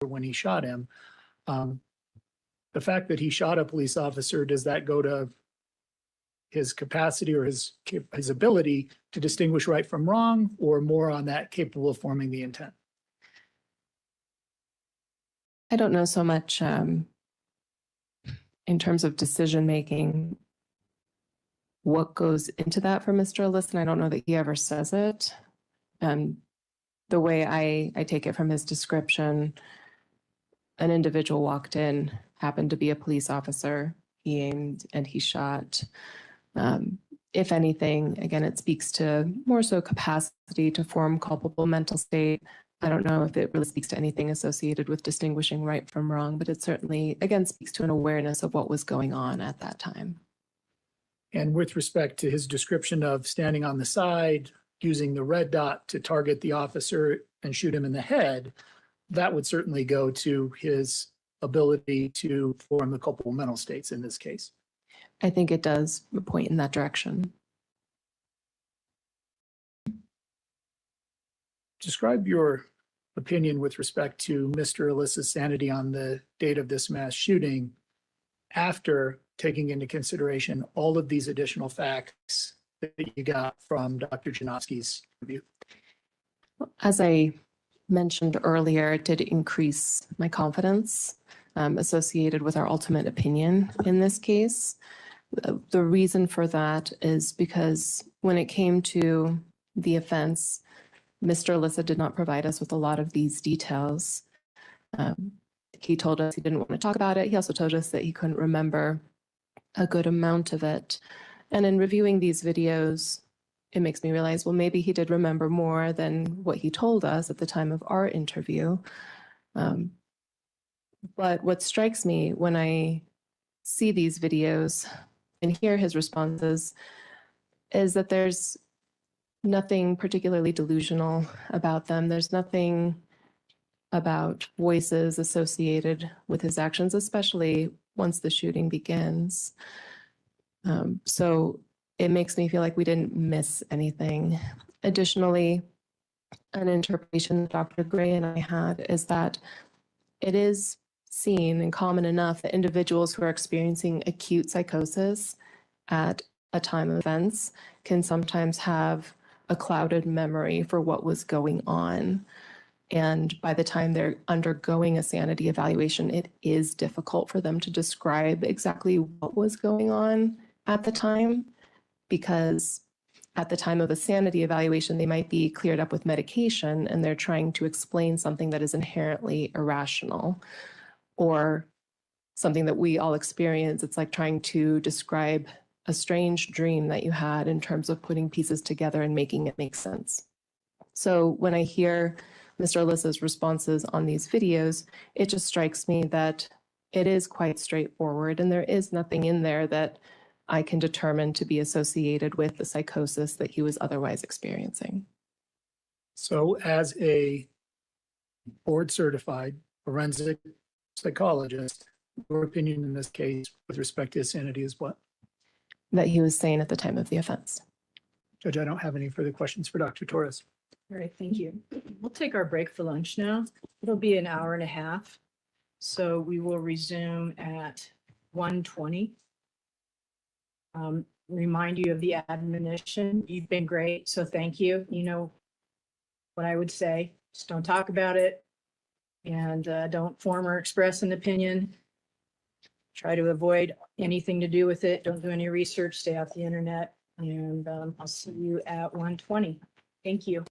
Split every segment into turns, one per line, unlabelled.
when he shot him. The fact that he shot a police officer, does that go to his capacity or his ability to distinguish right from wrong, or more on that capable of forming the intent?
I don't know so much in terms of decision making what goes into that for Mr. Ellison. I don't know that he ever says it. The way I take it from his description, an individual walked in, happened to be a police officer. He aimed and he shot. If anything, again, it speaks to more so capacity to form culpable mental state. I don't know if it really speaks to anything associated with distinguishing right from wrong, but it certainly, again, speaks to an awareness of what was going on at that time.
And with respect to his description of standing on the side, using the red dot to target the officer and shoot him in the head, that would certainly go to his ability to form the culpable mental states in this case.
I think it does point in that direction.
Describe your opinion with respect to Mr. Ellis's sanity on the date of this mass shooting after taking into consideration all of these additional facts that you got from Dr. Janowski's review.
As I mentioned earlier, it did increase my confidence associated with our ultimate opinion in this case. The reason for that is because when it came to the offense, Mr. Alyssa did not provide us with a lot of these details. He told us he didn't want to talk about it. He also told us that he couldn't remember a good amount of it. And in reviewing these videos, it makes me realize, well, maybe he did remember more than what he told us at the time of our interview. But what strikes me when I see these videos and hear his responses is that there's nothing particularly delusional about them. There's nothing about voices associated with his actions, especially once the shooting begins. So it makes me feel like we didn't miss anything. Additionally, an interpretation that Dr. Gray and I had is that it is seen and common enough that individuals who are experiencing acute psychosis at a time of events can sometimes have a clouded memory for what was going on. And by the time they're undergoing a sanity evaluation, it is difficult for them to describe exactly what was going on at the time, because at the time of a sanity evaluation, they might be cleared up with medication and they're trying to explain something that is inherently irrational or something that we all experience. It's like trying to describe a strange dream that you had in terms of putting pieces together and making it make sense. So when I hear Mr. Alyssa's responses on these videos, it just strikes me that it is quite straightforward and there is nothing in there that I can determine to be associated with the psychosis that he was otherwise experiencing.
So as a board-certified forensic psychologist, your opinion in this case with respect to his sanity is what?
That he was sane at the time of the offense.
Judge, I don't have any further questions for Dr. Torres.
All right, thank you. We'll take our break for lunch now. It'll be an hour and a half. So we will resume at 1:20. Remind you of the admonition. You've been great, so thank you. You know what I would say. Just don't talk about it and don't form or express an opinion. Try to avoid anything to do with it. Don't do any research. Stay off the internet. And I'll see you at 1:20. Thank you.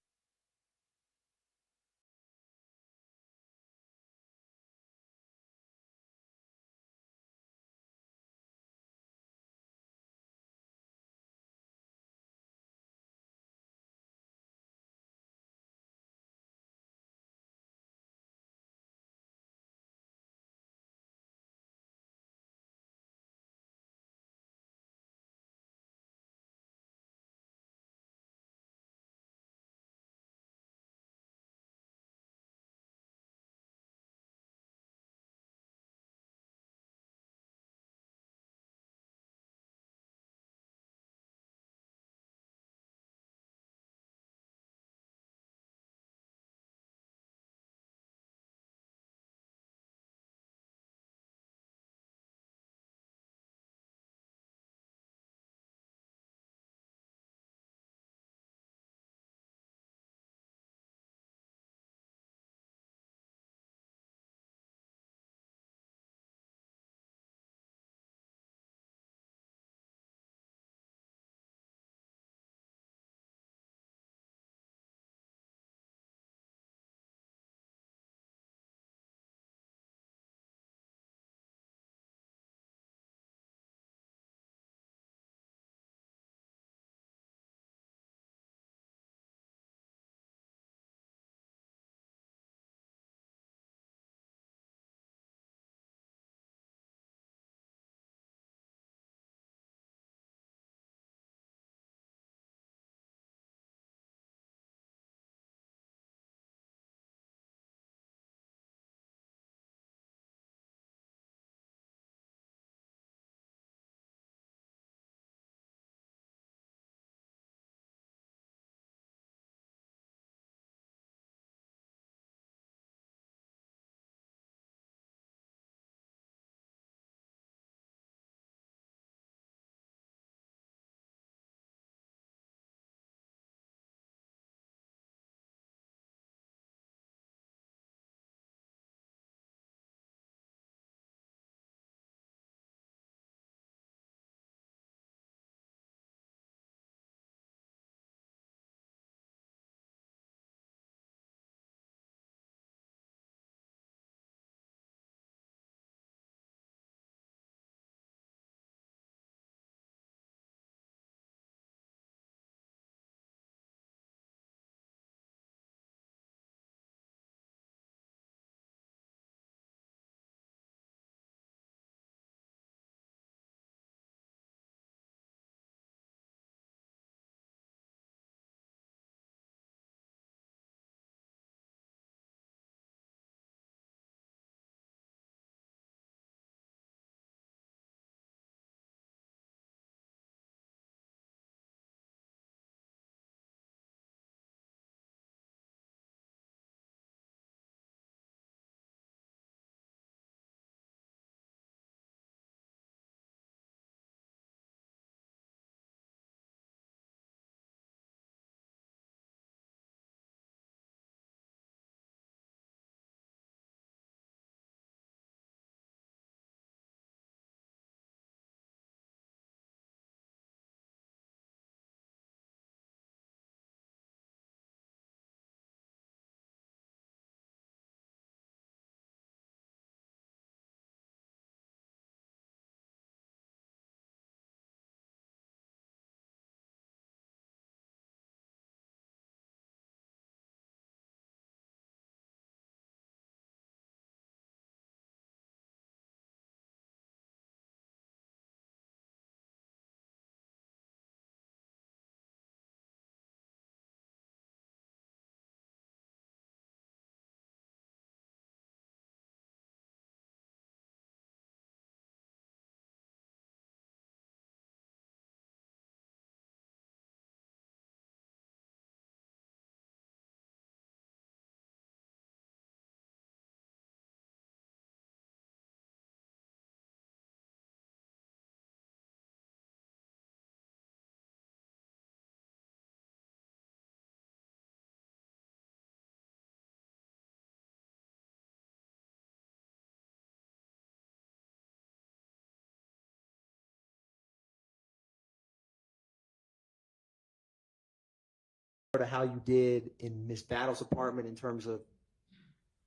to how you did in Miss Battle's apartment in terms of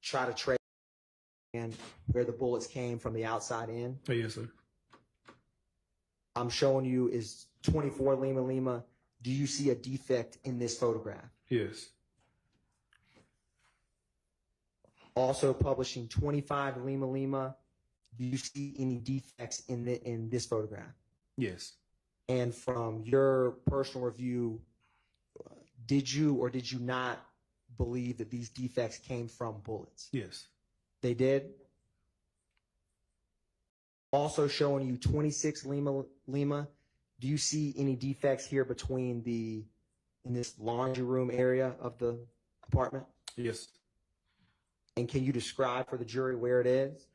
try to trace and where the bullets came from the outside in?
Oh, yes, sir.
I'm showing you is 24 Lima Lima. Do you see a defect in this photograph?
Yes.
Also publishing 25 Lima Lima. Do you see any defects in this photograph?
Yes.
And from your personal review, did you or did you not believe that these defects came from bullets?
Yes.
They did? Also showing you 26 Lima Lima. Do you see any defects here between in this laundry room area of the apartment?
Yes.
And can you describe for the jury where it is?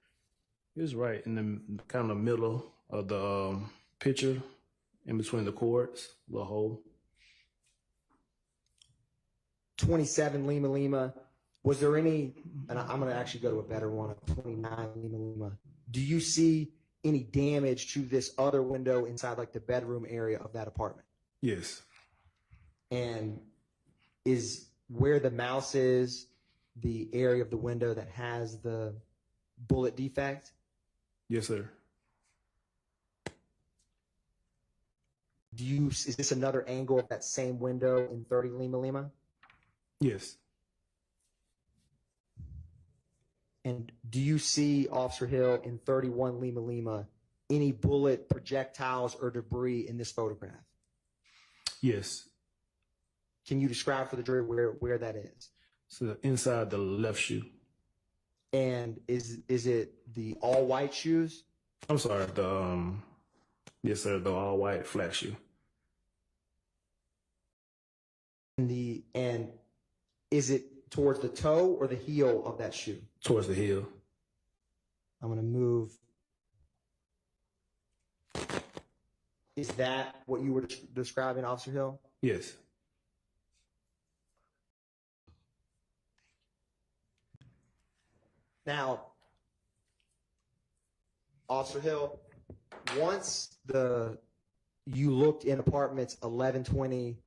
It's right in the kind of middle of the picture, in between the cords, the hole.
27 Lima Lima. Was there any, and I'm going to actually go to a better one, 29 Lima Lima. Do you see any damage to this other window inside like the bedroom area of that apartment?
Yes.
And is where the mouse is the area of the window that has the bullet defect?
Yes, sir.
Is this another angle of that same window in 30 Lima Lima?
Yes.
And do you see, Officer Hill, in 31 Lima Lima, any bullet projectiles or debris in this photograph?
Yes.
Can you describe for the jury where that is?
So inside the left shoe.
And is it the all white shoes?
I'm sorry, yes, sir, the all white flat shoe.
And is it towards the toe or the heel of that shoe?
Towards the heel.
I'm going to move. Is that what you were describing, Officer Hill?
Yes.
Now, Officer Hill, once you looked in apartments 1120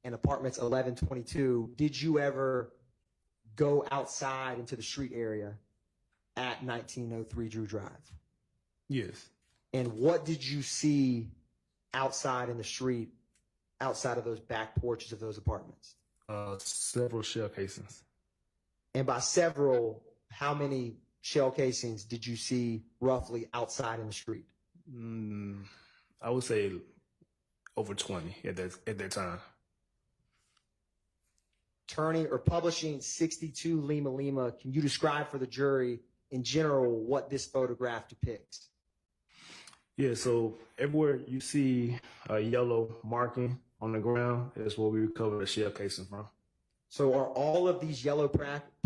and apartments 1122, did you ever go outside into the street area at 1903 Drew Drive?
Yes.
And what did you see outside in the street, outside of those back porches of those apartments?
Several shell casings.
And by several, how many shell casings did you see roughly outside in the street?
I would say over 20 at that time.
Turning or publishing 62 Lima Lima, can you describe for the jury in general what this photograph depicts?
Yeah, so everywhere you see a yellow marking on the ground is where we recover the shell casing from.
So are all of these yellow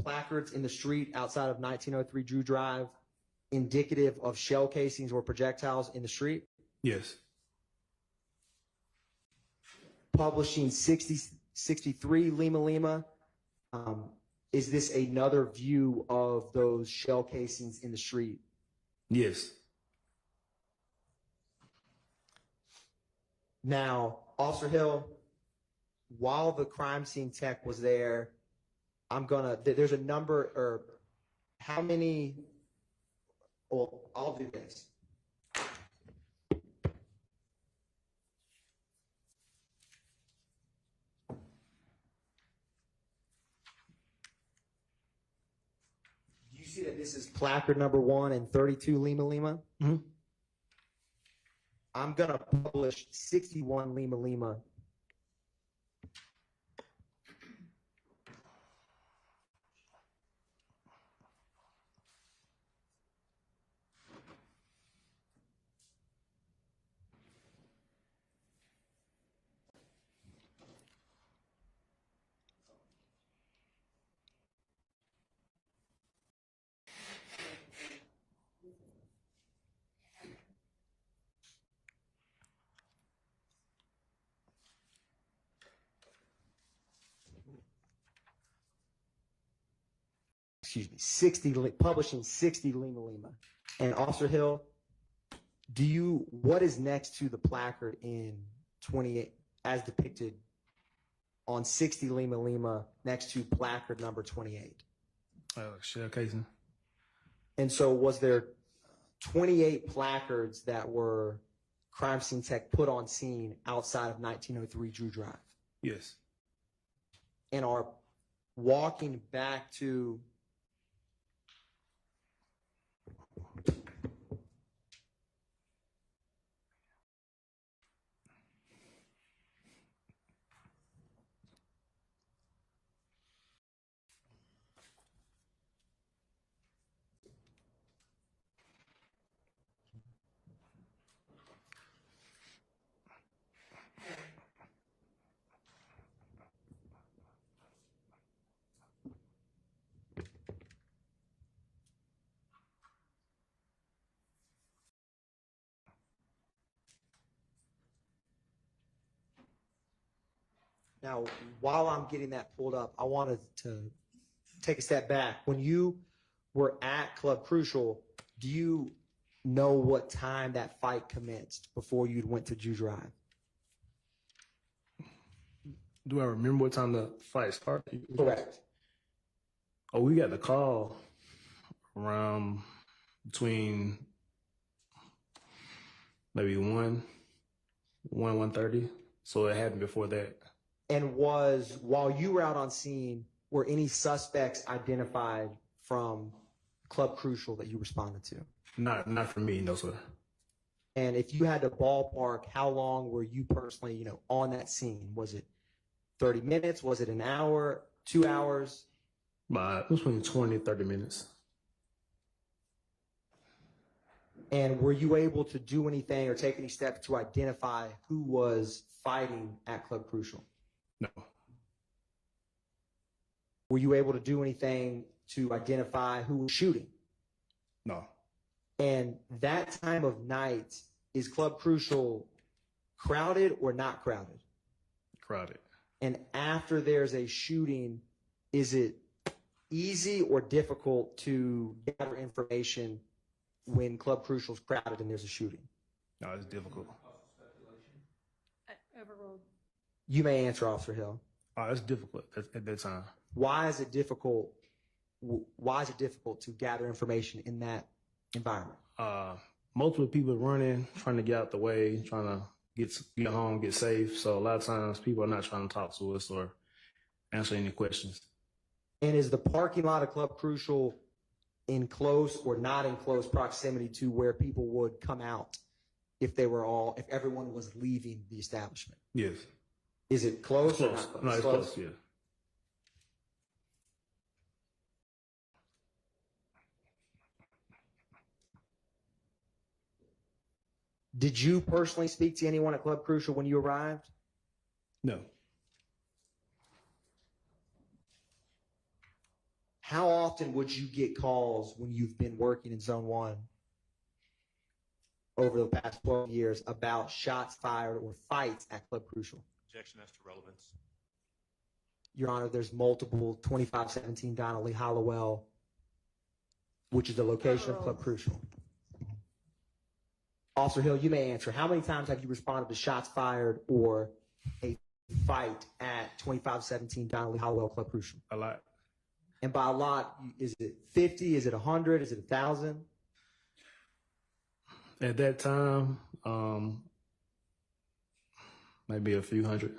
placards in the street outside of 1903 Drew Drive indicative of shell casings or projectiles in the street?
Yes.
Publishing 63 Lima Lima, is this another view of those shell casings in the street?
Yes.
Now, Officer Hill, while the crime scene tech was there, there's a number, or how many, well, I'll do this. Do you see that this is placard number 1 and 32 Lima Lima?
Mm-hmm.
I'm going to publish 61 Lima Lima. Publishing 60 Lima Lima. And Officer Hill, what is next to the placard in 28 as depicted on 60 Lima Lima next to placard number 28.
Shell casing.
And so was there 28 placards that were crime scene tech put on scene outside of 1903 Drew Drive?
Yes.
And are walking back to now, while I'm getting that pulled up, I wanted to take a step back. When you were at Club Crucial, do you know what time that fight commenced before you went to Drew Drive?
Do I remember what time the fight started?
Correct.
Oh, we got the call around between maybe 1:30. So it happened before that.
And while you were out on scene, were any suspects identified from Club Crucial that you responded to?
Not for me, no, sir.
And if you had to ballpark, how long were you personally, on that scene? Was it 30 minutes? Was it an hour, 2 hours?
But between 20, 30 minutes.
And were you able to do anything or take any steps to identify who was fighting at Club Crucial?
No.
Were you able to do anything to identify who was shooting?
No.
And that time of night, is Club Crucial crowded or not crowded?
Crowded.
And after there's a shooting, is it easy or difficult to gather information when Club Crucial's crowded and there's a shooting?
No, it's difficult.
Overruled.
You may answer, Officer Hill.
Oh, it's difficult at that time.
Why is it difficult? Why is it difficult to gather information in that environment?
Multiple people running, trying to get out the way, trying to get home, get safe. So a lot of times people are not trying to talk to us or answer any questions.
And is the parking lot of Club Crucial in close or not in close proximity to where people would come out if everyone was leaving the establishment?
Yes.
Is it close?
It's close.
Or not?
No, it's close, yeah.
Did you personally speak to anyone at Club Crucial when you arrived?
No.
How often would you get calls when you've been working in Zone 1 over the past 12 years about shots fired or fights at Club Crucial?
Objection as to relevance.
Your Honor, there's multiple 2517 Donnelly Hollowell, which is the location of Club Crucial. Officer Hill, you may answer. How many times have you responded to shots fired or a fight at 2517 Donnelly Hollowell Club Crucial?
A lot.
And by a lot, is it 50? Is it 100? Is it 1,000?
At that time, maybe a few hundred.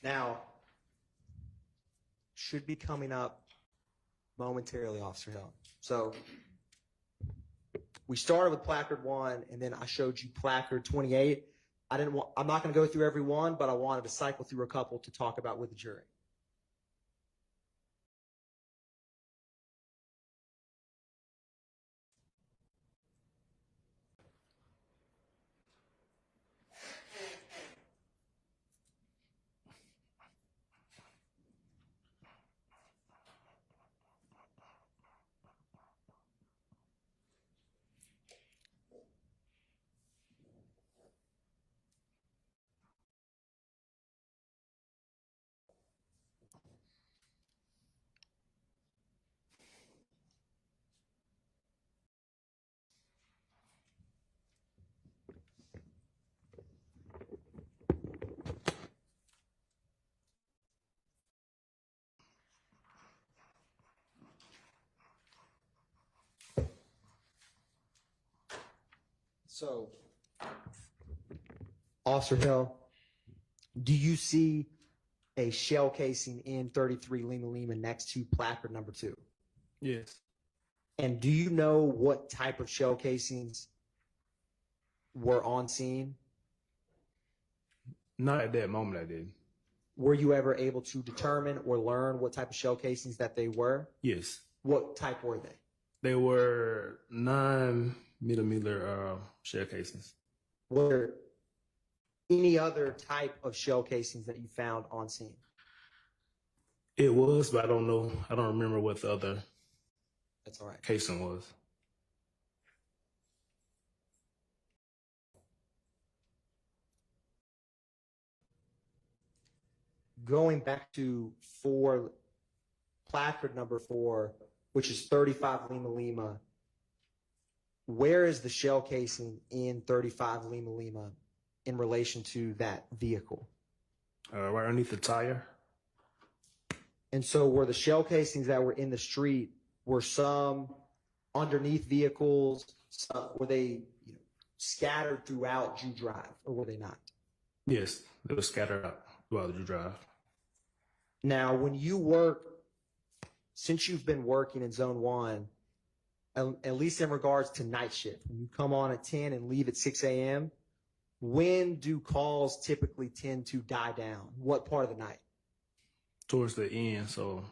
Now, should be coming up momentarily, Officer Hill. So we started with placard 1, and then I showed you placard 28. I'm not going to go through every one, but I wanted to cycle through a couple to talk about with the jury. So, Officer Hill, do you see a shell casing in 33 Lima Lima next to placard number 2?
Yes.
And do you know what type of shell casings were on scene?
Not at that moment, I did.
Were you ever able to determine or learn what type of shell casings that they were?
Yes.
What type were they?
They were 9mm shell casings.
Were there any other type of shell casings that you found on scene?
It was, but I don't know. I don't remember what the other
That's all right.
casing was.
Going back to placard number 4, which is 35 Lima Lima, where is the shell casing in 35 Lima Lima in relation to that vehicle?
Right underneath the tire.
And so were the shell casings that were in the street, were some underneath vehicles? Were they scattered throughout Jew Drive, or were they not?
Yes, they were scattered out throughout the drive.
Now, since you've been working in Zone 1, at least in regards to night shift, when you come on at 10 and leave at 6 a.m., when do calls typically tend to die down? What part of the night?
Towards the end, so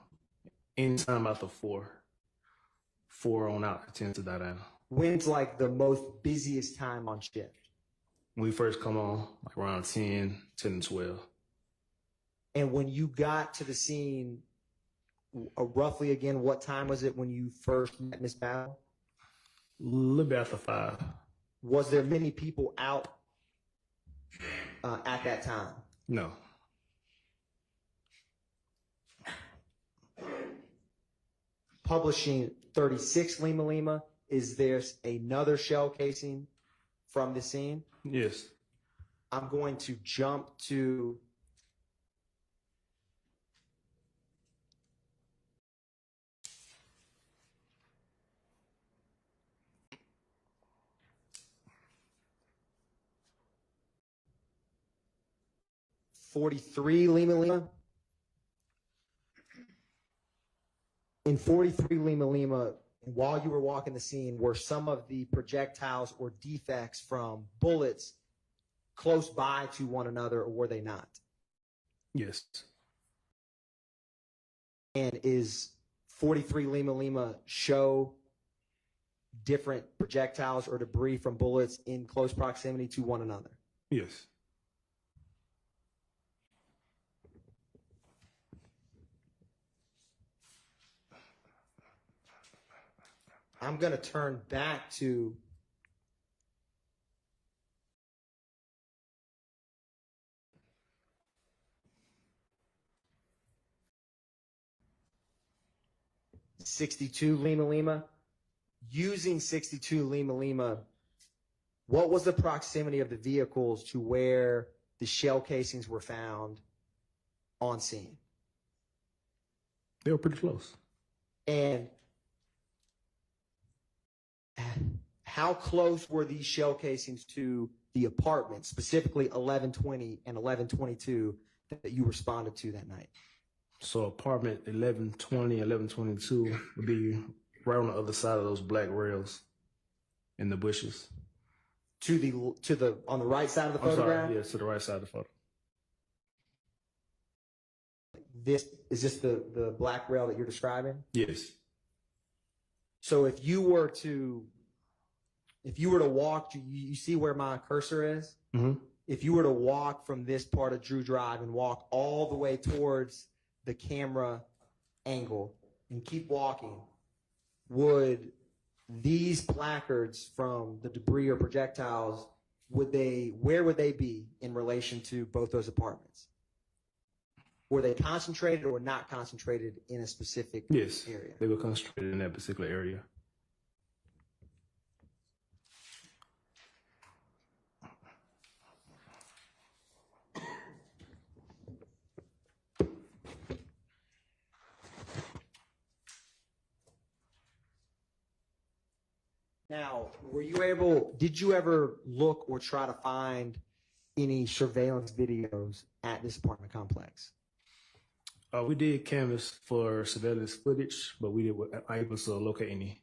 anytime after 4 on out, it tends to die down.
When's like the most busiest time on shift?
When we first come on, like around 10 and 12.
And when you got to the scene, roughly again, what time was it when you first met Miss Battle?
A little bit after 5.
Was there many people out at that time?
No.
Publishing 36 Lima Lima, is there another shell casing from the scene?
Yes.
I'm going to jump to .43 Lima Lima. In 43 Lima Lima, while you were walking the scene, were some of the projectiles or defects from bullets close by to one another, or were they not?
Yes.
And is 43 Lima Lima show different projectiles or debris from bullets in close proximity to one another?
Yes.
I'm going to turn back to .62 Lima Lima. Using .62 Lima Lima, what was the proximity of the vehicles to where the shell casings were found on scene?
They were pretty close.
And how close were these shell casings to the apartment, specifically 1120 and 1122 that you responded to that night?
So apartment 1120, 1122 would be right on the other side of those black rails in the bushes.
On the right side of the
I'm
photograph?
sorry, yeah, to the right side of the photo.
Is this the black rail that you're describing?
Yes.
So if you were to walk, you see where my cursor is?
Mm-hmm.
If you were to walk from this part of Drew Drive and walk all the way towards the camera angle and keep walking, would these placards from the debris or projectiles, where would they be in relation to both those apartments? Were they concentrated or not concentrated in a specific
Yes,
area?
they were concentrated in that particular area.
Now, did you ever look or try to find any surveillance videos at this apartment complex?
We did canvas for surveillance footage, but we were able to locate any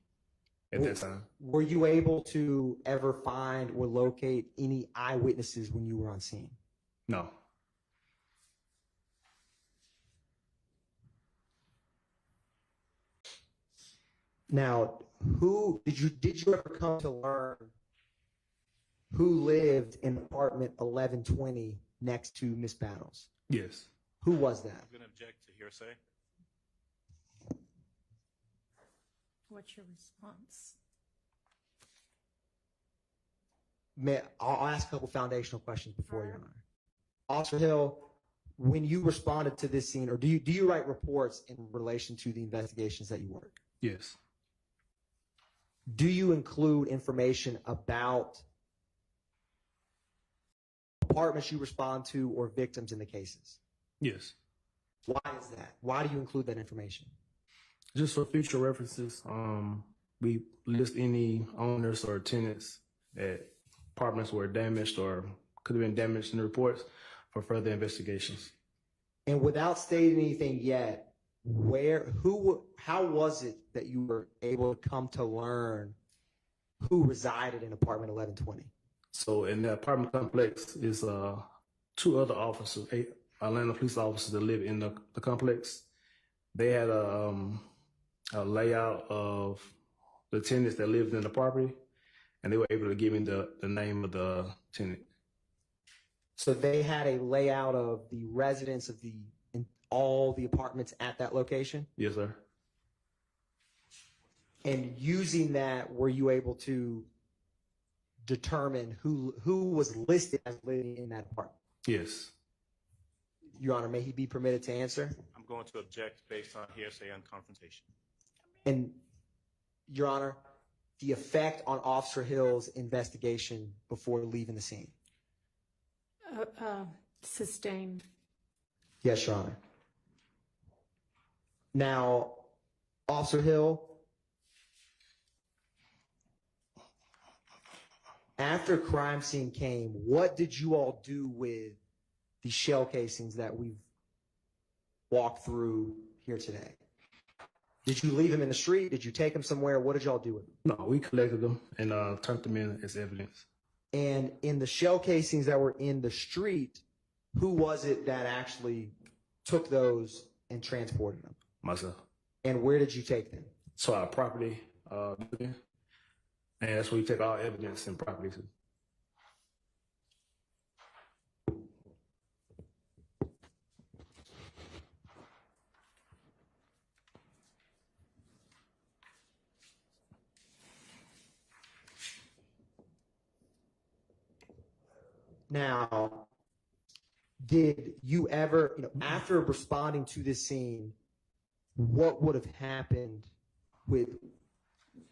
at that time.
Were you able to ever find or locate any eyewitnesses when you were on scene?
No.
Now, did you ever come to learn who lived in apartment 1120 next to Miss Battles?
Yes.
Who was that?
I'm going to object to hearsay.
What's your response?
I'll ask a couple foundational questions before, Your Honor. Officer Hill, when you responded to this scene, or do you write reports in relation to the investigations that you work?
Yes.
Do you include information about apartments you respond to or victims in the cases?
Yes.
Why is that? Why do you include that information?
Just for future references, we list any owners or tenants that apartments were damaged or could have been damaged in the reports for further investigations.
And without stating anything yet, how was it that you were able to come to learn who resided in apartment 1120?
So in the apartment complex is two other officers, Atlanta police officers that live in the complex. They had a layout of the tenants that lived in the property, and they were able to give me the name of the tenant.
So they had a layout of the residents of all the apartments at that location?
Yes, sir.
And using that, were you able to determine who was listed as living in that apartment?
Yes.
Your Honor, may he be permitted to answer?
I'm going to object based on hearsay and confrontation.
And Your Honor, the effect on Officer Hill's investigation before leaving the scene?
Sustained.
Yes, Your Honor. Now, Officer Hill, after crime scene came, what did you all do with the shell casings that we've walked through here today? Did you leave them in the street? Did you take them somewhere? What did y'all do with them?
No, we collected them and turned them in as evidence.
And in the shell casings that were in the street, who was it that actually took those and transported them?
Myself.
And where did you take them?
So our property, and that's where we take all evidence and property to.
Now, did you ever, after responding to this scene, what would have happened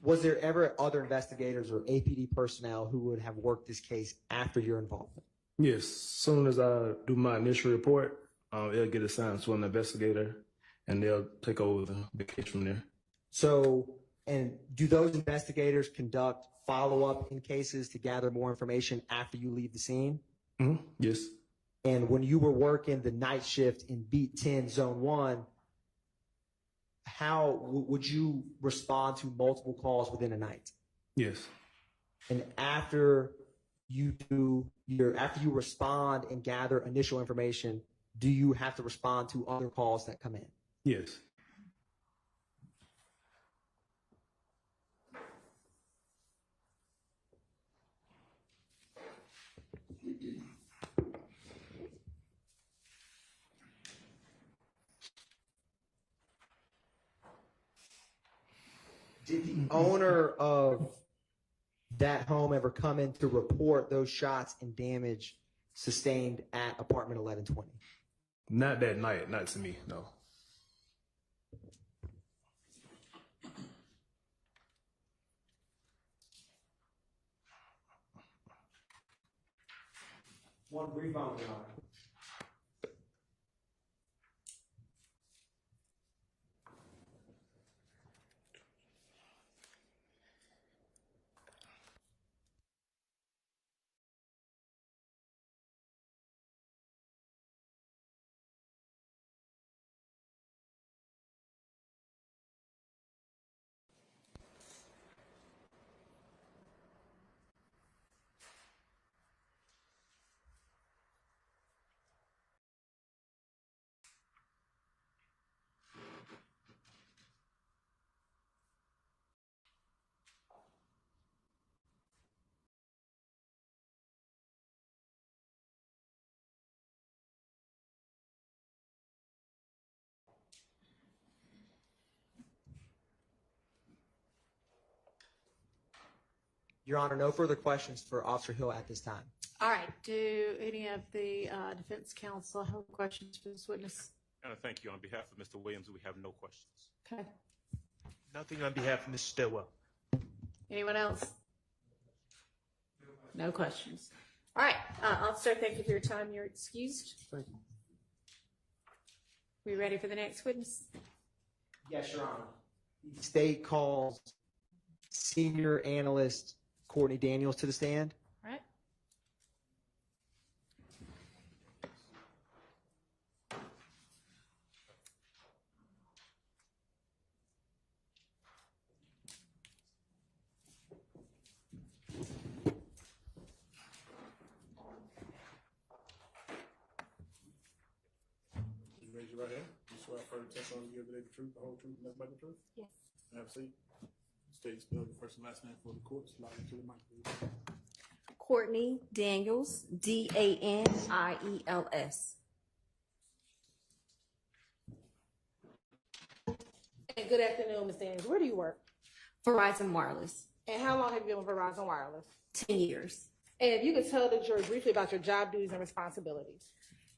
was there ever other investigators or APD personnel who would have worked this case after your involvement?
Yes, as soon as I do my initial report, it'll get assigned to an investigator and they'll take over the case from there.
So, and do those investigators conduct follow-up in cases to gather more information after you leave the scene?
Mm-hmm. Yes.
And when you were working the night shift in Beat 10, Zone 1, how would you respond to multiple calls within a night?
Yes.
And after you respond and gather initial information, do you have to respond to other calls that come in?
Yes.
Did the owner of that home ever come in to report those shots and damage sustained at apartment 1120?
Not that night, not to me, no.
One brief moment, Your Honor. Your Honor, no further questions for Officer Hill at this time.
All right, do any of the defense counsel have questions for this witness?
And I thank you. On behalf of Mr. Williams, we have no questions.
Okay,
Nothing on behalf of Mr. Stillwell.
anyone else? No questions. All right, officer, thank you for your time. You're excused.
Thank you.
We ready for the next witness?
Yes, Your Honor. The state calls Senior Analyst Courtney Daniels to the stand.
All right.
You raise your right hand. You swear affirm the testimony you give today the truth, the whole truth, and nothing but the truth?
Yes.
Have a seat. State spell your first and last name for the court. Slide into the mic, please.
Courtney Daniels, Daniels.
And good afternoon, Ms. Daniels. Where do you work?
Verizon Wireless,
And how long have you been with Verizon Wireless?
10 years.
And if you could tell the jury briefly about your job duties and responsibilities.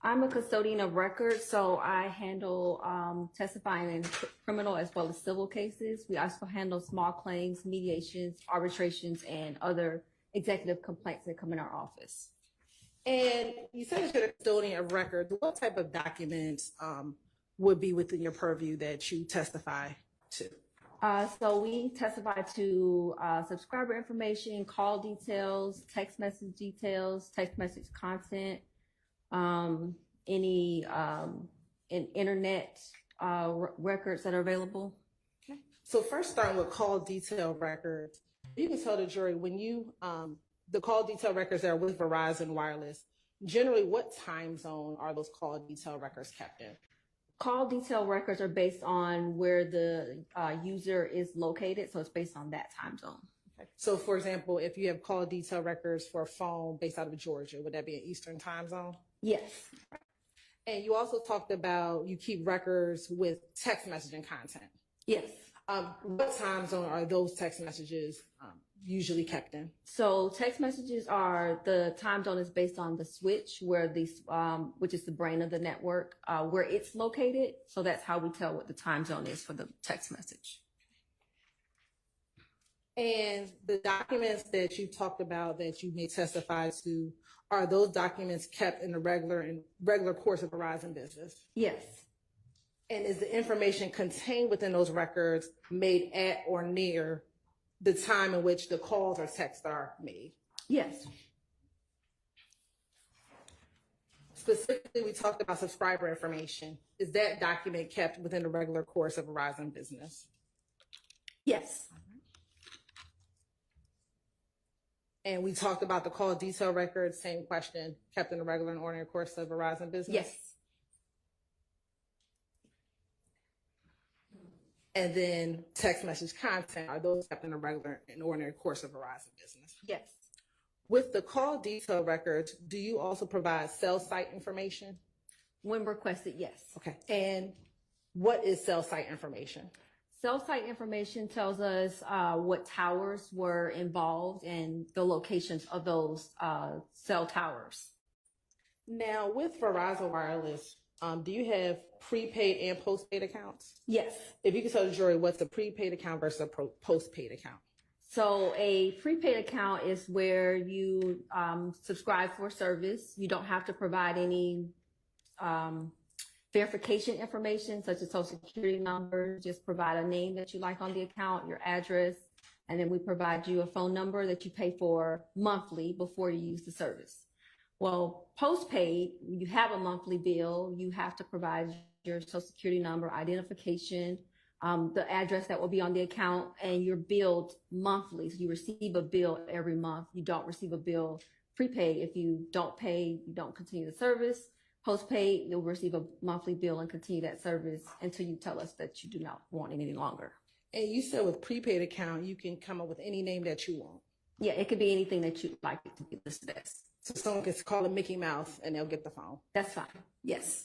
I'm a custodian of records, so I handle testifying in criminal as well as civil cases. We also handle small claims, mediations, arbitrations, and other executive complaints that come in our office.
And you said that you're a custodian of records. What type of documents would be within your purview that you testify to?
So we testify to subscriber information, call details, text message details, text message content, any internet records that are available.
So first starting with call detail records, you can tell the jury when you, the call detail records that are with Verizon Wireless, generally what time zone are those call detail records kept in?
Call detail records are based on where the user is located, so it's based on that time zone.
So for example, if you have call detail records for a phone based out of Georgia, would that be an Eastern time zone?
Yes,
And you also talked about you keep records with text messaging content.
yes.
What time zone are those text messages usually kept in?
So text messages are, the time zone is based on the switch where these, which is the brain of the network, where it's located. So that's how we tell what the time zone is for the text message.
And the documents that you talked about that you may testify to, are those documents kept in the regular course of Verizon business?
Yes,
And is the information contained within those records made at or near the time in which the calls or texts are made?
yes,
Specifically, we talked about subscriber information. Is that document kept within the regular course of Verizon business?
yes,
And we talked about the call detail records, same question, kept in the regular and ordinary course of Verizon business?
yes,
And then text message content, are those kept in the regular and ordinary course of Verizon business?
yes.
With the call detail records, do you also provide cell site information?
When requested, yes.
Okay. And what is cell site information?
Cell site information tells us what towers were involved and the locations of those cell towers.
Now, with Verizon Wireless, do you have prepaid and postpaid accounts?
Yes.
If you could tell the jury what's a prepaid account versus a postpaid account.
So a prepaid account is where you subscribe for service. You don't have to provide any verification information such as social security number. Just provide a name that you like on the account, your address, and then we provide you a phone number that you pay for monthly before you use the service. Well, postpaid, you have a monthly bill. You have to provide your social security number, identification, the address that will be on the account, and you're billed monthly. So you receive a bill every month. You don't receive a bill prepaid. If you don't pay, you don't continue the service. Postpaid, you'll receive a monthly bill and continue that service until you tell us that you do not want it any longer.
And you said with prepaid account, you can come up with any name that you want.
Yeah, it could be anything that you'd like it to be listed as.
So someone can call it Mickey Mouse and they'll get the phone.
That's fine. Yes.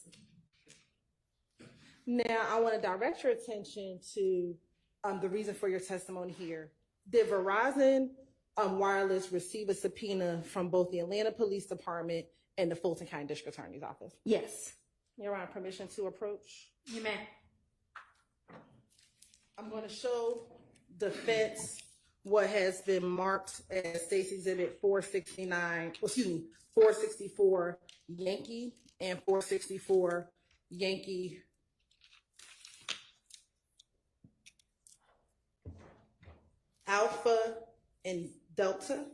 Now, I want to direct your attention to the reason for your testimony here. Did Verizon Wireless receive a subpoena from both the Atlanta Police Department and the Fulton County District Attorney's Office?
Yes.
Your Honor, permission to approach?
You may.
I'm going to show defense what has been marked as State's Exhibit 464 Yankee and 464 Yankee Alpha and Delta.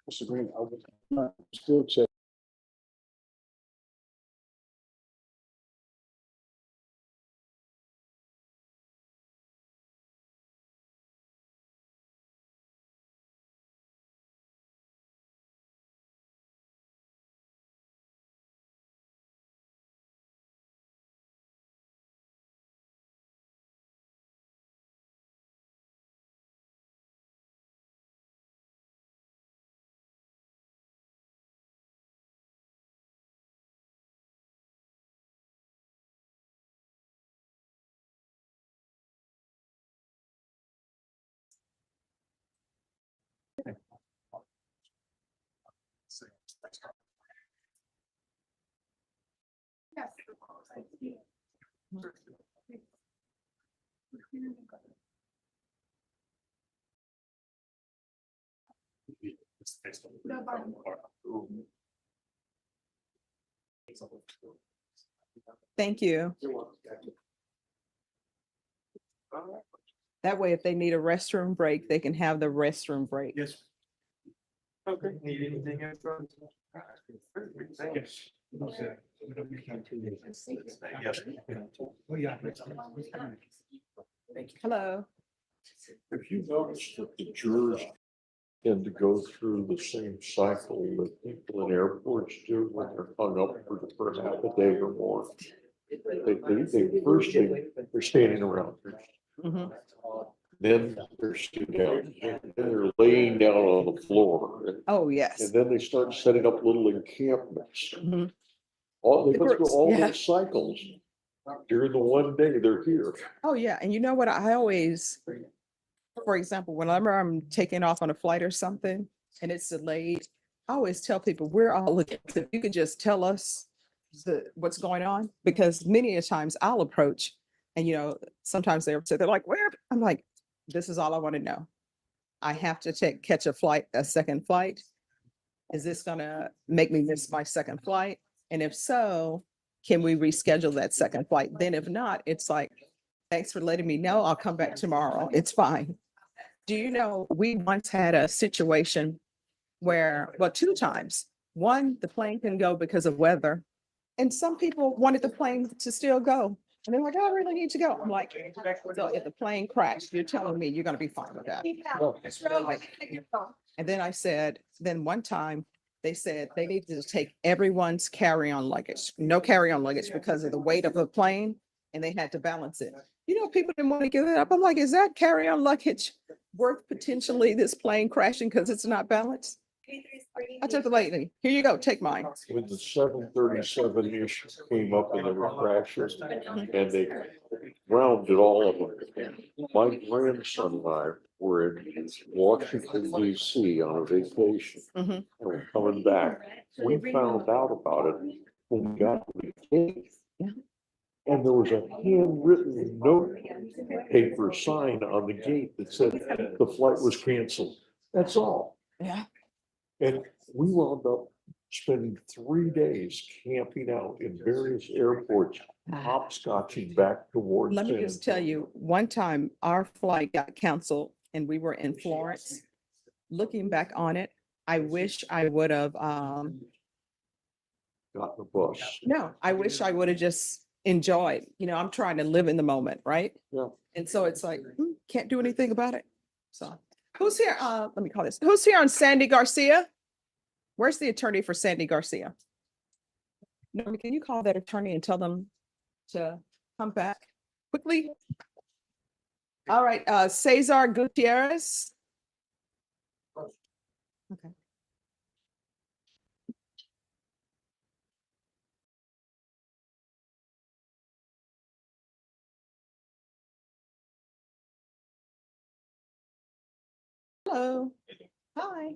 Disagreeing. I still check.
Thank you. That way, if they need a restroom break, they can have the restroom break.
Yes. Okay, need anything else? Yes.
Hello.
If you notice that the jurors tend to go through the same cycle that people in airports do when they're hung up for half a day or more. They're standing around.
Mhm.
Then they're sitting down, and then they're laying down on the floor.
Oh, yes.
And then they start setting up little encampments.
Mhm.
They go through
groups,
all
yeah.
those cycles during the one day they're here.
Oh, yeah. And you know what? I always, for example, whenever I'm taking off on a flight or something and it's delayed, I always tell people we're all looking. If you could just tell us what's going on, because many a times I'll approach and, sometimes they're like, where? I'm like, this is all I want to know. I have to catch a second flight. Is this gonna make me miss my second flight? And if so, can we reschedule that second flight? Then if not, it's like, thanks for letting me know. I'll come back tomorrow. It's fine. Do you know, we once had a situation where, well, 2 times. One, the plane can go because of weather. And some people wanted the plane to still go. And they're like, I really need to go. I'm like, so if the plane crashed, you're telling me you're gonna be fine with that. And then I said, then one time they said they needed to take everyone's carry-on luggage, no carry-on luggage because of the weight of the plane, and they had to balance it. People didn't want to give it up. I'm like, is that carry-on luggage worth potentially this plane crashing because it's not balanced? I took the lady, here you go, take mine.
When the 737 issue came up and there were crashes and they rounded all of them. My grandson and I were in Washington DC on a vacation.
Mhm.
And we're coming back. We found out about it when we got to the gate.
Yeah.
And there was a handwritten note paper sign on the gate that said the flight was canceled. That's all.
Yeah.
And we wound up spending 3 days camping out in various airports, hopscotching back towards.
Let me just tell you, one time our flight got canceled and we were in Florence. Looking back on it, I wish I would have,
Got the bus.
no, I wish I would have just enjoyed, I'm trying to live in the moment, right?
Yeah.
And so it's like, can't do anything about it. So who's here? Let me call this. Who's here on Sandy Garcia? Where's the attorney for Sandy Garcia? Norma, can you call that attorney and tell them to come back quickly? All right, Cesar Gutierrez. Okay. Hello. Hi.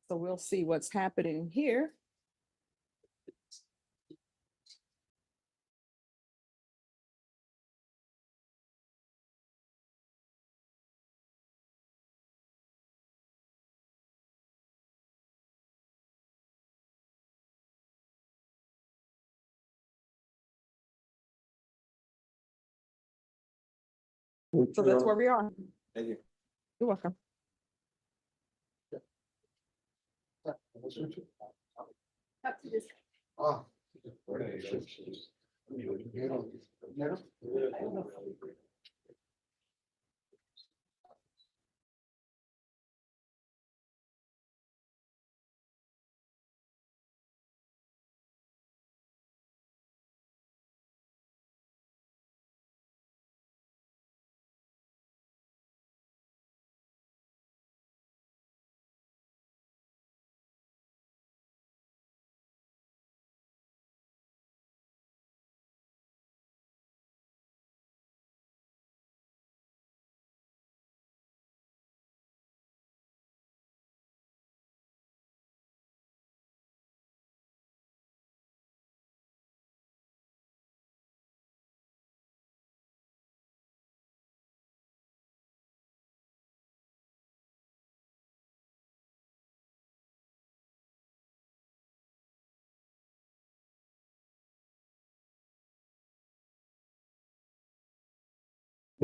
So we'll see what's happening here. So that's where we are.
Thank you.
You're welcome.
Ah.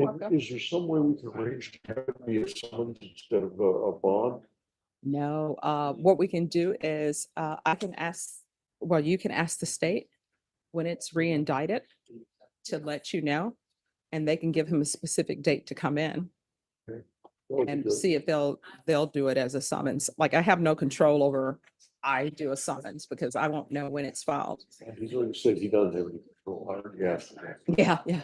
And is there some way we can arrange to have it be a summons instead of a bond?
No, what we can do is, I can ask, well, you can ask the state when it's re-indicted to let you know, and they can give him a specific date to come in
That would be
and
good.
see if they'll do it as a summons. Like, I have no control over, I do a summons because I won't know when it's filed.
He's already said he doesn't have any control. I already asked him that.
Yeah, yeah.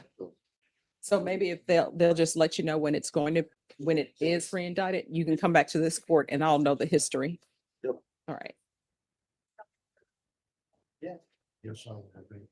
So maybe if they'll just let you know when it's going to, when it is re-indicted, you can come back to this court and I'll know the history.
Yep.
All right.
Yes, I will have it.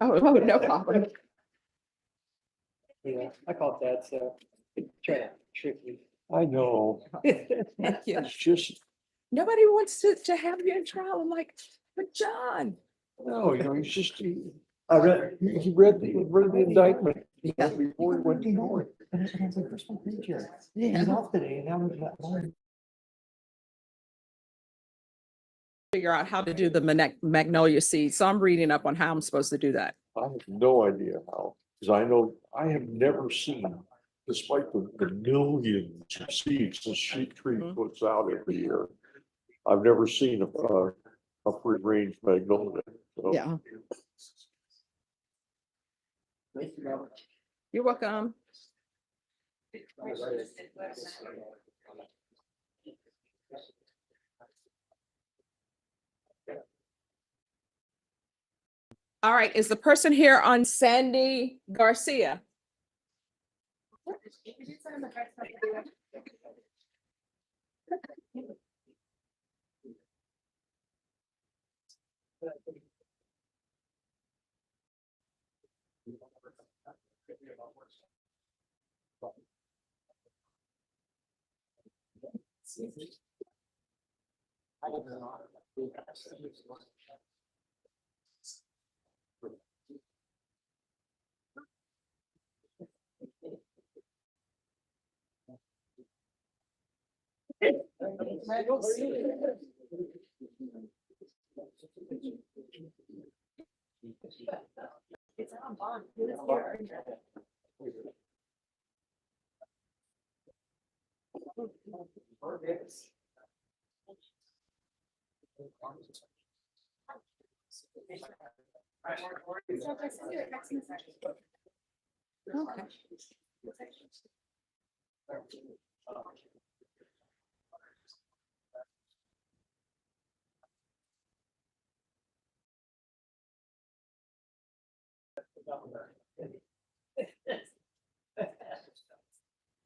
Oh, no problem.
Yeah, I call it that, so try to trick you.
I know.
Thank you.
It's just,
Nobody wants to have you in trial. I'm like, but John.
no, he's just, I read, he read the indictment.
Yeah.
Before he went to court.
Yeah.
today and now
Figure out how to do the magnolia seed. So I'm reading up on how I'm supposed to do that.
I have no idea how, because I know, I have never seen, despite the millions of seeds the sheep tree
Mhm.
puts out every year. I've never seen a free range magnolia. So
Yeah. You're welcome. All right, is the person here on Sandy Garcia? Okay.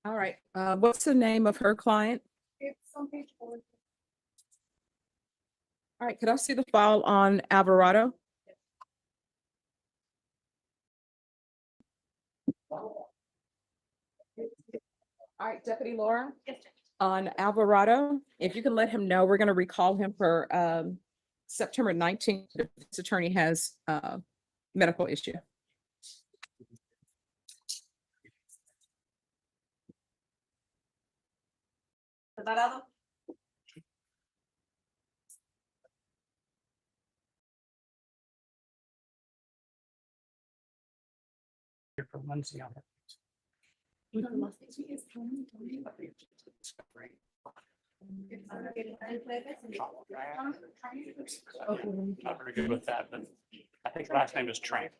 All right, what's the name of her client?
It's on page 4.
All right, could I see the file on Alvarado? All right, Deputy Laura? On Alvarado, if you can let him know, we're going to recall him for September 19th. This attorney has medical issue.
For Lindsay on it. Not very good with that, but I think last name is Trank.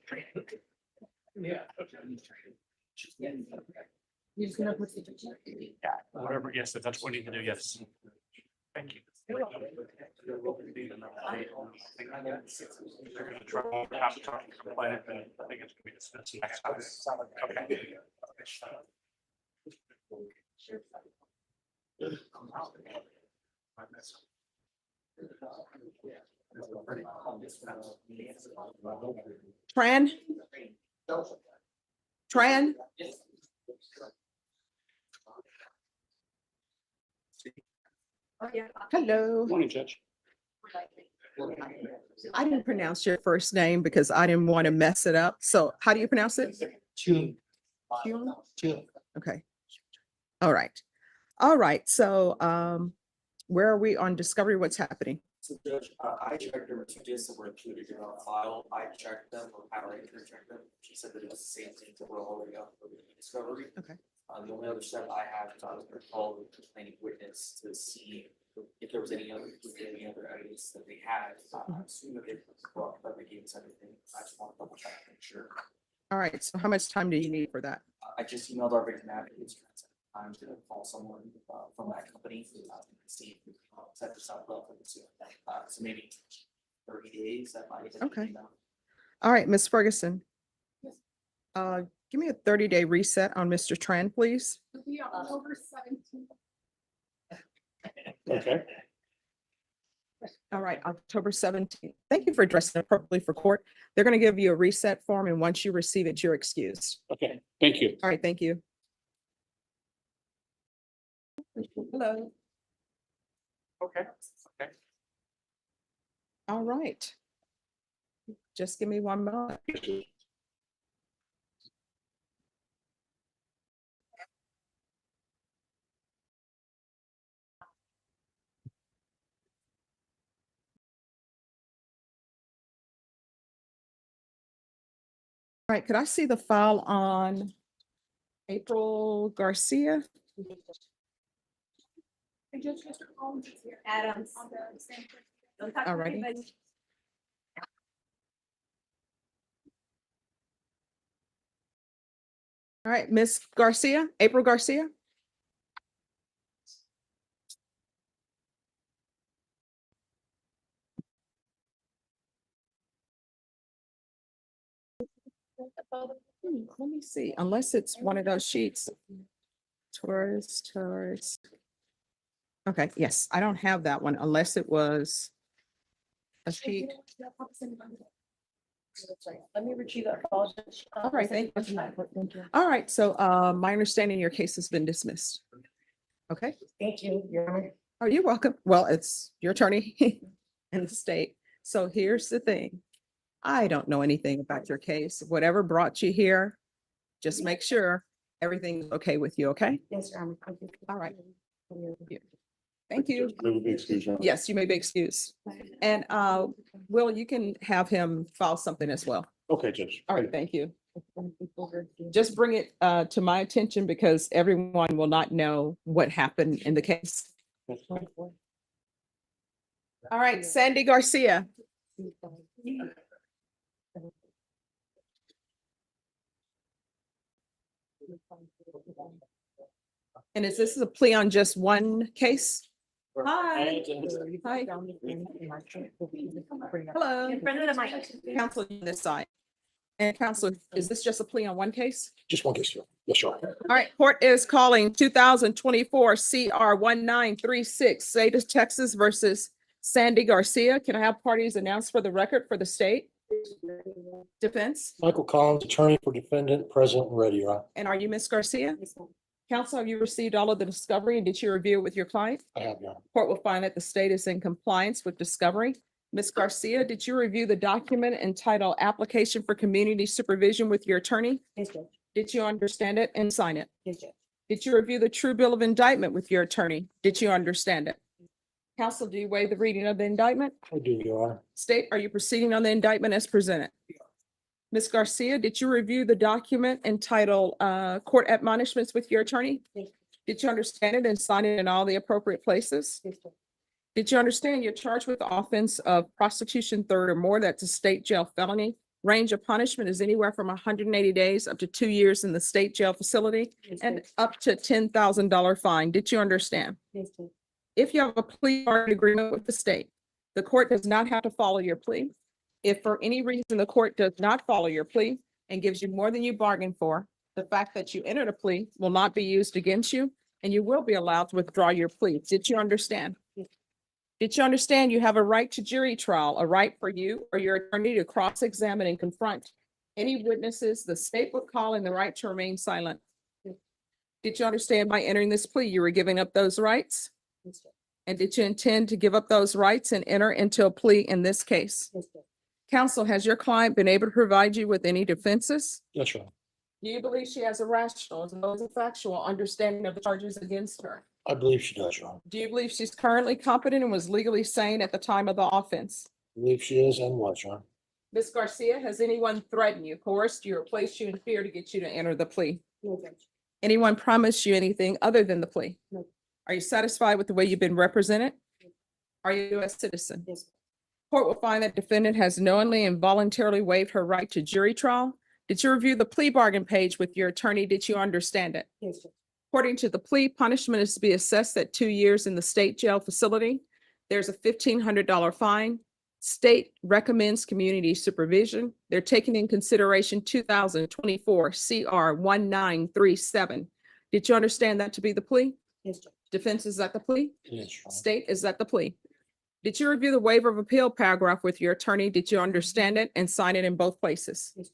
Yeah. Yeah, whatever, yes, if that's what we need to do, yes. Thank you. They're gonna try one more time to talk to the planet, and I think it's gonna be dismissed next time. Okay.
Tran? Tran? Hello.
Morning, Judge.
I didn't pronounce your first name because I didn't want to mess it up. So how do you pronounce it?
June.
June?
June.
Okay. All right. All right. So where are we on discovery? What's happening?
So Judge, I checked, there were 2 discs that were included in our file. I checked them, or Power Ranger checked them. She said that it was the same thing that we're already up for the discovery.
Okay.
The only other step I have is I was going to call the complaining witness to see if there was any other evidence that they had. I assume that they brought up against everything. I just want to double check to make sure.
All right. So how much time do you need for that?
I just emailed our victim advocates. I'm going to call someone from that company to see if we can set this up relatively soon. So maybe 30 days. That might.
Okay. All right, Ms. Ferguson. Give me a 30-day reset on Mr. Tran, please.
October 17th.
Okay.
All right, October 17th. Thank you for addressing it appropriately for court. They're going to give you a reset form, and once you receive it, you're excused.
Okay, thank you.
All right, thank you. Hello.
Okay. Okay.
All right. Just give me 1 moment. All right, could I see the file on April Garcia?
Adams.
All righty. All right, Miss Garcia, April Garcia. Let me see, unless it's one of those sheets. Taurus. Okay, yes, I don't have that one unless it was a sheet.
Let me retrieve that. All
right, thank you. All right, so my understanding, your case has been dismissed. Okay.
Thank you, Your Honor.
Oh, you're welcome. Well, it's your attorney in the state. So here's the thing. I don't know anything about your case. Whatever brought you here, just make sure everything's okay with you, okay?
Yes, Your Honor. Thank you.
All right. Thank you.
Maybe be excused, Your Honor.
Yes, you may be excused. And Will, you can have him file something as well.
Okay, Judge.
All right, thank you. Just bring it to my attention because everyone will not know what happened in the case. All right, Sandy Garcia. And is this a plea on just one case? Hi. Hi. Hello.
In front of the mic.
Counsel on this side. And counsel, is this just a plea on one case?
Just one case, yes, Your Honor.
All right, court is calling 2024 CR 1936, State of Texas versus Sandy Garcia. Can I have parties announced for the record for the state? Defense?
Michael Collins, attorney for defendant, present and ready, Your Honor.
And are you Miss Garcia? Counsel, have you received all of the discovery and did you review it with your client?
I have, Your Honor.
Court will find that the state is in compliance with discovery. Ms. Garcia, did you review the document entitled Application for Community Supervision with your attorney?
Yes, Judge.
Did you understand it and sign it?
Yes, Judge.
Did you review the true bill of indictment with your attorney? Did you understand it? Counsel, do you waive the reading of the indictment?
I do, Your Honor.
State, are you proceeding on the indictment as presented? Ms. Garcia, did you review the document entitled Court Admonishments with your attorney?
Yes.
Did you understand it and sign it in all the appropriate places?
Yes, Judge.
Did you understand you're charged with the offense of prostitution third or more? That's a state jail felony. Range of punishment is anywhere from 180 days up to 2 years in the state jail facility
Yes,
and
Judge.
up to $10,000 fine. Did you understand?
Yes, Judge.
If you have a plea bargain agreement with the state, the court does not have to follow your plea. If for any reason the court does not follow your plea and gives you more than you bargained for, the fact that you entered a plea will not be used against you and you will be allowed to withdraw your plea. Did you understand?
Yes.
Did you understand you have a right to jury trial, a right for you or your attorney to cross-examine and confront any witnesses the state would call and the right to remain silent?
Yes.
Did you understand by entering this plea, you were giving up those rights?
Yes, Judge.
And did you intend to give up those rights and enter into a plea in this case?
Yes, Judge.
Counsel, has your client been able to provide you with any defenses?
Yes, Your Honor.
Do you believe she has a rational as well as a factual understanding of the charges against her?
I believe she does, Your Honor.
Do you believe she's currently competent and was legally sane at the time of the offense?
I believe she is and was, Your Honor.
Ms. Garcia, has anyone threatened you, coerced you, or placed you in fear to get you to enter the plea?
No, Judge.
Anyone promised you anything other than the plea?
No.
Are you satisfied with the way you've been represented? Are you a U.S. citizen?
Yes.
Court will find that defendant has knowingly and voluntarily waived her right to jury trial. Did you review the plea bargain page with your attorney? Did you understand it?
Yes, Judge.
According to the plea, punishment is to be assessed at 2 years in the state jail facility. There's a $1,500 fine. State recommends community supervision. They're taking in consideration 2024 CR 1937. Did you understand that to be the plea?
Yes, Judge.
Defense, is that the plea?
Yes, Your Honor.
State, is that the plea? Did you review the waiver of appeal paragraph with your attorney? Did you understand it and sign it in both places?
Yes.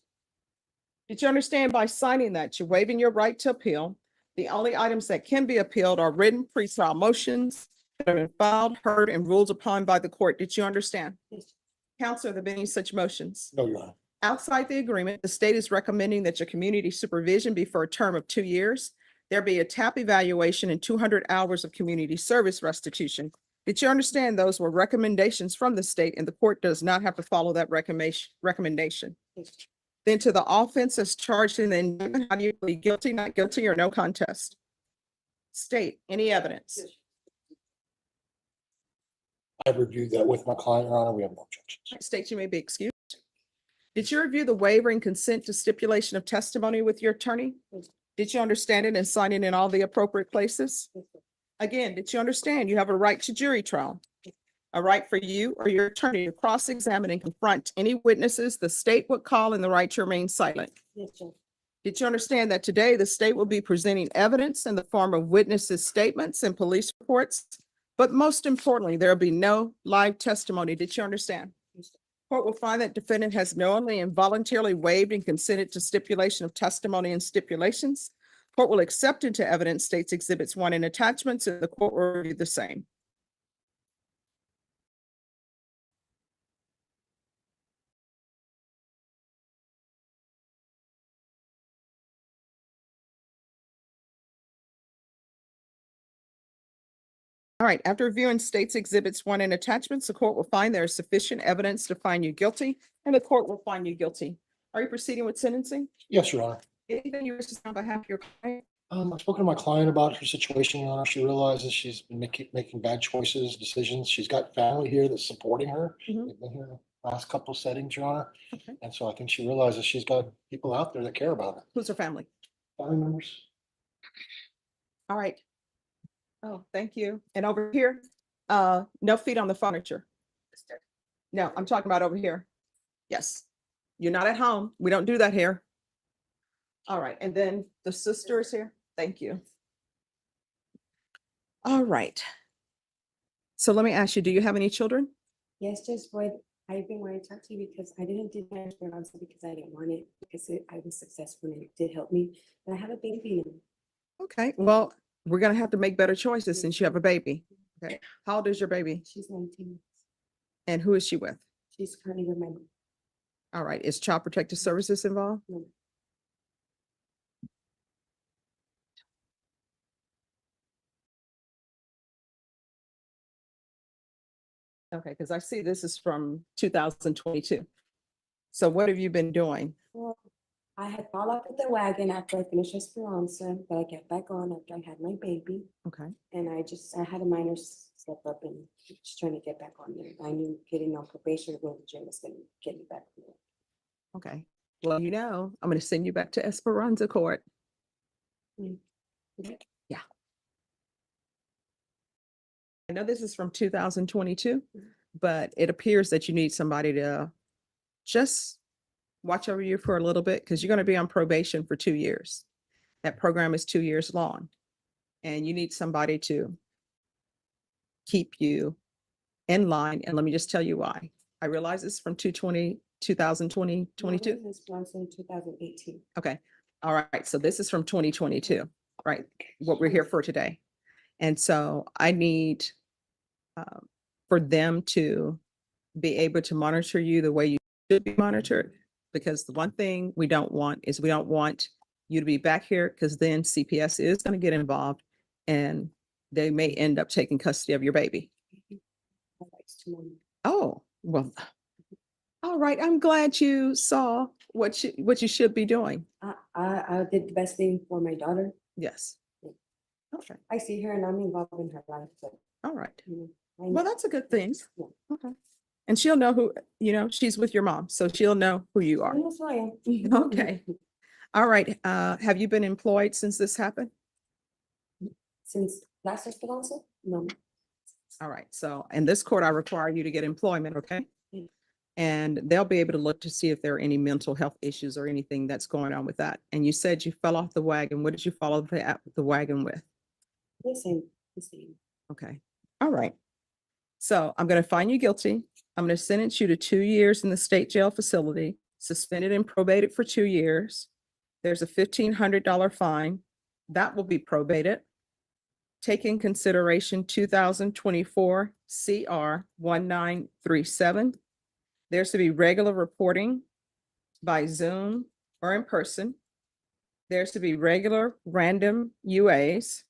Did you understand by signing that you're waiving your right to appeal? The only items that can be appealed are written pretrial motions that have been filed, heard, and ruled upon by the court. Did you understand?
Yes.
Counsel, have there been any such motions?
No, Your Honor.
Outside the agreement, the state is recommending that your community supervision be for a term of 2 years. There be a TAP evaluation and 200 hours of community service restitution. Did you understand those were recommendations from the state and the court does not have to follow that recommendation?
Yes.
Then to the offense as charged in the indictment, how do you plead guilty, not guilty, or no contest? State, any evidence?
Yes.
I've reviewed that with my client, Your Honor. We have no objections.
State, you may be excused. Did you review the waiver and consent to stipulation of testimony with your attorney?
Yes.
Did you understand it and sign it in all the appropriate places?
Yes, Judge.
Again, did you understand you have a right to jury trial? A right for you or your attorney to cross-examine and confront any witnesses the state would call and the right to remain silent?
Yes, Judge.
Did you understand that today the state will be presenting evidence in the form of witnesses' statements and police reports? But most importantly, there will be no live testimony. Did you understand?
Yes, Judge.
Court will find that defendant has knowingly and voluntarily waived and consented to stipulation of testimony and stipulations. Court will accept into evidence states exhibits 1 and attachments, and the court will review the same. All right, after reviewing states exhibits 1 and attachments, the court will find there is sufficient evidence to find you guilty, and the court will find you guilty. Are you proceeding with sentencing?
Yes, Your Honor.
Anything you wish to say on behalf of your client?
I've spoken to my client about her situation, Your Honor. She realizes she's been making bad choices, decisions. She's got family here that's supporting her.
Mhm.
They've been here in the last couple of settings, Your Honor.
Okay.
And so I think she realizes she's got people out there that care about her.
Who's her family?
Family members.
All right. Oh, thank you. And over here, no feet on the furniture. No, I'm talking about over here. Yes. You're not at home. We don't do that here. All right. And then the sister is here. Thank you. All right. So let me ask you, do you have any children?
Yes, just what I've been wanting to talk to you because I didn't do that also because I didn't want it because I was successful and it did help me. But I have a baby now.
Okay. Well, we're going to have to make better choices since you have a baby. Okay. How old is your baby?
She's 19.
And who is she with?
She's currently with my mom.
All right. Is Child Protective Services involved?
No.
Okay, because I see this is from 2022. So what have you been doing?
Well, I had fall off with the wagon after I finished Esperanza, but I get back on after I had my baby.
Okay.
And I had a minor slip up and just trying to get back on there. I knew getting on probation or going to jail was gonna get me back on there.
Okay. Well, you know, I'm going to send you back to Esperanza Court.
Okay.
Yeah. I know this is from 2022, but it appears that you need somebody to just watch over you for a little bit because you're going to be on probation for 2 years. That program is 2 years long, and you need somebody to keep you in line. And let me just tell you why. I realize it's from 2020, 22.
This was in 2018.
Okay. All right. So this is from 2022, right? What we're here for today. And so I need for them to be able to monitor you the way you should be monitored. Because the one thing we don't want is we don't want you to be back here because then CPS is going to get involved and they may end up taking custody of your baby. Oh, well, all right. I'm glad you saw what you should be doing.
I did the best thing for my daughter.
Yes. Okay.
I see her and I'm involved in her life. So,
All right.
I
Well,
know.
that's a good thing.
Yeah.
Okay. And she'll know who, she's with your mom, so she'll know who you are.
Yes, I am.
Okay. All right. Have you been employed since this happened?
Since last Esperanza? No.
All right. So in this court, I require you to get employment, okay?
Mm.
And they'll be able to look to see if there are any mental health issues or anything that's going on with that. And you said you fell off the wagon. What did you follow the wagon with?
The same. The same.
Okay. All right. So I'm going to find you guilty. I'm going to sentence you to 2 years in the state jail facility, suspended and probated for 2 years. There's a $1,500 fine. That will be probated. Take in consideration 2024 CR 1937. There's to be regular reporting by Zoom or in person. There's to be regular random UAs.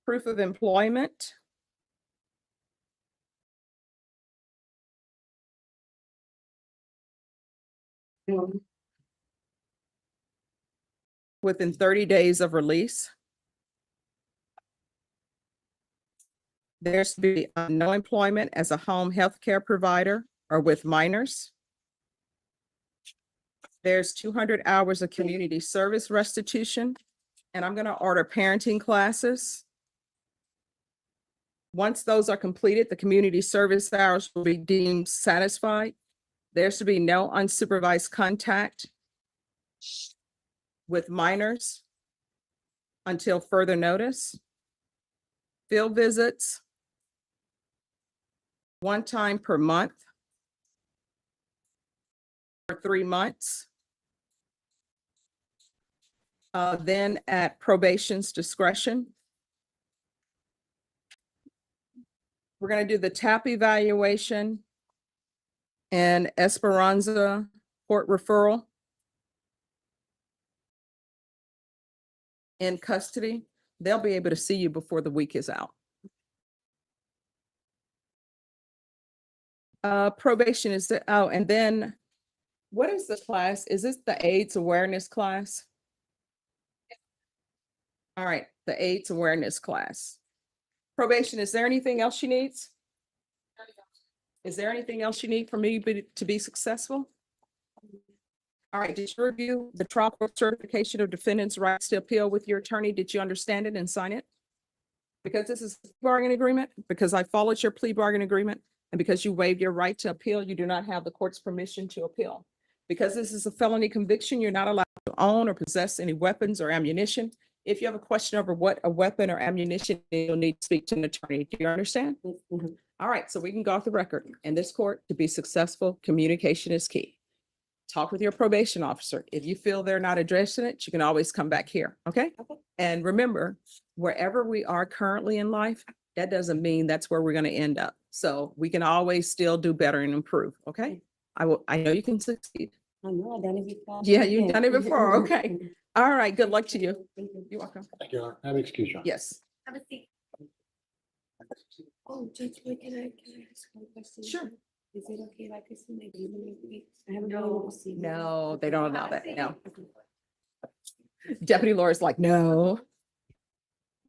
Proof of employment. Within 30 days of release. There's to be no employment as a home health care provider or with minors. There's 200 hours of community service restitution, and I'm going to order parenting classes. Once those are completed, the community service hours will be deemed satisfied. There's to be no unsupervised contact with minors until further notice. Field visits, 1 time per month for 3 months. Then at probation's discretion. We're going to do the TAP evaluation and Esperanza court referral in custody. They'll be able to see you before the week is out. Probation is and then what is the class? Is this the AIDS awareness class? All right, the AIDS awareness class. Probation, is there anything else she needs? Is there anything else you need for me to be successful? All right, did you review the trial court certification of defendant's rights to appeal with your attorney? Did you understand it and sign it? Because this is a bargain agreement, because I followed your plea bargain agreement, and because you waived your right to appeal, you do not have the court's permission to appeal. Because this is a felony conviction, you're not allowed to own or possess any weapons or ammunition. If you have a question over what a weapon or ammunition is, you'll need to speak to an attorney. Do you understand?
Mm-hmm.
All right, so we can go off the record. In this court, to be successful, communication is key. Talk with your probation officer. If you feel they're not addressing it, you can always come back here, okay? And remember, wherever we are currently in life, that doesn't mean that's where we're going to end up. So we can always still do better and improve, okay? I know you can succeed.
I know, I've done it before.
Yeah, you've done it before, okay. All right, good luck to you.
Thank you.
You're welcome.
Thank you. Have excuse you.
Yes.
Have a seat. Oh, Judge, wait, can I ask one question?
Sure.
Is it okay if I could see my baby next week? I haven't really want to see. them.
No, they don't allow that, no. Deputy Laura's like, no.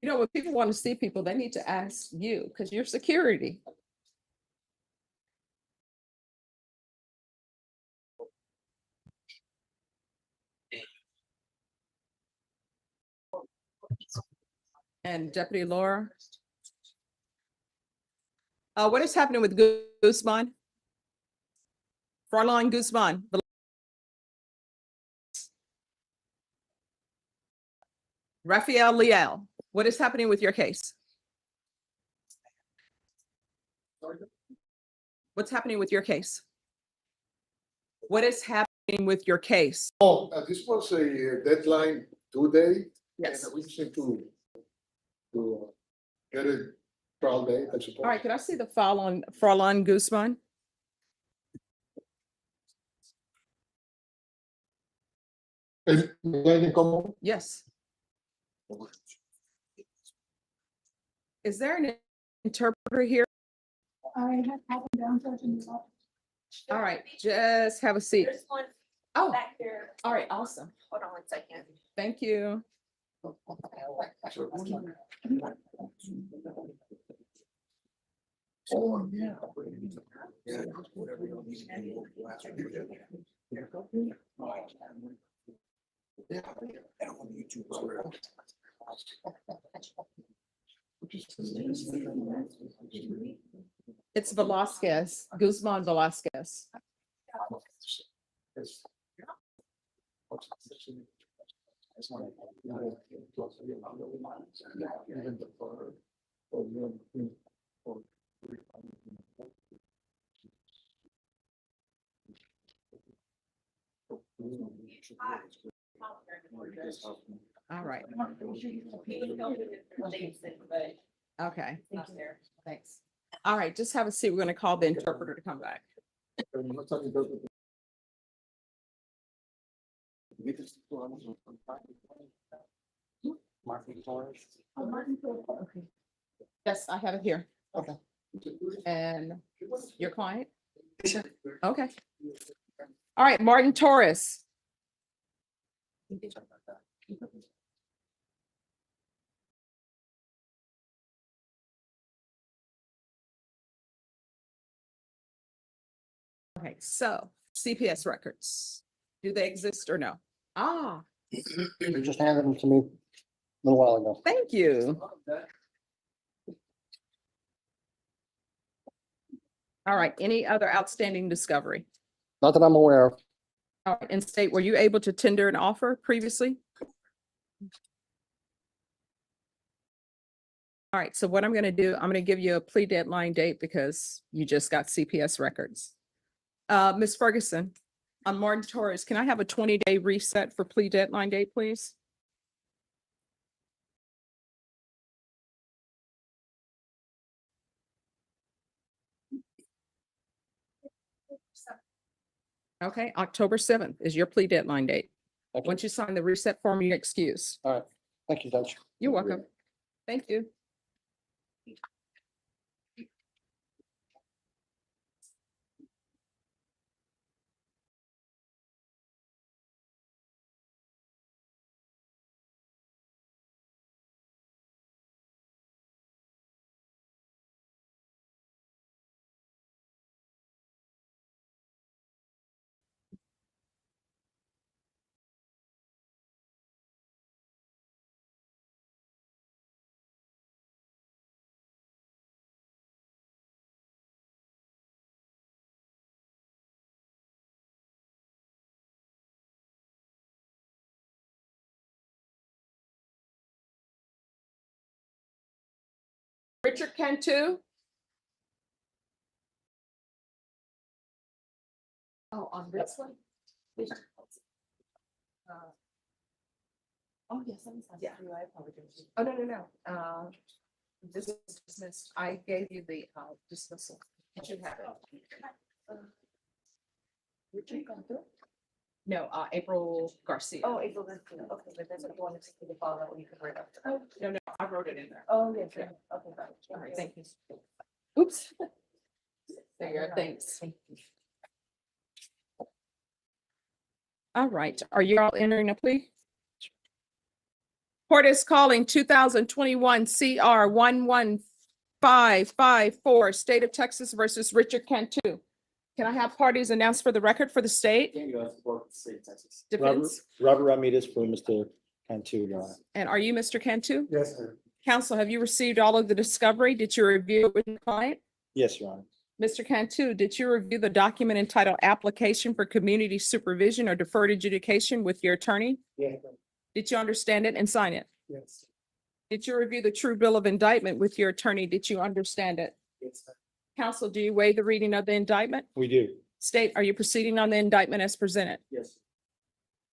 You know, when people want to see people, they need to ask you because you're security. And Deputy Laura. What is happening with Guzman? Fräulein Guzman. Raphael Leal, what is happening with your case? What's happening with your case? What is happening with your case?
Oh, this was a deadline due date.
Yes.
And we just need to get a trial date, I suppose.
All right, can I see the file on Fräulein Guzman? Yes. Is there an interpreter here?
I have had them down, Judge, in the office.
All right, just have a seat.
There's one
Oh,
back there.
all right, awesome.
Hold on one second.
Thank you.
Oh, yeah.
It's Velasquez, Guzman Velasquez. All right. Okay. Thanks. All right, just have a seat. We're going to call the interpreter to come back. Yes, I have it here.
Okay.
And your client? Okay. All right, Martin Torres. Okay, so CPS records, do they exist or no? Ah,
You just handed them to me a little while ago.
thank you. All right, any other outstanding discovery?
Not that I'm aware of.
All right, and state, were you able to tender an offer previously? All right, so what I'm going to do, I'm going to give you a plea deadline date because you just got CPS records. Ms. Ferguson, on Martin Torres, can I have a 20-day reset for plea deadline date, please? Okay, October 7th is your plea deadline date.
Thank you.
Once you sign the reset form, you're excused.
All right. Thank you, Judge.
You're welcome. Thank you. Richard Cantu. Oh, on this one? Oh, yes, I'm sorry. Yeah. I apologize. Oh, no. This is dismissed. I gave you the dismissal. You should have it. Richard gone through? No, April Garcia.
Oh, April, okay, but that's the one that's in the file that you can write up.
No, I wrote it in there.
Oh, yes, okay.
All right, thank you. Oops. There you go, thanks. All right, are you all entering a plea? Court is calling 2021 CR 11554, State of Texas versus Richard Cantu. Can I have parties announced for the record for the state? Defense,
Robert Ramirez for Mr. Cantu, Your Honor.
and are you Mr. Cantu?
Yes, sir.
Counsel, have you received all of the discovery? Did you review it with your client?
Yes, Your Honor.
Mr. Cantu, did you review the document entitled Application for Community Supervision or Deferred Adjudication with your attorney?
Yes.
Did you understand it and sign it?
Yes.
Did you review the true bill of indictment with your attorney? Did you understand it?
Yes, sir.
Counsel, do you waive the reading of the indictment?
We do.
State, are you proceeding on the indictment as presented?
Yes.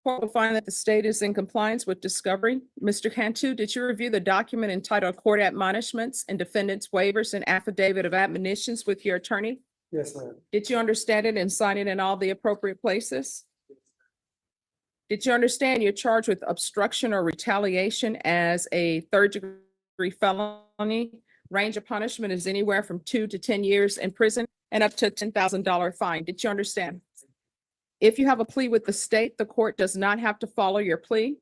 Court will find that the state is in compliance with discovery. Mr. Cantu, did you review the document entitled Court Admonishments and Defendants Waivers and Affidavit of Admonitions with your attorney?
Yes, ma'am.
Did you understand it and sign it in all the appropriate places? Did you understand you're charged with obstruction or retaliation as a third-degree felony? Range of punishment is anywhere from 2 to 10 years in prison and up to a $10,000 fine. Did you understand? If you have a plea with the state, the court does not have to follow your plea.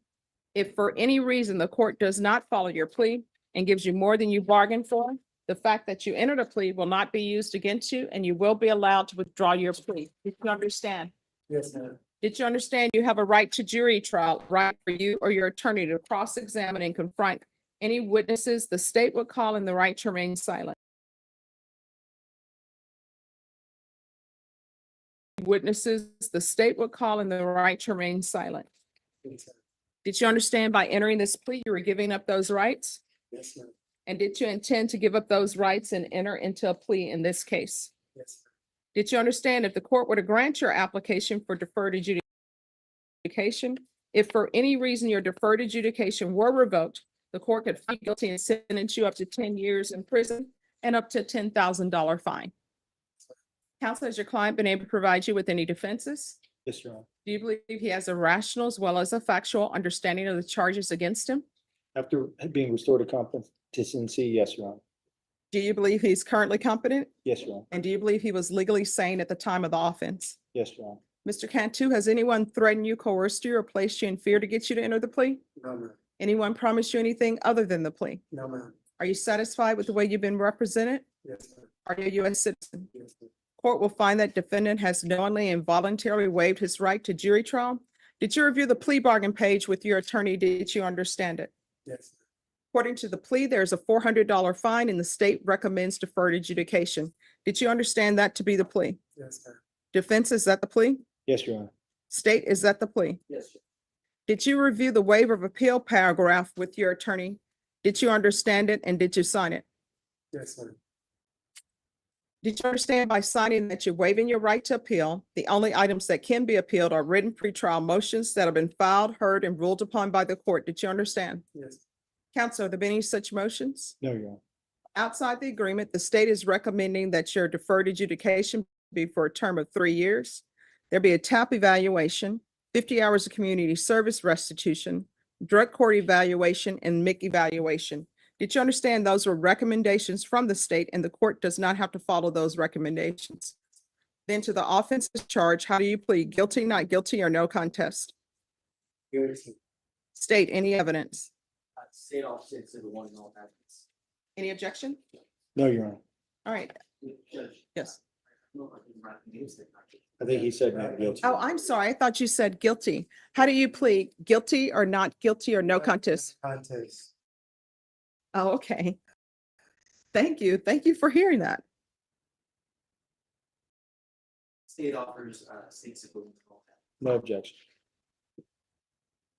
If for any reason the court does not follow your plea and gives you more than you bargained for, the fact that you entered a plea will not be used against you and you will be allowed to withdraw your plea. Did you understand?
Yes, ma'am.
Did you understand you have a right to jury trial, right for you or your attorney to cross-examine and confront any witnesses the state would call in the right to remain silent? Witnesses the state would call in the right to remain silent.
Yes, sir.
Did you understand by entering this plea, you were giving up those rights?
Yes, ma'am.
And did you intend to give up those rights and enter into a plea in this case?
Yes, sir.
Did you understand if the court were to grant your application for deferred adjudication, if for any reason your deferred adjudication were revoked, the court could find you guilty and sentence you up to 10 years in prison and up to a $10,000 fine? Counsel, has your client been able to provide you with any defenses?
Yes, Your Honor.
Do you believe he has a rational as well as a factual understanding of the charges against him?
After being restored to competency, yes, Your Honor.
Do you believe he's currently competent?
Yes, Your Honor.
And do you believe he was legally sane at the time of the offense?
Yes, Your Honor.
Mr. Cantu, has anyone threatened you, coerced you, or placed you in fear to get you to enter the plea?
No, ma'am.
Anyone promised you anything other than the plea?
No, ma'am.
Are you satisfied with the way you've been represented?
Yes, sir.
Are you a U.S. citizen?
Yes, sir.
Court will find that defendant has knowingly and voluntarily waived his right to jury trial. Did you review the plea bargain page with your attorney? Did you understand it?
Yes, sir.
According to the plea, there's a $400 fine and the state recommends deferred adjudication. Did you understand that to be the plea?
Yes, sir.
Defense, is that the plea?
Yes, Your Honor.
State, is that the plea?
Yes, sir.
Did you review the waiver of appeal paragraph with your attorney? Did you understand it and did you sign it?
Yes, sir.
Did you understand by signing that you're waiving your right to appeal? The only items that can be appealed are written pretrial motions that have been filed, heard, and ruled upon by the court. Did you understand?
Yes.
Counsel, have there been any such motions?
No, Your Honor.
Outside the agreement, the state is recommending that your deferred adjudication be for a term of 3 years. There be a TAP evaluation, 50 hours of community service restitution, drug court evaluation, and MIC evaluation. Did you understand those were recommendations from the state and the court does not have to follow those recommendations? Then to the offenses charge, how do you plead? Guilty, not guilty, or no contest?
Guilty.
State, any evidence?
State officer exhibit 1 in all evidence.
Any objection?
No, Your Honor.
All right,
Judge.
yes.
I think he said not guilty.
Oh, I'm sorry. I thought you said guilty. How do you plead? Guilty or not guilty or no contest?
Contest.
Oh, okay. Thank you. Thank you for hearing that.
State offers state exhibit 1 in all evidence.
No objection.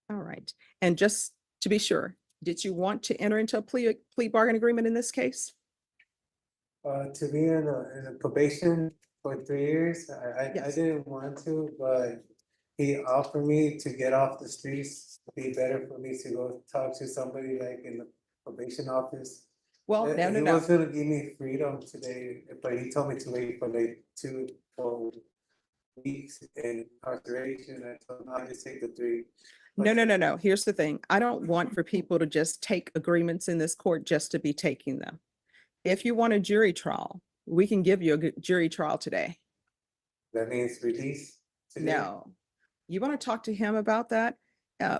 All right. And just to be sure, did you want to enter into a plea bargain agreement in this case?
To be in a probation for 3 years, I
Yes.
didn't want to, but he offered me to get off the streets. It'd be better for me to go talk to somebody like in the probation office.
Well, no, no,
He
no.
was gonna give me freedom today, but he told me to wait for like 2 full weeks in incarceration, and so I just take the 3.
No, no, no, no. Here's the thing. I don't want for people to just take agreements in this court just to be taking them. If you want a jury trial, we can give you a jury trial today.
That means release today?
No. You want to talk to him about that?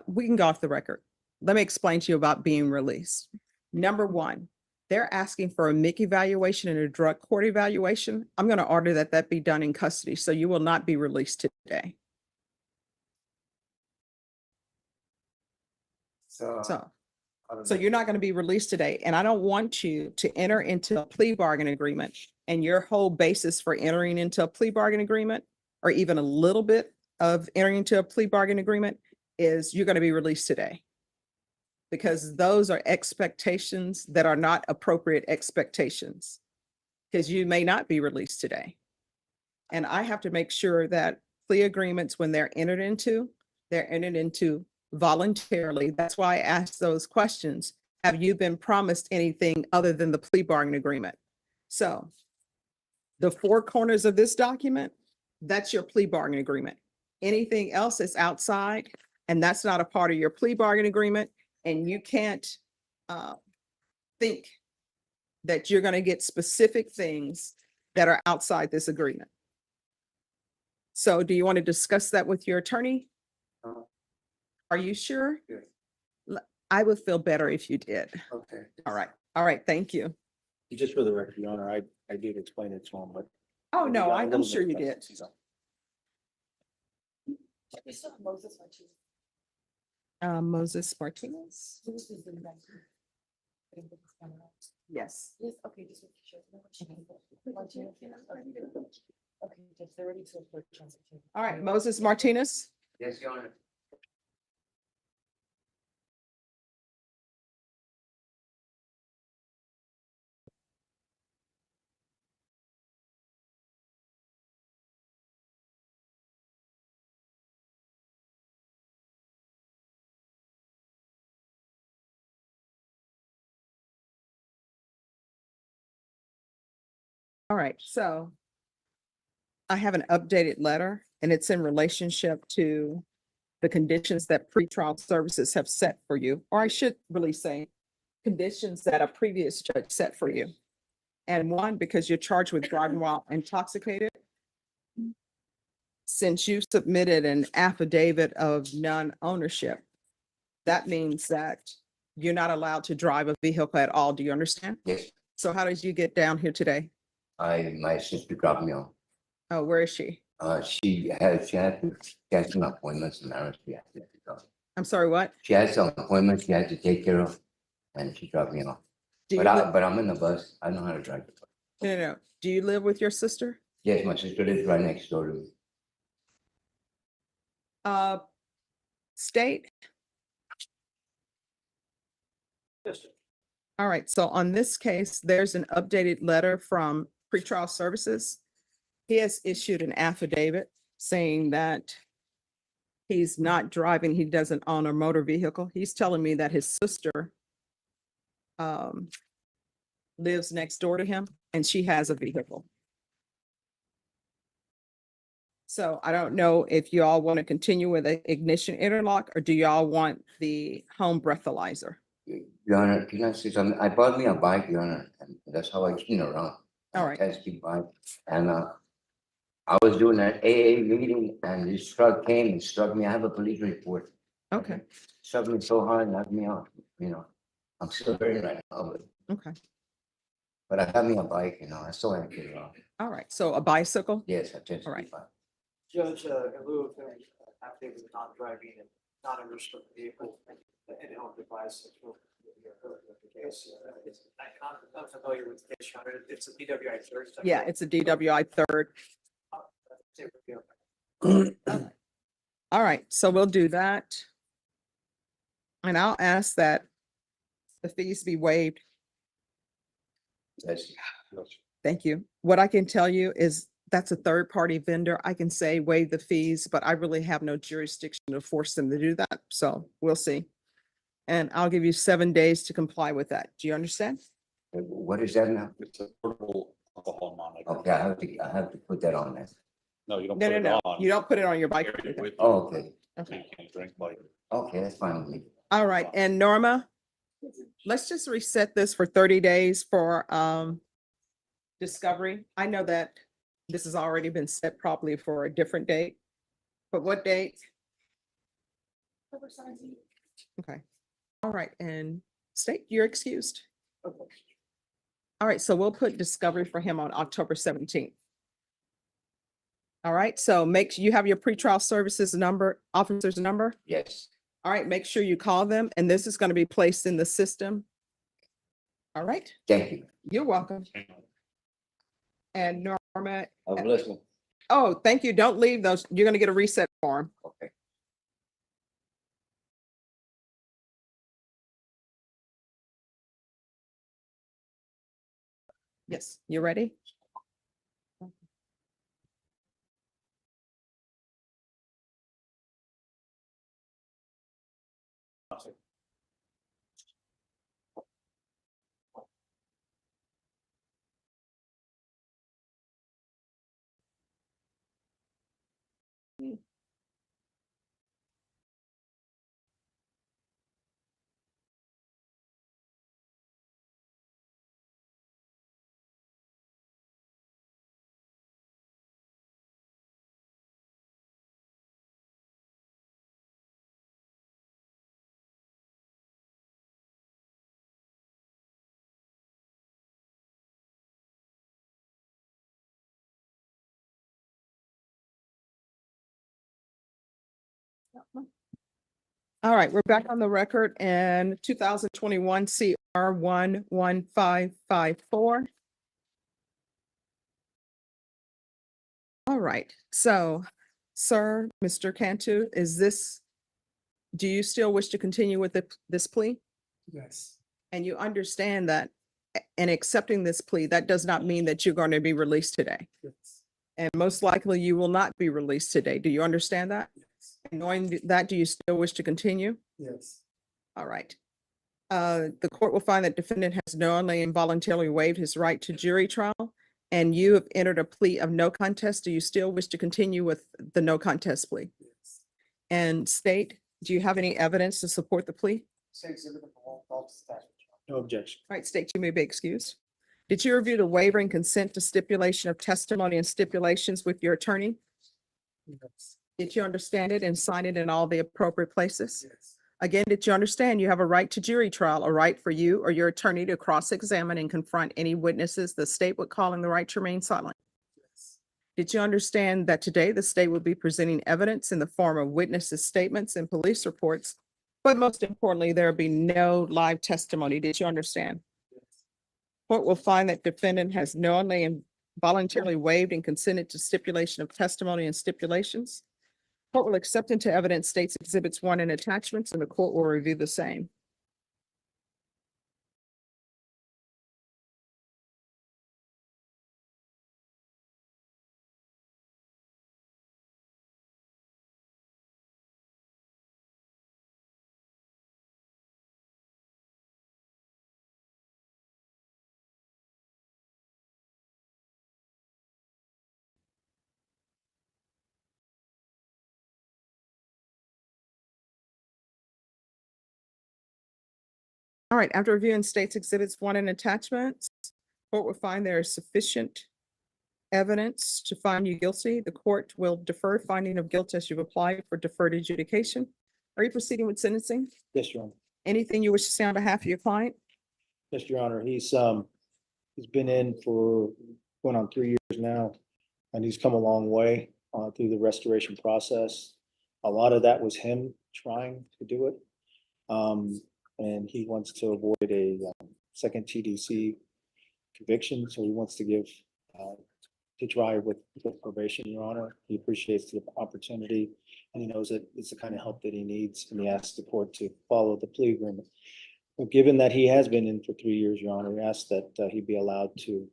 We can go off the record. Let me explain to you about being released. Number one, they're asking for a MIC evaluation and a drug court evaluation. I'm going to order that that be done in custody, so you will not be released today. So you're not going to be released today. And I don't want you to enter into a plea bargain agreement. And your whole basis for entering into a plea bargain agreement, or even a little bit of entering into a plea bargain agreement, is you're going to be released today. Because those are expectations that are not appropriate expectations. Because you may not be released today. And I have to make sure that plea agreements, when they're entered into voluntarily. That's why I asked those questions. Have you been promised anything other than the plea bargain agreement? So the 4 corners of this document, that's your plea bargain agreement. Anything else is outside, and that's not a part of your plea bargain agreement. And you can't think that you're going to get specific things that are outside this agreement. So do you want to discuss that with your attorney? Are you sure?
Yes.
I would feel better if you did.
Okay.
All right. All right. Thank you.
Just for the record, Your Honor, I did explain it to him, but.
Oh,
we
no,
got a
I'm
little
sure
bit
you
of
did.
consistency, so.
Moses Martinez. Yes.
Yes, okay, just make sure. Okay, just they're ready to approach.
All right, Moses Martinez.
Yes, Your Honor.
All right, so I have an updated letter, and it's in relationship to the conditions that pretrial services have set for you, or I should really say conditions that a previous judge set for you. And one, because you're charged with driving while intoxicated. Since you submitted an affidavit of non-ownership, that means that you're not allowed to drive a vehicle at all. Do you understand?
Yes,
So how did you get down here today?
my sister dropped me off.
Oh, where is she?
She had some appointments in marriage. She had to go.
I'm sorry, what?
She had some appointments she had to take care of, and she dropped me off.
Do you
But I'm in the bus. I know how to drive the bus.
No. Do you live with your sister?
Yes, my sister lives right next door to me.
State? All right, so on this case, there's an updated letter from pretrial services. He has issued an affidavit saying that he's not driving, he doesn't own a motor vehicle. He's telling me that his sister lives next door to him and she has a vehicle. So I don't know if you all want to continue with the ignition interlock, or do y'all want the home breathalyzer?
Your Honor, can I say something? I bought me a bike, Your Honor, and that's how I clean around.
All right.
Testing bike, and I was doing an AA meeting, and this truck came and struck me. I have a police report.
Okay.
Struck me so hard, knocked me off. You know, I'm still hurting right now,
Okay.
but I have me a bike. You know, I still have to get it off.
All right. So a bicycle?
Yes, I just.
All right.
Judge, in lieu of affidavit of not driving and not a restricted vehicle and home device. I'm familiar with the case, Your Honor. It's a DWI third.
Yeah, it's a DWI third. All right, so we'll do that. And I'll ask that the fees be waived.
Yes.
Thank you. What I can tell you is that's a third-party vendor. I can say waive the fees, but I really have no jurisdiction to force them to do that. So we'll see. And I'll give you 7 days to comply with that. Do you understand?
What is that now?
It's a portable alcohol monitor.
Okay, I have to put that on there.
No, you don't
No,
put
no,
it
no.
on.
You don't put it on your bike.
Carry it with you,
Oh, okay.
so
Okay.
you can't drink like.
Okay, that's fine with me.
All right. And Norma, let's just reset this for 30 days for discovery. I know that this has already been set probably for a different date, but what date? Okay. All right. And State, you're excused. All right. So we'll put discovery for him on October 17th. All right. So you have your pretrial services number, officer's number.
Yes.
All right. Make sure you call them, and this is going to be placed in the system. All right.
Thank you.
You're welcome. And Norma.
I'm listening.
Oh, thank you. Don't leave those. You're going to get a reset form.
Okay.
Yes. You ready? All right, we're back on the record and 2021 CR 11554. All right, so, sir, Mr. Cantu, do you still wish to continue with this plea?
Yes.
And you understand that in accepting this plea, that does not mean that you're going to be released today.
Yes.
And most likely you will not be released today. Do you understand that?
Yes.
And knowing that, do you still wish to continue?
Yes.
All right. The court will find that defendant has knowingly and voluntarily waived his right to jury trial, and you have entered a plea of no contest. Do you still wish to continue with the no contest plea?
Yes.
And State, do you have any evidence to support the plea?
No objection.
All right, State, you may be excused. Did you review the waiver and consent to stipulation of testimony and stipulations with your attorney?
Yes.
Did you understand it and sign it in all the appropriate places?
Yes.
Again, did you understand you have a right to jury trial, a right for you or your attorney to cross-examine and confront any witnesses the state would call in the right to remain silent?
Yes.
Did you understand that today the state will be presenting evidence in the form of witnesses' statements and police reports? But most importantly, there will be no live testimony. Did you understand?
Yes.
Court will find that defendant has knowingly and voluntarily waived and consented to stipulation of testimony and stipulations. Court will accept into evidence states exhibits 1 and attachments, and the court will review the same. All right, after reviewing states exhibits 1 and attachments, court will find there is sufficient evidence to find you guilty. The court will defer finding of guilt as you've applied for deferred adjudication. Are you proceeding with sentencing?
Yes, Your Honor.
Anything you wish to say on behalf of your client?
Yes, Your Honor. He's been in for going on 3 years now, and he's come a long way through the restoration process. A lot of that was him trying to do it. And he wants to avoid a second TDC conviction, so he wants to give to try with probation, Your Honor. He appreciates the opportunity, and he knows that it's the kind of help that he needs, and he asks the court to follow the plea agreement. But given that he has been in for 3 years, Your Honor, we ask that he be allowed to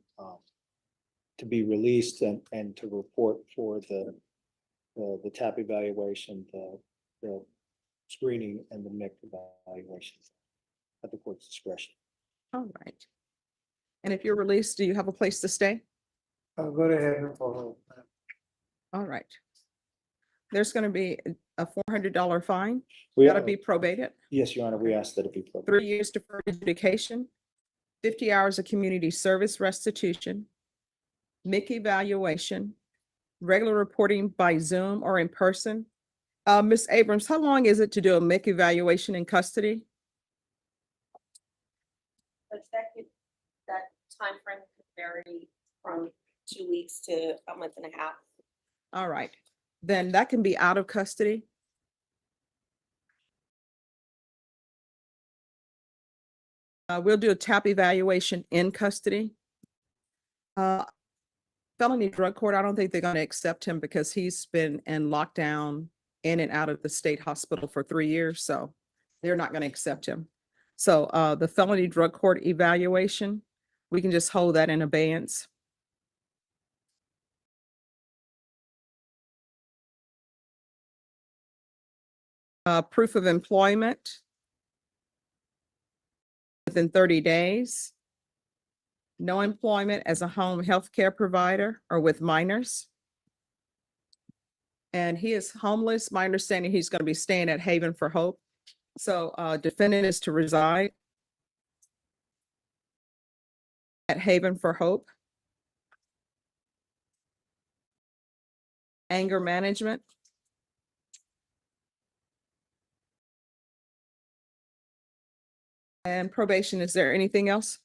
be released and to report for the TAP evaluation, the screening, and the MIC evaluation at the court's discretion.
All right. And if you're released, do you have a place to stay?
I'll go to heaven for
All right. There's going to be a $400 fine.
We-
That'll be probated.
Yes, Your Honor, we ask that it be probated.
3 years deferred adjudication, 50 hours of community service restitution, MIC evaluation, regular reporting by Zoom or in person. Ms. Abrams, how long is it to do a MIC evaluation in custody?
That timeframe could vary from 2 weeks to a month and a half.
All right, then that can be out of custody. We'll do a TAP evaluation in custody. Felony drug court, I don't think they're going to accept him because he's been in lockdown in and out of the state hospital for 3 years, so they're not going to accept him. So the felony drug court evaluation, we can just hold that in abeyance. Proof of employment within 30 days. No employment as a home health care provider or with minors. And he is homeless. My understanding, he's going to be staying at Haven for Hope. So defendant is to reside at Haven for Hope. Anger management. And probation. Is there anything else?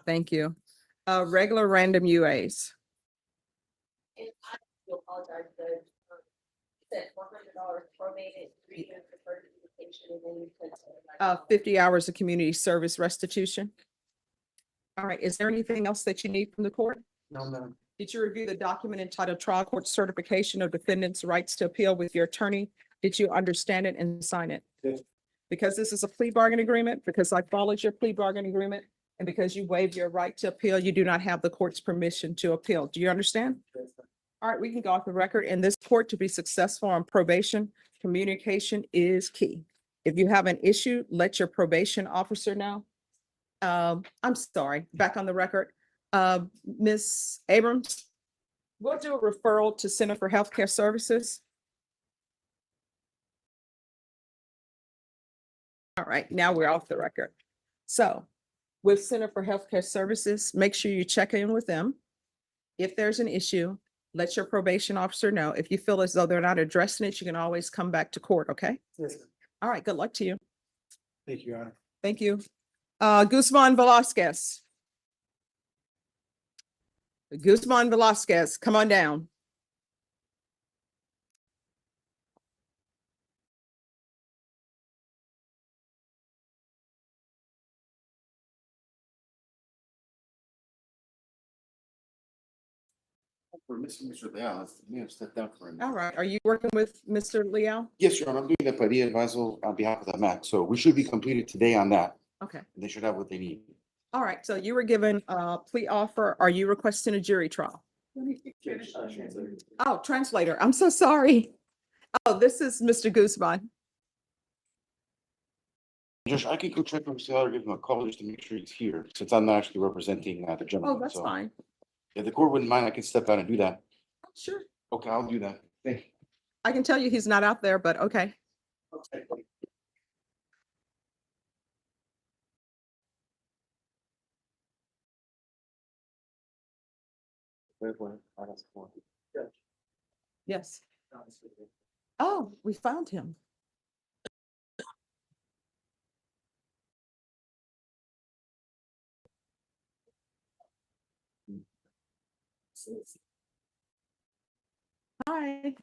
Thank you. Regular random UAs.
And I do apologize, but said $100 probated, 3 years deferred adjudication, and then you put
50 hours of community service restitution. All right, is there anything else that you need from the court?
No, ma'am.
Did you review the document entitled Trial Court Certification of Defendant's Rights to Appeal with your attorney? Did you understand it and sign it?
Yes.
Because this is a plea bargain agreement, because I followed your plea bargain agreement, and because you waived your right to appeal, you do not have the court's permission to appeal. Do you understand?
Yes, ma'am.
All right, we can go off the record. In this court, to be successful on probation, communication is key. If you have an issue, let your probation officer know. I'm sorry, back on the record. Ms. Abrams, we'll do a referral to Center for Healthcare Services. All right, now we're off the record. So with Center for Healthcare Services, make sure you check in with them. If there's an issue, let your probation officer know. If you feel as though they're not addressing it, you can always come back to court, okay?
Yes, ma'am.
All right, good luck to you.
Thank you, Your Honor.
Thank you. Guzman Velasquez. Guzman Velasquez, come on down.
For Mr. Leal, may have stepped down for a minute.
All right, are you working with Mr. Leal?
Yes, Your Honor, I'm doing the Padilla advisal on behalf of the MAC, so we should be completed today on that.
Okay,
They should have what they need.
all right, so you were given a plea offer. Are you requesting a jury trial? Oh, translator, I'm so sorry. Oh, this is Mr. Guzman.
Josh, I can go check with Mr. Leal or give him a call just to make sure he's here, since I'm not actually representing the gentleman.
Oh, that's
so
fine.
If the court wouldn't mind, I can step out and do that.
Sure.
Okay, I'll do that. Thank you.
I can tell you he's not out there, but okay. Yes. Oh, we found him. Hi.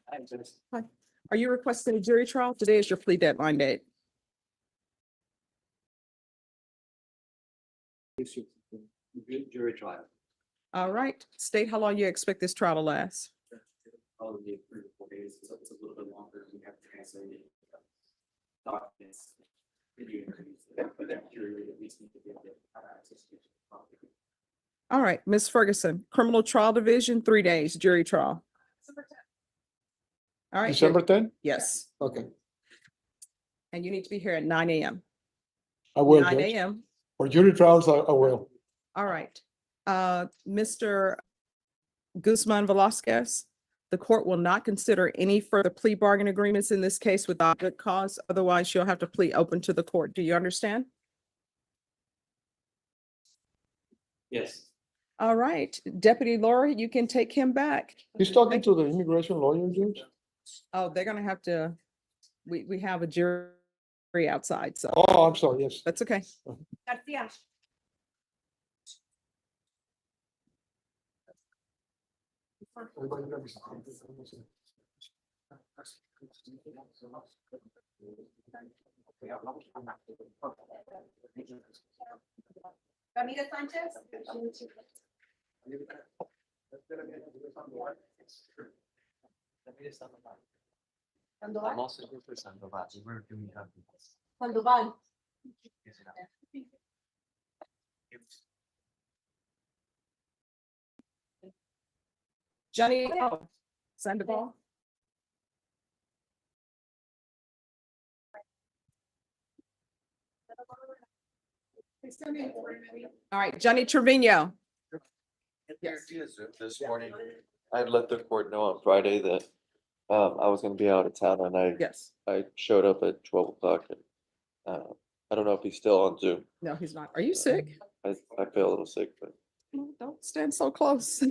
Hi. Are you requesting a jury trial? Today is your plea deadline date.
Jury trial.
All right. State how long you expect this trial to last.
Probably 3 to 4 days, so it's a little bit longer. We have to translate it. Documents. Video interviews, but that period at least need to be able to have access to.
All right, Ms. Ferguson, Criminal Trial Division, 3 days, jury trial. All right.
December 10th?
Yes,
Okay.
and you need to be here at 9 a.m.
I will,
9
Judge.
a.m.
For jury trials, I will.
All right. Mr. Guzman Velasquez, the court will not consider any further plea bargain agreements in this case without good cause. Otherwise, you'll have to plead open to the court. Do you understand?
Yes.
All right. Deputy Laura, you can take him back.
He's talking to the immigration lawyer, Judge?
Oh, they're gonna have to, we have a jury outside, so.
Oh, I'm sorry, yes.
That's okay.
Garcia. Ramírez Sánchez.
I'm also here for Sandoval. Where do we have this?
Sandoval.
Johnny Sandoval. All right, Johnny Trevino.
This morning, I let the court know on Friday that I was gonna be out of town and
Yes.
I showed up at 12 o'clock and I don't know if he's still on Zoom.
No, he's not. Are you sick?
I feel a little sick, but
Don't stand so close.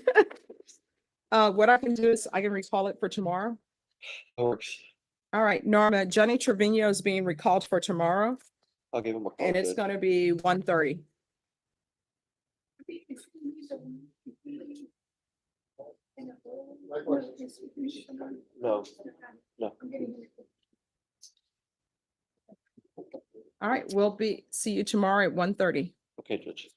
What I can do is I can recall it for tomorrow.
it works.
All right, Norma, Johnny Trevino is being recalled for tomorrow
I'll give him a call.
and it's
Judge.
gonna be 1:30.
No, no.
All right, see you tomorrow at 1:30.
Okay, Judge.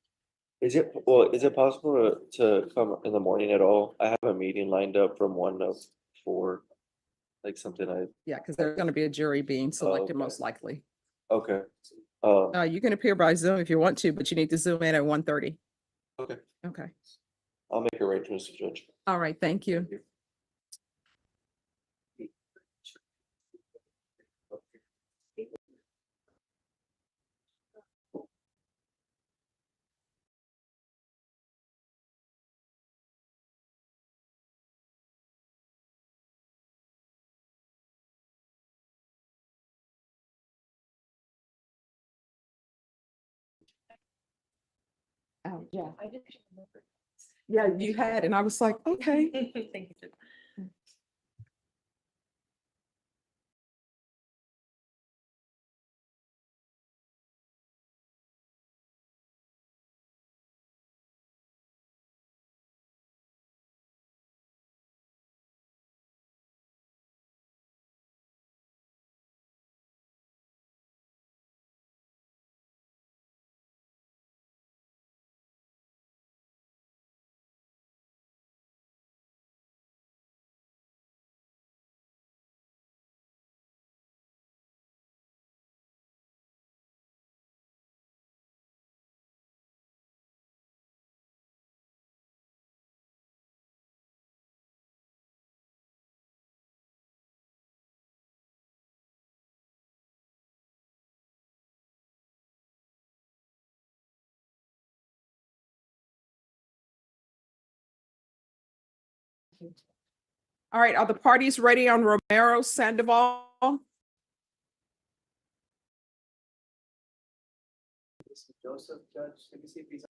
Is it possible to come in the morning at all? I have a meeting lined up from 1 to 4, like something
Yeah, because there's gonna be a jury being selected
okay.
most likely.
Okay.
You can appear by Zoom if you want to, but you need to Zoom in at 1:30.
Okay.
Okay.
I'll make arrangements, Judge.
All right, thank you. Oh, yeah. Yeah, you had, and I was like, okay.
Thank you.
All right, are the parties ready on Romero Sandoval?
Joseph, Judge, let me see if he's.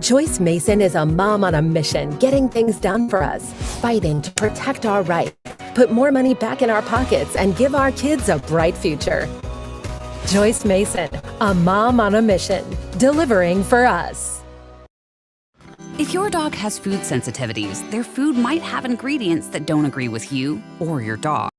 Joyce Mason is a mom on a mission, getting things done for us, fighting to protect our rights, put more money back in our pockets, and give our kids a bright future. Joyce Mason, a mom on a mission, delivering for us.
If your dog has food sensitivities, their food might have ingredients that don't agree with you or your dog.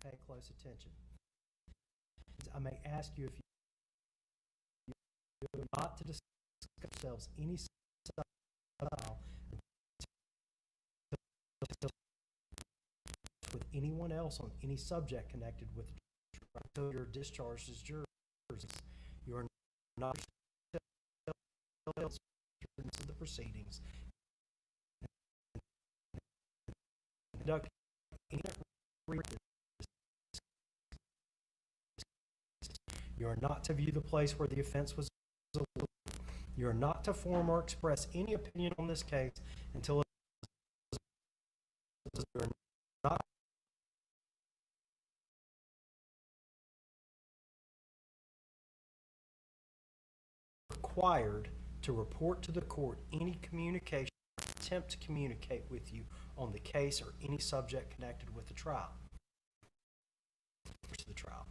pay close attention. I may ask you if you not to discuss yourselves any with anyone else on any subject connected with until you're discharged as jurors. You are not of the proceedings. Conduct any You are not to view the place where the offense was. You are not to form or express any opinion on this case until you are not required to report to the court any communication or attempt to communicate with you on the case or any subject connected with the trial. To the trial.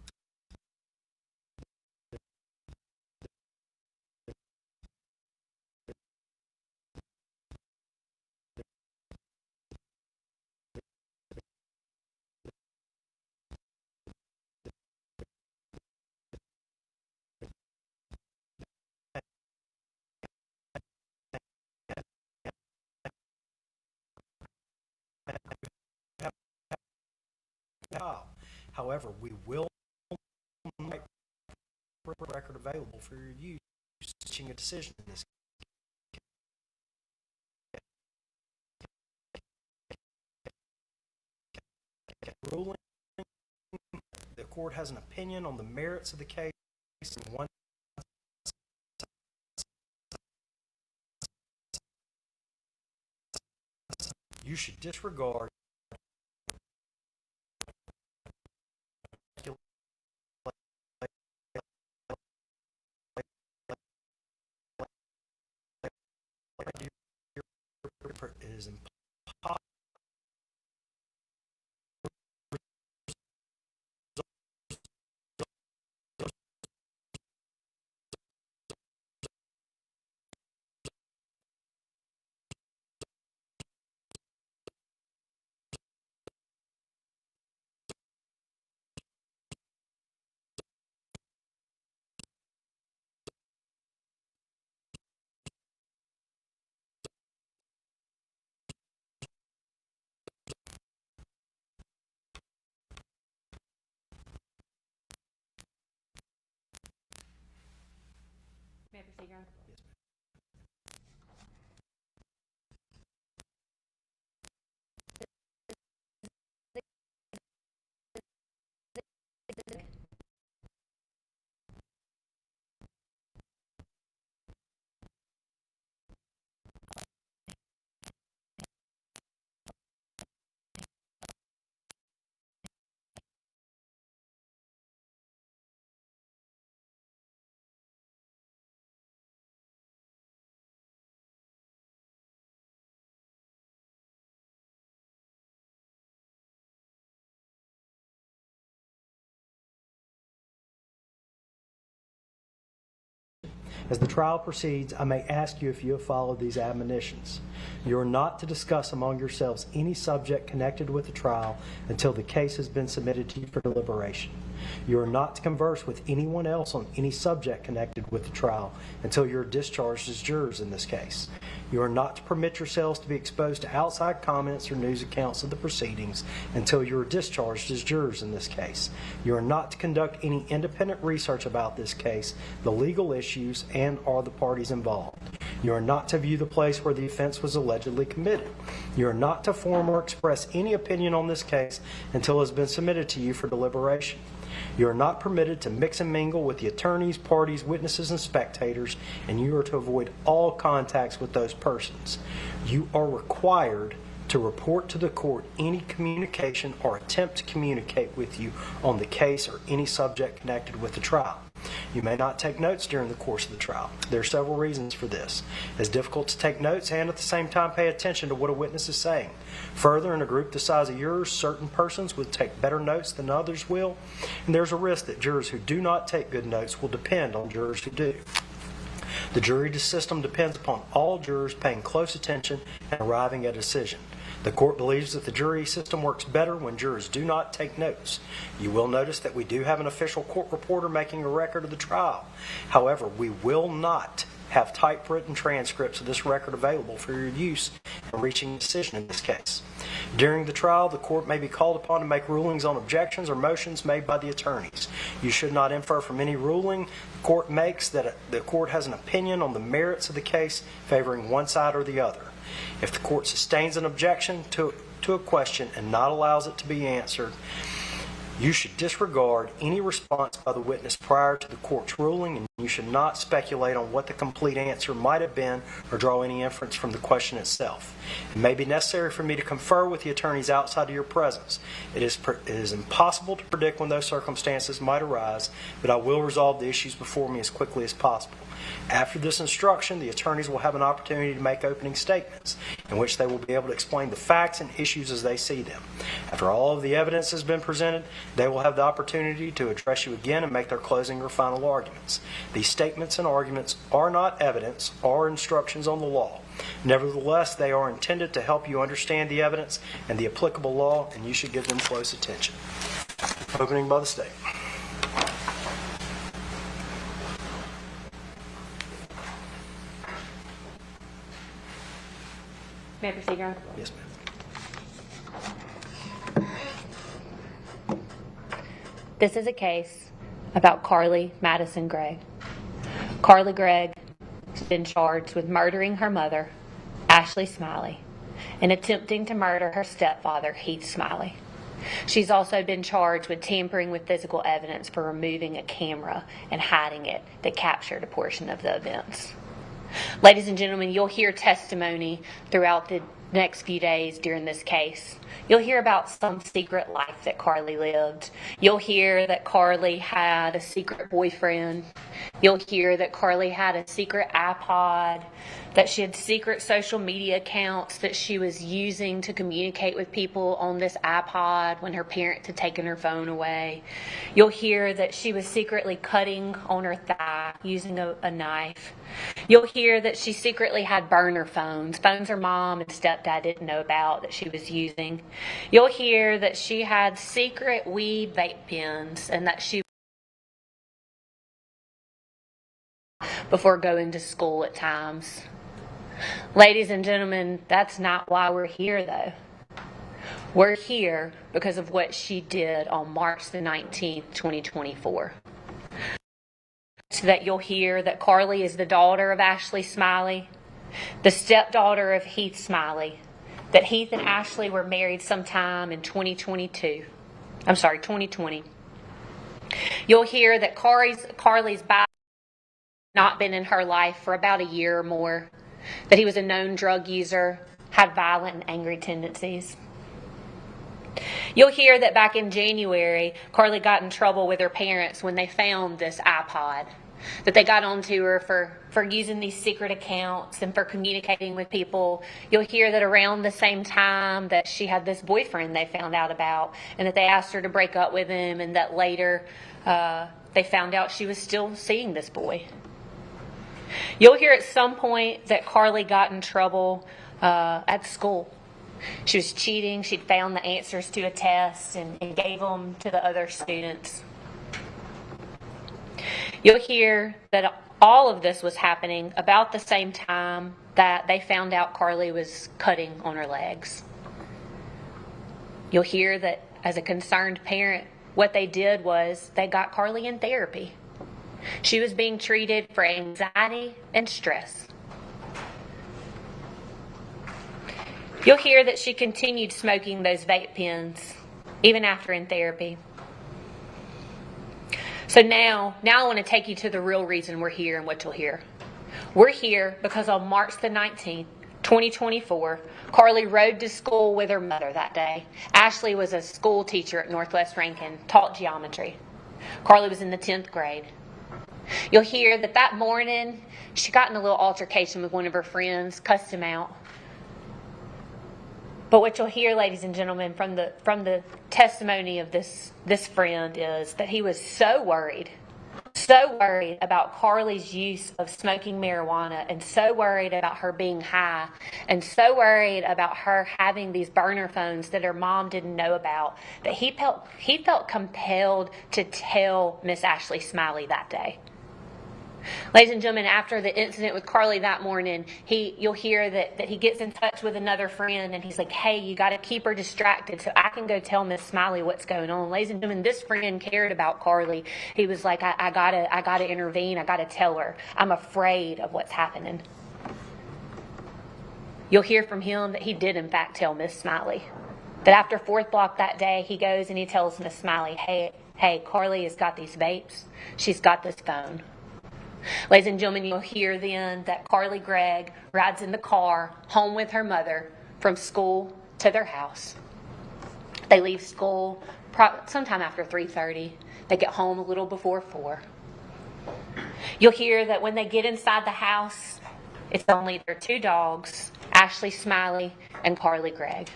However, we will make record available for your use reaching a decision in this ruling. The court has an opinion on the merits of the case. One you should disregard it is impossible
May I proceed, Your Honor?
As the trial proceeds, I may ask you if you have followed these admonitions. You are not to discuss among yourselves any subject connected with the trial until the case has been submitted to you for deliberation. You are not to converse with anyone else on any subject connected with the trial until you are discharged as jurors in this case. You are not to permit yourselves to be exposed to outside comments or news accounts of the proceedings until you are discharged as jurors in this case. You are not to conduct any independent research about this case, the legal issues, and or the parties involved. You are not to view the place where the offense was allegedly committed. You are not to form or express any opinion on this case until it has been submitted to you for deliberation. You are not permitted to mix and mingle with the attorneys, parties, witnesses, and spectators, and you are to avoid all contacts with those persons. You are required to report to the court any communication or attempt to communicate with you on the case or any subject connected with the trial. You may not take notes during the course of the trial. There are several reasons for this. It's difficult to take notes and at the same time pay attention to what a witness is saying. Further, in a group the size of yours, certain persons would take better notes than others will, and there's a risk that jurors who do not take good notes will depend on jurors who do. The jury system depends upon all jurors paying close attention and arriving at a decision. The court believes that the jury system works better when jurors do not take notes. You will notice that we do have an official court reporter making a record of the trial. However, we will not have typewritten transcripts of this record available for your use in reaching a decision in this case. During the trial, the court may be called upon to make rulings on objections or motions made by the attorneys. You should not infer from any ruling the court makes that the court has an opinion on the merits of the case favoring one side or the other. If the court sustains an objection to a question and not allows it to be answered, you should disregard any response by the witness prior to the court's ruling, and you should not speculate on what the complete answer might have been or draw any inference from the question itself. It may be necessary for me to confer with the attorneys outside of your presence. It is impossible to predict when those circumstances might arise, but I will resolve the issues before me as quickly as possible. After this instruction, the attorneys will have an opportunity to make opening statements in which they will be able to explain the facts and issues as they see them. After all of the evidence has been presented, they will have the opportunity to address you again and make their closing or final arguments. These statements and arguments are not evidence or instructions on the law. Nevertheless, they are intended to help you understand the evidence and the applicable law, and you should give them close attention. Opening by the state.
May I proceed, Your Honor?
Yes, ma'am.
This is a case about Carly Madison Gregg. Carly Gregg has been charged with murdering her mother, Ashley Smiley, and attempting to murder her stepfather, Heath Smiley. She's also been charged with tampering with physical evidence for removing a camera and hiding it that captured a portion of the events. Ladies and gentlemen, you'll hear testimony throughout the next few days during this case. You'll hear about some secret life that Carly lived. You'll hear that Carly had a secret boyfriend. You'll hear that Carly had a secret iPod, that she had secret social media accounts that she was using to communicate with people on this iPod when her parents had taken her phone away. You'll hear that she was secretly cutting on her thigh using a knife. You'll hear that she secretly had burner phones her mom and stepdad didn't know about that she was using. You'll hear that she had secret weed vape pens and that she before going to school at times. Ladies and gentlemen, that's not why we're here though. We're here because of what she did on March the 19th, 2024. So that you'll hear that Carly is the daughter of Ashley Smiley, the stepdaughter of Heath Smiley, that Heath and Ashley were married sometime in 2020. You'll hear that Carly's not been in her life for about a year or more, that he was a known drug user, had violent and angry tendencies. You'll hear that back in January, Carly got in trouble with her parents when they found this iPod, that they got onto her for using these secret accounts and for communicating with people. You'll hear that around the same time that she had this boyfriend they found out about, and that they asked her to break up with him, and that later they found out she was still seeing this boy. You'll hear at some point that Carly got in trouble at school. She was cheating. She'd found the answers to a test and gave them to the other students. You'll hear that all of this was happening about the same time that they found out Carly was cutting on her legs. You'll hear that as a concerned parent, what they did was they got Carly in therapy. She was being treated for anxiety and stress. You'll hear that she continued smoking those vape pens even after in therapy. So now I want to take you to the real reason we're here and what you'll hear. We're here because on March the 19th, 2024, Carly rode to school with her mother that day. Ashley was a school teacher at Northwest Rankin, taught geometry. Carly was in the 10th grade. You'll hear that morning she got in a little altercation with one of her friends, cussed him out. But what you'll hear, ladies and gentlemen, from the testimony of this friend is that he was so worried so worried about Carly's use of smoking marijuana, and so worried about her being high, and so worried about her having these burner phones that her mom didn't know about, that he felt compelled to tell Miss Ashley Smiley that day. Ladies and gentlemen, after the incident with Carly that morning, you'll hear that he gets in touch with another friend, and he's like, hey, you got to keep her distracted so I can go tell Miss Smiley what's going on. Ladies and gentlemen, this friend cared about Carly. He was like, I gotta intervene. I gotta tell her. I'm afraid of what's happening. You'll hear from him that he did in fact tell Miss Smiley. That after 4th block that day, he goes and he tells Miss Smiley, hey, Carly has got these vapes. She's got this phone. Ladies and gentlemen, you'll hear then that Carly Gregg rides in the car home with her mother from school to their house. They leave school sometime after 3:30. They get home a little before 4. You'll hear that when they get inside the house, it's only their 2 dogs, Ashley Smiley and Carly Gregg.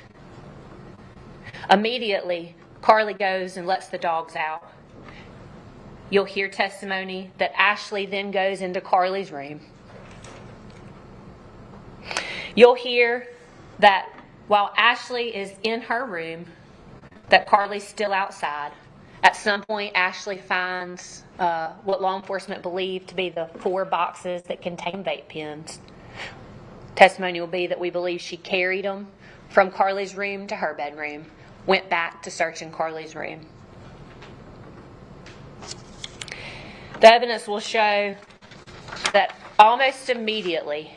Immediately, Carly goes and lets the dogs out. You'll hear testimony that Ashley then goes into Carly's room. You'll hear that while Ashley is in her room, that Carly's still outside. At some point, Ashley finds what law enforcement believe to be the 4 boxes that contain vape pens. Testimony will be that we believe she carried them from Carly's room to her bedroom, went back to searching Carly's room. The evidence will show that almost immediately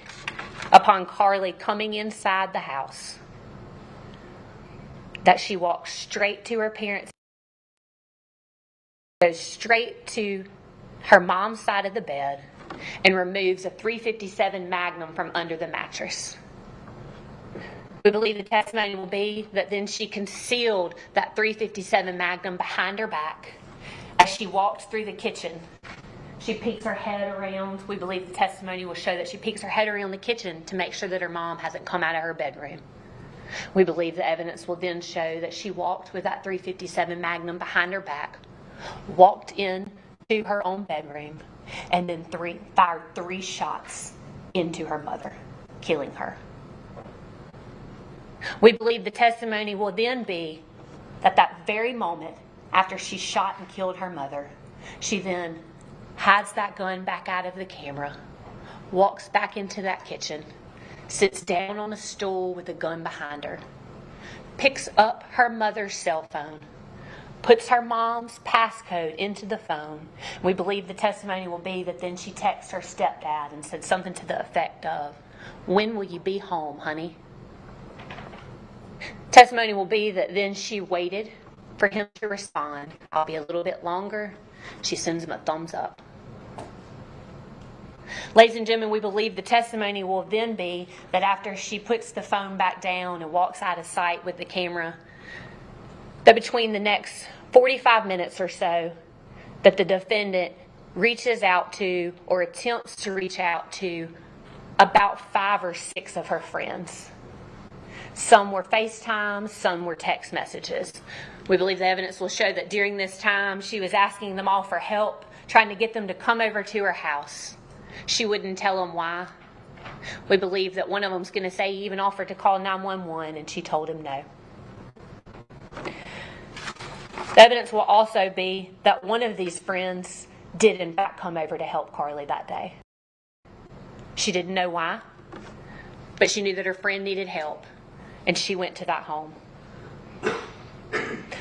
upon Carly coming inside the house, that she walks straight to her parents' goes straight to her mom's side of the bed and removes a .357 Magnum from under the mattress. We believe the testimony will be that then she concealed that .357 Magnum behind her back. As she walked through the kitchen, she peeks her head around. We believe the testimony will show that she peeks her head around the kitchen to make sure that her mom hasn't come out of her bedroom. We believe the evidence will then show that she walked with that .357 Magnum behind her back, walked in to her own bedroom, and then fired 3 shots into her mother, killing her. We believe the testimony will then be that that very moment after she shot and killed her mother, she then hides that gun back out of the camera, walks back into that kitchen, sits down on a stool with a gun behind her, picks up her mother's cell phone, puts her mom's passcode into the phone. We believe the testimony will be that then she texts her stepdad and said something to the effect of, "When will you be home, honey?" Testimony will be that then she waited for him to respond. "I'll be a little bit longer." She sends him a thumbs up. Ladies and gentlemen, we believe the testimony will then be that after she puts the phone back down and walks out of sight with the camera, that between the next 45 minutes or so, that the defendant reaches out to or attempts to reach out to about 5 or 6 of her friends. Some were FaceTime, some were text messages. We believe the evidence will show that during this time, she was asking them all for help, trying to get them to come over to her house. She wouldn't tell them why. We believe that one of them's going to say he even offered to call 911, and she told him no. The evidence will also be that one of these friends did in fact come over to help Carly that day. She didn't know why, but she knew that her friend needed help, and she went to that home.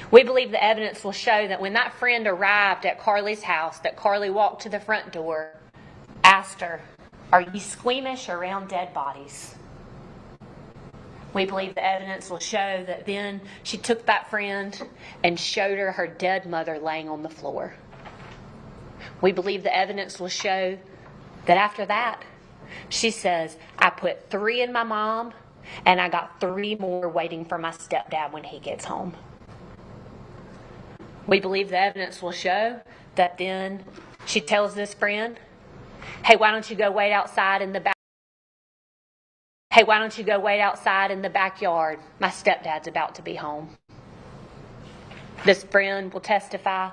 We believe the evidence will show that when that friend arrived at Carly's house, that Carly walked to the front door, asked her, "Are you squeamish around dead bodies?" We believe the evidence will show that then she took that friend and showed her her dead mother laying on the floor. We believe the evidence will show that after that, she says, "I put 3 in my mom, and I got 3 more waiting for my stepdad when he gets home." We believe the evidence will show that then she tells this friend, "Hey, why don't you go wait outside in the back? Hey, why don't you go wait outside in the backyard? My stepdad's about to be home." This friend will testify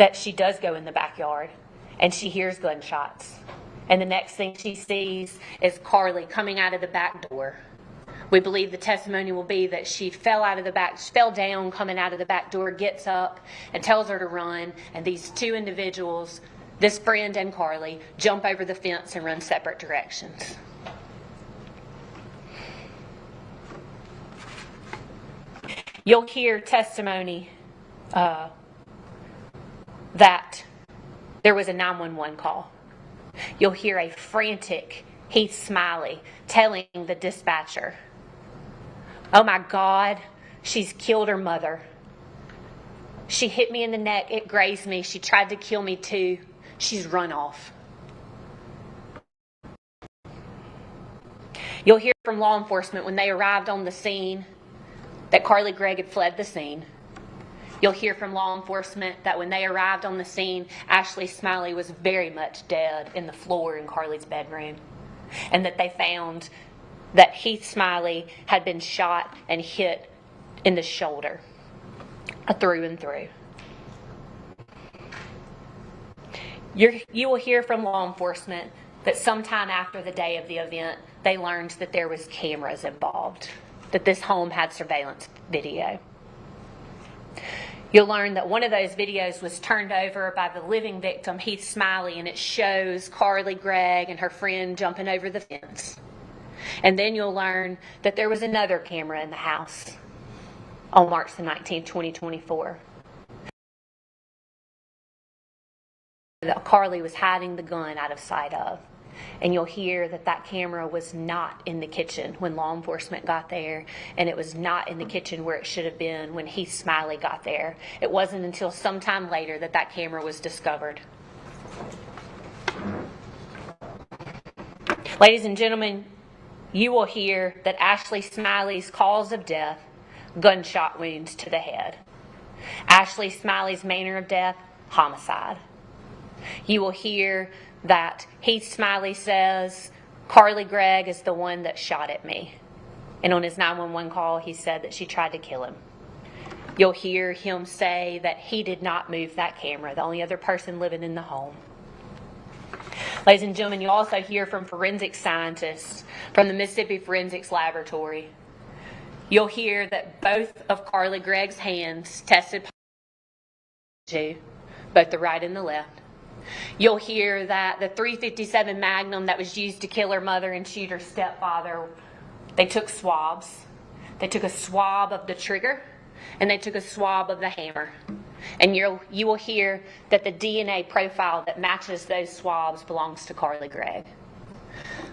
that she does go in the backyard and she hears gunshots. And the next thing she sees is Carly coming out of the back door. We believe the testimony will be that she fell down coming out of the back door, gets up and tells her to run. And these two individuals, this friend and Carly, jump over the fence and run separate directions. You'll hear testimony that there was a 911 call. You'll hear a frantic Heath Smiley telling the dispatcher, "Oh my God, she's killed her mother. She hit me in the neck, it grazed me, she tried to kill me too, she's run off." You'll hear from law enforcement when they arrived on the scene that Carly Gregg had fled the scene. You'll hear from law enforcement that when they arrived on the scene, Ashley Smiley was very much dead in the floor in Carly's bedroom, and that they found that Heath Smiley had been shot and hit in the shoulder, through and through. You will hear from law enforcement that sometime after the day of the event, they learned that there was cameras involved, that this home had surveillance video. You'll learn that one of those videos was turned over by the living victim, Heath Smiley, and it shows Carly Gregg and her friend jumping over the fence. And then you'll learn that there was another camera in the house on March the 19th, 2024. That Carly was hiding the gun out of sight of. And you'll hear that that camera was not in the kitchen when law enforcement got there, and it was not in the kitchen where it should have been when Heath Smiley got there. It wasn't until sometime later that that camera was discovered. Ladies and gentlemen, you will hear that Ashley Smiley's cause of death, gunshot wounds to the head. Ashley Smiley's manner of death, homicide. You will hear that Heath Smiley says, "Carly Gregg is the one that shot at me." And on his 911 call, he said that she tried to kill him. You'll hear him say that he did not move that camera, the only other person living in the home. Ladies and gentlemen, you'll also hear from forensic scientists from the Mississippi Forensics Laboratory. You'll hear that both of Carly Gregg's hands tested positive, both the right and the left. You'll hear that the .357 Magnum that was used to kill her mother and shoot her stepfather, they took swabs. They took a swab of the trigger and they took a swab of the hammer. And you will hear that the DNA profile that matches those swabs belongs to Carly Gregg.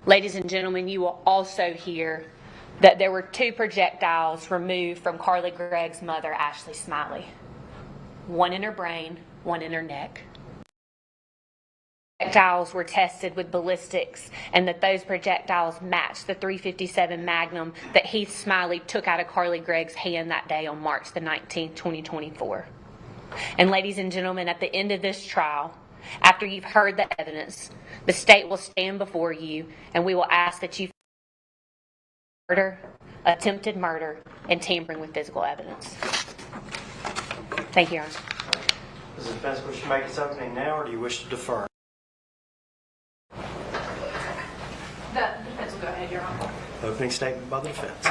Ladies and gentlemen, you will also hear that there were 2 projectiles removed from Carly Gregg's mother, Ashley Smiley. One in her brain, one in her neck. Projectiles were tested with ballistics, and that those projectiles matched the .357 Magnum that Heath Smiley took out of Carly Gregg's hand that day on March the 19th, 2024. And ladies and gentlemen, at the end of this trial, after you've heard the evidence, the state will stand before you and we will ask that you murder, attempted murder, and tampering with physical evidence. Thank you, Your Honor.
Does the defense wish to make its opening now, or do you wish to defer?
The defense will go ahead, Your Honor.
Opening statement by the defense.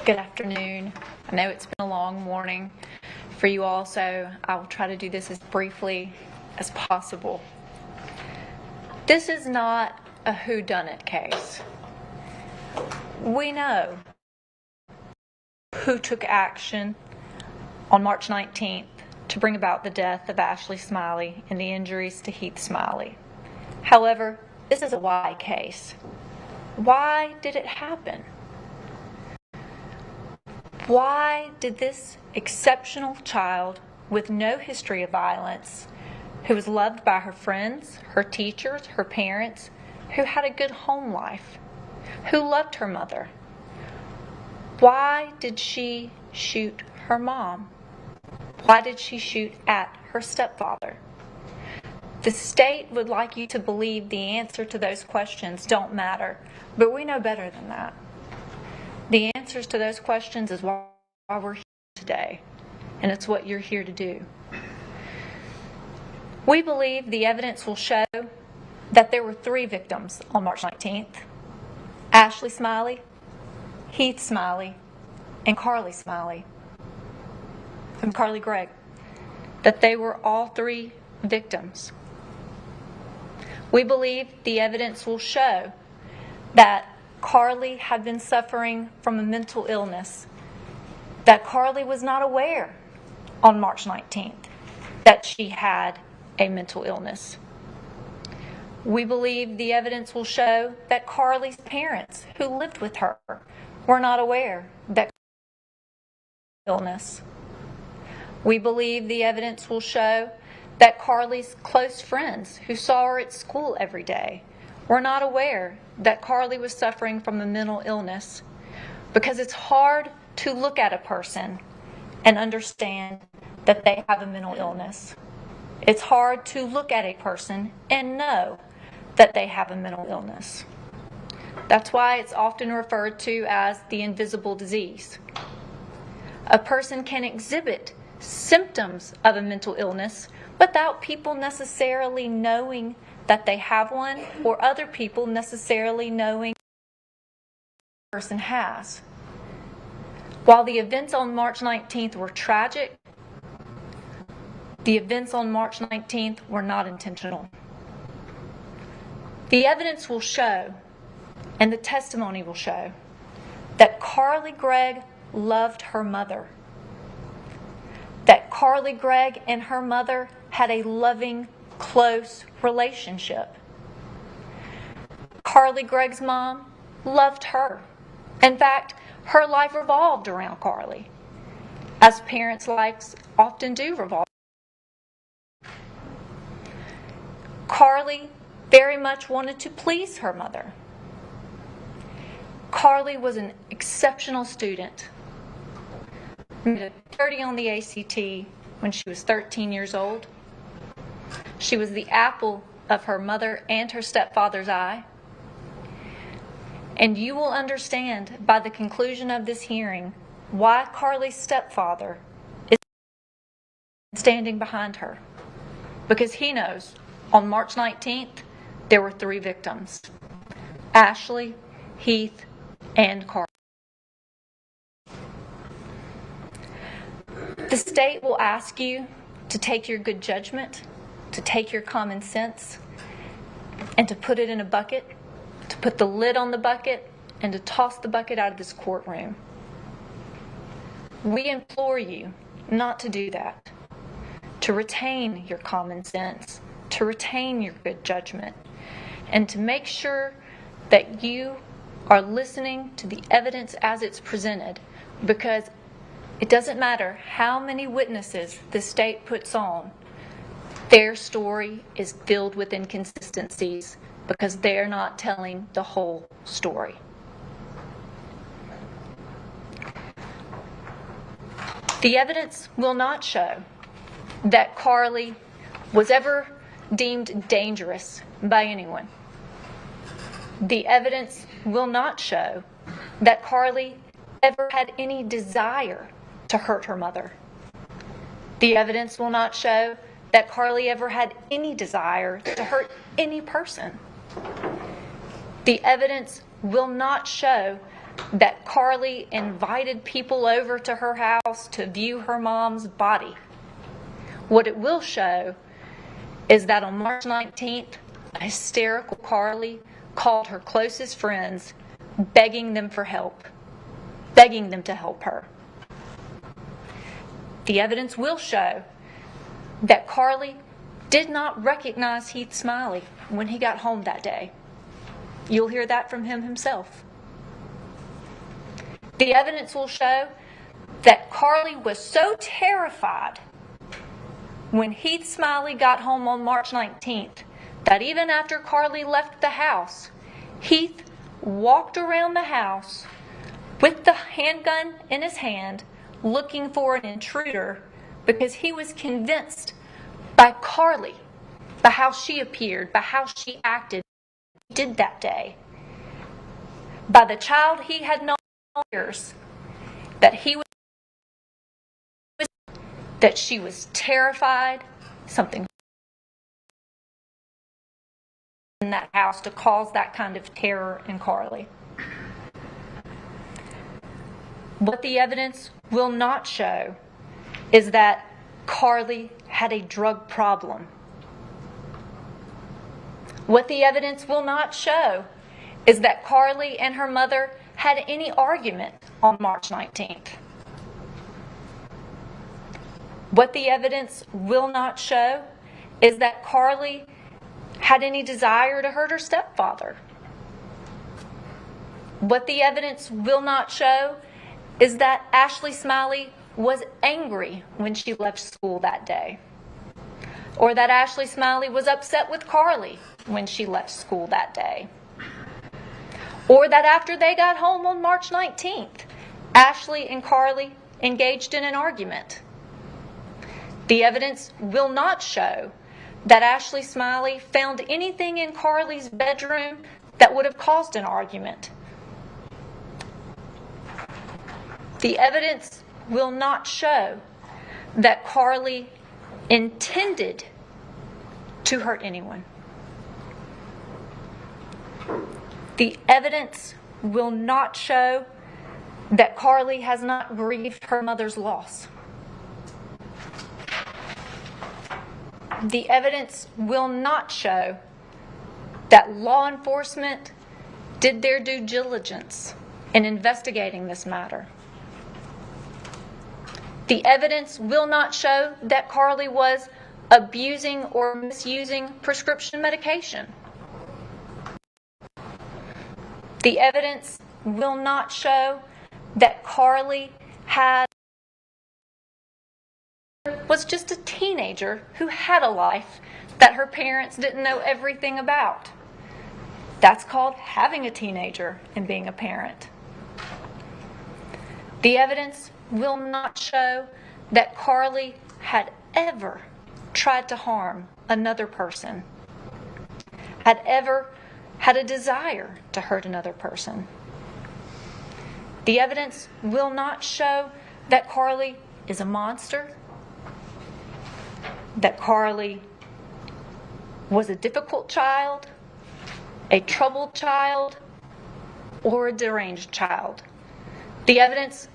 Good afternoon. I know it's been a long morning for you all, so I will try to do this as briefly as possible. This is not a whodunit case. We know who took action on March 19th to bring about the death of Ashley Smiley and the injuries to Heath Smiley. However, this is a why case. Why did it happen? Why did this exceptional child with no history of violence, who was loved by her friends, her teachers, her parents, who had a good home life, who loved her mother, why did she shoot her mom? Why did she shoot at her stepfather? The state would like you to believe the answer to those questions don't matter, but we know better than that. The answers to those questions is why we're here today. and it's what you're here to do. We believe the evidence will show that there were 3 victims on March 19th. Ashley Smiley, Heath Smiley, and Carly Smiley. And Carly Gregg. That they were all 3 victims. We believe the evidence will show that Carly had been suffering from a mental illness, that Carly was not aware on March 19th that she had a mental illness. We believe the evidence will show that Carly's parents, who lived with her, were not aware that illness. We believe the evidence will show that Carly's close friends, who saw her at school every day, were not aware that Carly was suffering from a mental illness, because it's hard to look at a person and understand that they have a mental illness. It's hard to look at a person and know that they have a mental illness. That's why it's often referred to as the invisible disease. A person can exhibit symptoms of a mental illness without people necessarily knowing that they have one, or other people necessarily knowing the person has. While the events on March 19th were tragic, the events on March 19th were not intentional. The evidence will show, and the testimony will show, that Carly Gregg loved her mother. That Carly Gregg and her mother had a loving, close relationship. Carly Gregg's mom loved her. In fact, her life revolved around Carly, as parents' lives often do revolve. Carly very much wanted to please her mother. Carly was an exceptional student. Made a 30 on the ACT when she was 13 years old. She was the apple of her mother and her stepfather's eye. And you will understand by the conclusion of this hearing why Carly's stepfather is standing behind her. Because he knows on March 19th, there were 3 victims: Ashley, Heath, and Carly. The state will ask you to take your good judgment, to take your common sense, and to put it in a bucket, to put the lid on the bucket, and to toss the bucket out of this courtroom. We implore you not to do that, to retain your common sense, to retain your good judgment, and to make sure that you are listening to the evidence as it's presented, because it doesn't matter how many witnesses the state puts on, their story is filled with inconsistencies because they're not telling the whole story. The evidence will not show that Carly was ever deemed dangerous by anyone. The evidence will not show that Carly ever had any desire to hurt her mother. The evidence will not show that Carly ever had any desire to hurt any person. The evidence will not show that Carly invited people over to her house to view her mom's body. What it will show is that on March 19th, a hysterical Carly called her closest friends, begging them for help, begging them to help her. The evidence will show that Carly did not recognize Heath Smiley when he got home that day. You'll hear that from him himself. The evidence will show that Carly was so terrified when Heath Smiley got home on March 19th that even after Carly left the house, Heath walked around the house with the handgun in his hand looking for an intruder because he was convinced by Carly, by how she appeared, by how she acted, did that day, by the child he had known for years, that he was that she was terrified something in that house to cause that kind of terror in Carly. What the evidence will not show is that Carly had a drug problem. What the evidence will not show is that Carly and her mother had any argument on March 19th. What the evidence will not show is that Carly had any desire to hurt her stepfather. What the evidence will not show is that Ashley Smiley was angry when she left school that day, or that Ashley Smiley was upset with Carly when she left school that day, or that after they got home on March 19th, Ashley and Carly engaged in an argument. The evidence will not show that Ashley Smiley found anything in Carly's bedroom that would have caused an argument. The evidence will not show that Carly intended to hurt anyone. The evidence will not show that Carly has not grieved her mother's loss. The evidence will not show that law enforcement did their due diligence in investigating this matter. The evidence will not show that Carly was abusing or misusing prescription medication. The evidence will not show that Carly was just a teenager who had a life that her parents didn't know everything about. That's called having a teenager and being a parent. The evidence will not show that Carly had ever tried to harm another person, had ever had a desire to hurt another person. The evidence will not show that Carly is a monster, that Carly was a difficult child, a troubled child, or a deranged child. The evidence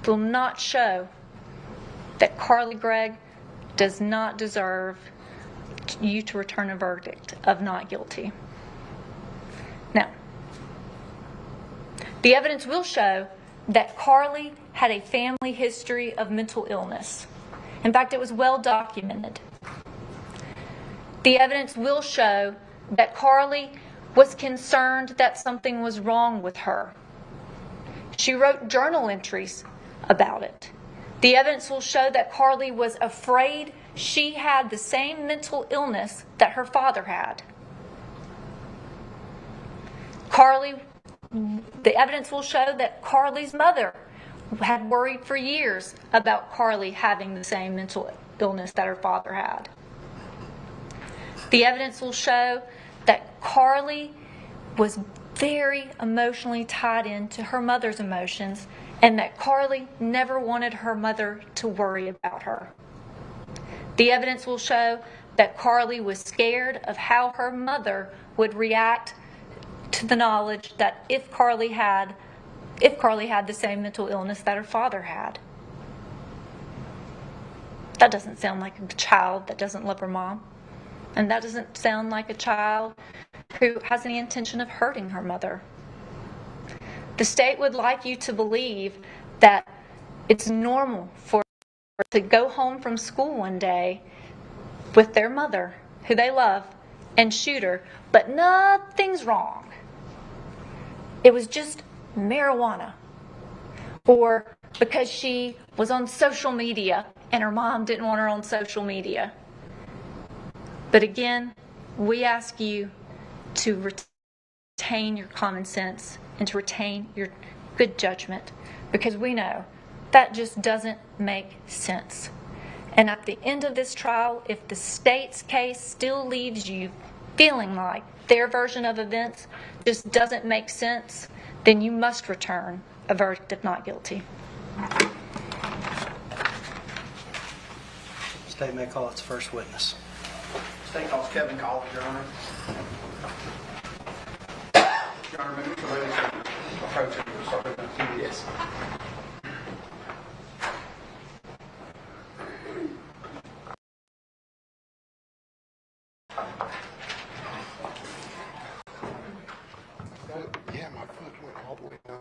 will not show that Carly Gregg does not deserve you to return a verdict of not guilty. Now, the evidence will show that Carly had a family history of mental illness. In fact, it was well documented. The evidence will show that Carly was concerned that something was wrong with her. She wrote journal entries about it. The evidence will show that Carly was afraid she had the same mental illness that her father had. The evidence will show that Carly's mother had worried for years about Carly having the same mental illness that her father had. The evidence will show that Carly was very emotionally tied into her mother's emotions, and that Carly never wanted her mother to worry about her. The evidence will show that Carly was scared of how her mother would react to the knowledge that if Carly had the same mental illness that her father had. That doesn't sound like a child that doesn't love her mom. And that doesn't sound like a child who has any intention of hurting her mother. The state would like you to believe that it's normal for them to go home from school one day with their mother, who they love, and shoot her, but nothing's wrong. It was just marijuana. Or because she was on social media and her mom didn't want her on social media. But again, we ask you to retain your common sense and to retain your good judgment, because we know that just doesn't make sense. And at the end of this trial, if the state's case still leaves you feeling like their version of events just doesn't make sense, then you must return a verdict of not guilty.
State may call its first witness.
State calls Kevin Collins, Your Honor. Your Honor, may Mr. Lewis approach it and start opening the Yes.
Yeah, my foot went all the way down.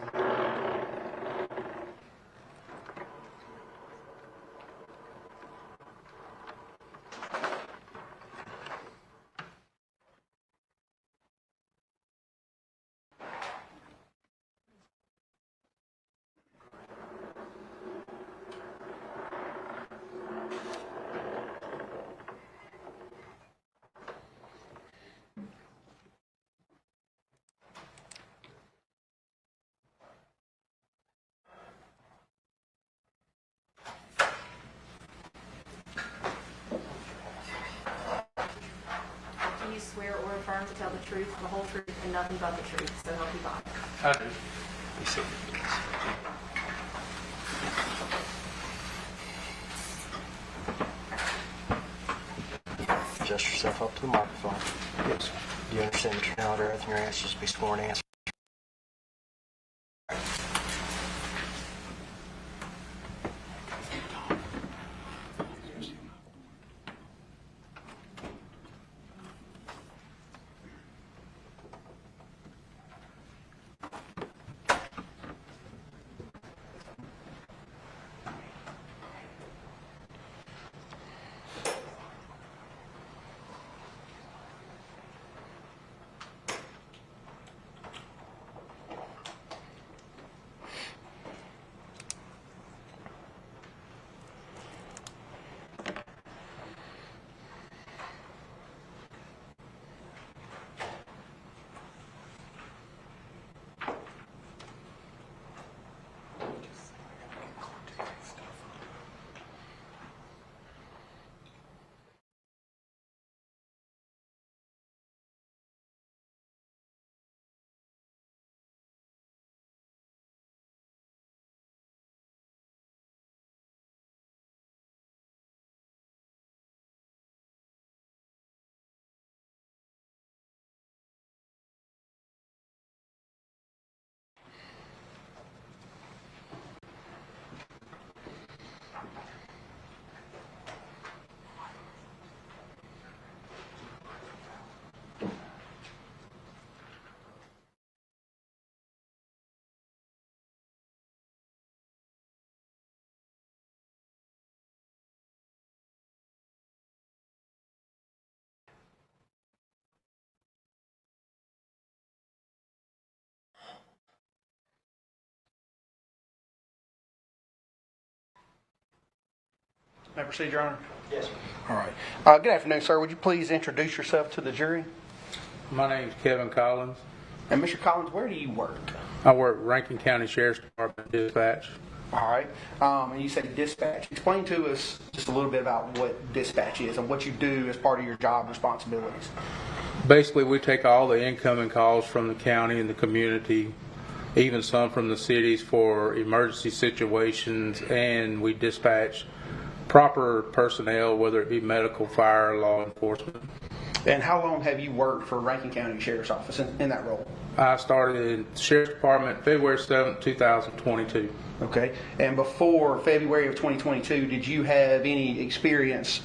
Do you swear or affirm to tell the truth, the whole truth, and nothing but the truth, so help you God?
I do.
Adjust yourself up to the microphone. Yes. Do you understand that you're now under oath and your answers to be sworn answer?
May I proceed, Your Honor?
Yes.
All right. Good afternoon, sir. Would you please introduce yourself to the jury?
My name's Kevin Collins.
And Mr. Collins, where do you work?
I work Rankin County Sheriff's Department dispatch.
All right. And you say dispatch. Explain to us just a little bit about what dispatch is and what you do as part of your job responsibilities.
Basically, we take all the incoming calls from the county and the community, even some from the cities for emergency situations, and we dispatch proper personnel, whether it be medical, fire, law enforcement.
And how long have you worked for Rankin County Sheriff's Office in that role?
I started in the Sheriff's Department February 7th, 2022.
Okay. And before February of 2022, did you have any experience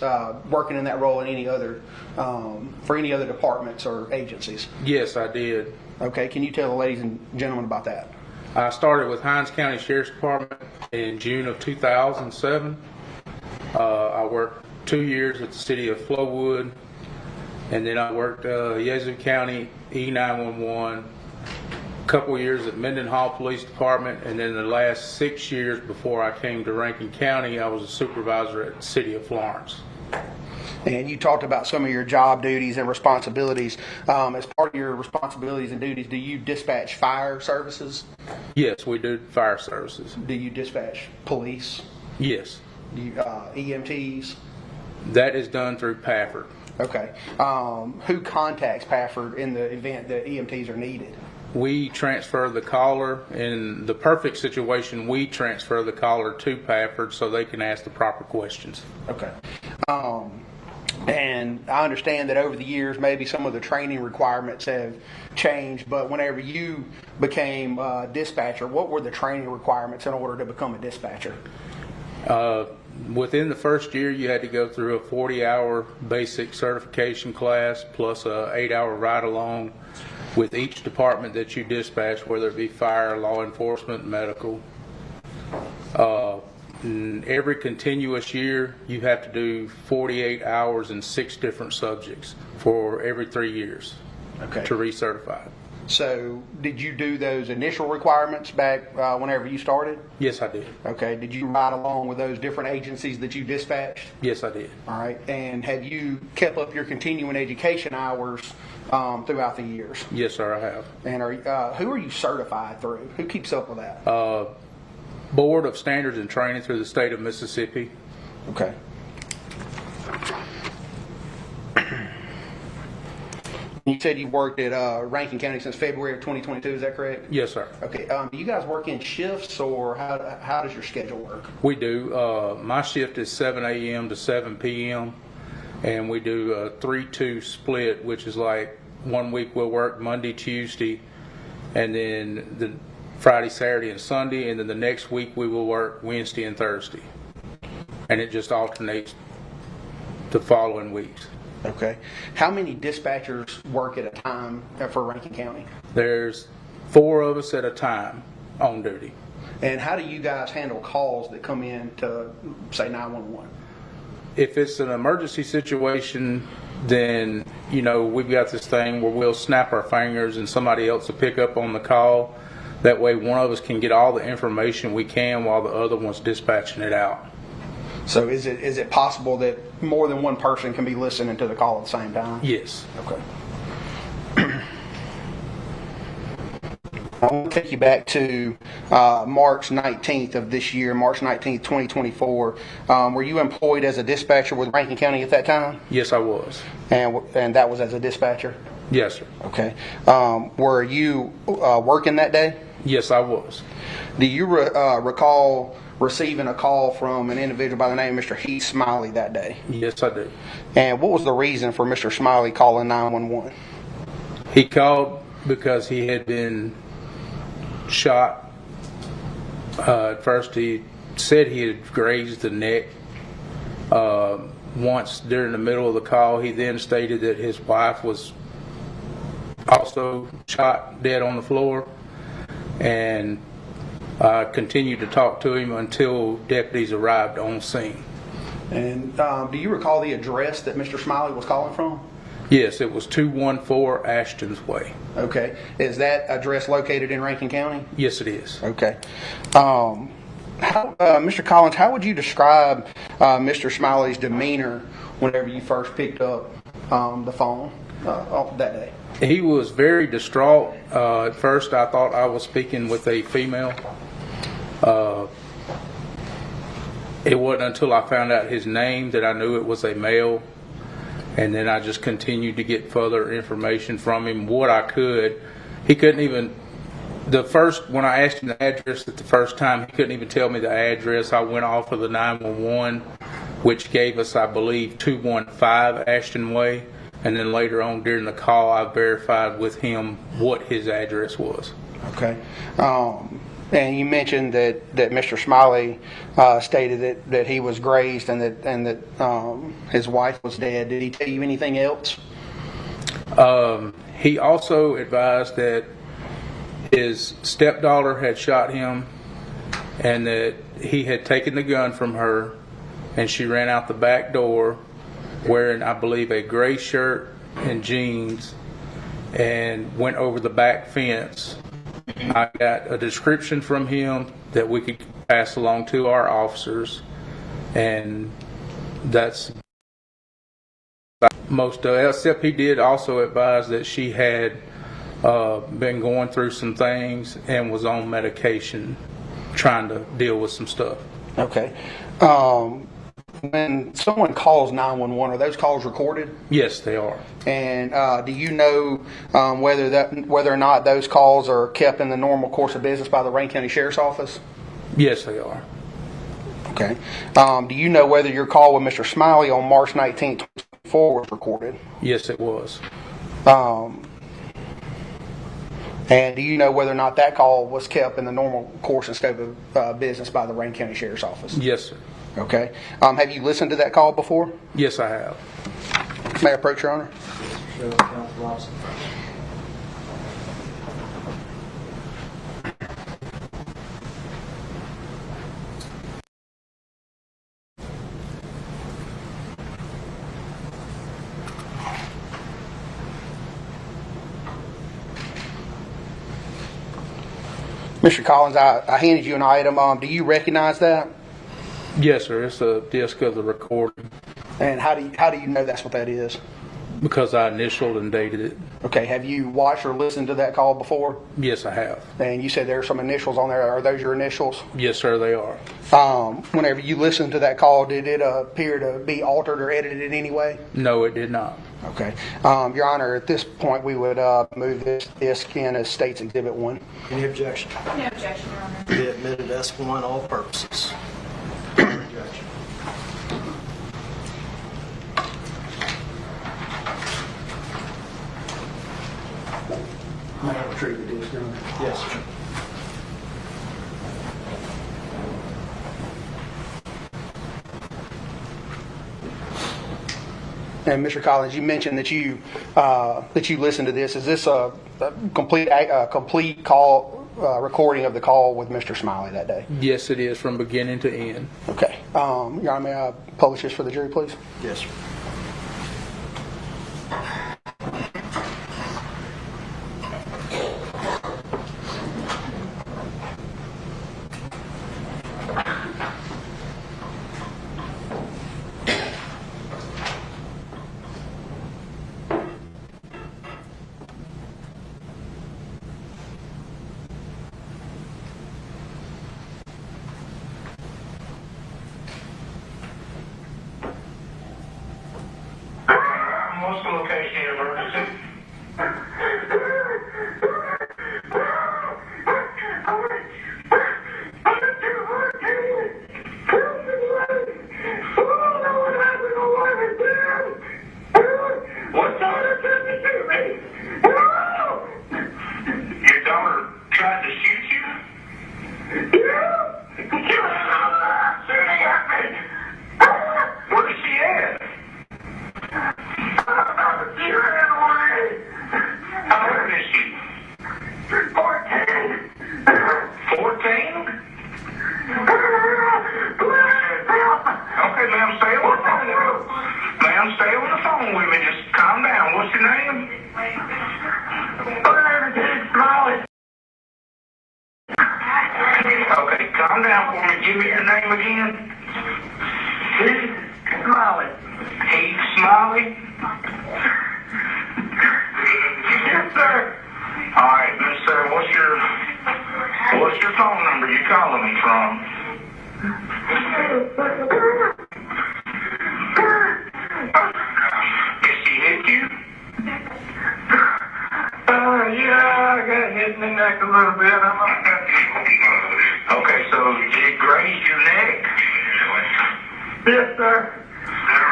working in that role in any other, for any other departments or agencies?
Yes, I did.
Okay. Can you tell the ladies and gentlemen about that?
I started with Hinds County Sheriff's Department in June of 2007. I worked 2 years at the city of Flowood, and then I worked Yazoo County E911, a couple years at Mendenhall Police Department, and then the last 6 years before I came to Rankin County, I was a supervisor at the city of Florence.
And you talked about some of your job duties and responsibilities. As part of your responsibilities and duties, do you dispatch fire services?
Yes, we do fire services.
Do you dispatch police?
Yes.
Do you, EMTs?
That is done through Pafford.
Okay. Who contacts Pafford in the event that EMTs are needed?
We transfer the caller. In the perfect situation, we transfer the caller to Pafford so they can ask the proper questions.
Okay. And I understand that over the years, maybe some of the training requirements have changed, but whenever you became a dispatcher, what were the training requirements in order to become a dispatcher?
Within the first year, you had to go through a 40-hour basic certification class plus a 8-hour ride-along with each department that you dispatch, whether it be fire, law enforcement, medical. And every continuous year, you have to do 48 hours in 6 different subjects for every 3 years to recertify.
So did you do those initial requirements back whenever you started?
Yes, I did.
Okay. Did you ride along with those different agencies that you dispatched?
Yes, I did.
All right. And have you kept up your continuing education hours throughout the years?
Yes, sir, I have.
And who are you certified through? Who keeps up with that?
Board of Standards and Training through the state of Mississippi.
Okay. You said you worked at Rankin County since February of 2022, is that correct?
Yes, sir.
Okay. Do you guys work in shifts, or how does your schedule work?
We do. My shift is 7 a.m. to 7 p.m. and we do a 3-2 split, which is like 1 week we'll work Monday, Tuesday, and then the Friday, Saturday, and Sunday, and then the next week we will work Wednesday and Thursday. And it just alternates the following weeks.
Okay. How many dispatchers work at a time for Rankin County?
There's 4 of us at a time on duty.
And how do you guys handle calls that come in to, say, 911?
If it's an emergency situation, then, you know, we've got this thing where we'll snap our fingers and somebody else will pick up on the call. That way one of us can get all the information we can while the other one's dispatching it out.
So is it possible that more than one person can be listening to the call at the same time?
Yes.
Okay. I want to take you back to March 19th of this year, March 19th, 2024. Were you employed as a dispatcher with Rankin County at that time?
Yes, I was.
And that was as a dispatcher?
Yes, sir.
Okay. Were you working that day?
Yes, I was.
Do you recall receiving a call from an individual by the name of Mr. Heath Smiley that day?
Yes, I do.
And what was the reason for Mr. Smiley calling 911?
He called because he had been shot. At first he said he had grazed the neck. Once during the middle of the call, he then stated that his wife was also shot dead on the floor, and I continued to talk to him until deputies arrived on scene.
And do you recall the address that Mr. Smiley was calling from?
Yes, it was 214 Ashton's Way.
Okay. Is that address located in Rankin County?
Yes, it is.
Okay. Mr. Collins, how would you describe Mr. Smiley's demeanor whenever you first picked up the phone that day?
He was very distraught. At first, I thought I was speaking with a female. It wasn't until I found out his name that I knew it was a male. And then I just continued to get further information from him, what I could. He couldn't even, when I asked him the address the first time, he couldn't even tell me the address. I went off of the 911, which gave us, I believe, 215 Ashton Way. And then later on during the call, I verified with him what his address was.
Okay. And you mentioned that Mr. Smiley stated that he was grazed and that his wife was dead. Did he tell you anything else?
He also advised that his stepdaughter had shot him and that he had taken the gun from her and she ran out the back door wearing, I believe, a gray shirt and jeans and went over the back fence. I got a description from him that we could pass along to our officers, and that's most of it, except he did also advise that she had been going through some things and was on medication trying to deal with some stuff.
Okay. When someone calls 911, are those calls recorded?
Yes, they are.
And do you know whether or not those calls are kept in the normal course of business by the Rankin County Sheriff's Office?
Yes, they are.
Okay. Do you know whether your call with Mr. Smiley on March 19th, 2024 was recorded?
Yes, it was.
And do you know whether or not that call was kept in the normal course and scope of business by the Rankin County Sheriff's Office?
Yes, sir.
Okay. Have you listened to that call before?
Yes, I have.
May I approach, Your Honor?
Sure, Council Robinson.
Mr. Collins, I handed you an item. Do you recognize that?
Yes, sir. It's a disc of the recording.
And how do you know that's what that is?
Because I initialed and dated it.
Okay. Have you watched or listened to that call before?
Yes, I have.
And you said there are some initials on there. Are those your initials?
Yes, sir, they are.
Whenever you listened to that call, did it appear to be altered or edited in any way?
No, it did not.
Okay. Your Honor, at this point, we would move this disc in as State's Exhibit 1.
Any objection?
No objection, Your Honor.
Be admitted as one, all purposes. Objection.
May I retrieve the disc, Your Honor?
Yes, sir.
And Mr. Collins, you mentioned that you listened to this. Is this a complete call recording of the call with Mr. Smiley that day?
Yes, it is, from beginning to end.
Okay. Your Honor, may I publish this for the jury, please?
Yes, sir.
What's the location of your emergency? What daughter tried to shoot me? Your daughter tried to shoot you? Yeah. Shooting at me. Where is she at? She ran away. How old is she? 14. 14? Okay, ma'am, stay on the phone with me. Ma'am, stay on the phone with me. Just calm down. What's your name? Smiley. Okay, calm down for me. Give me your name again. Heath Smiley. Heath Smiley? Yes, sir. All right, Miss Sarah, what's your phone number you calling me from? Did she hit you? Yeah, I got hit in the neck a little bit. Okay, so did it graze your neck? Yes, sir.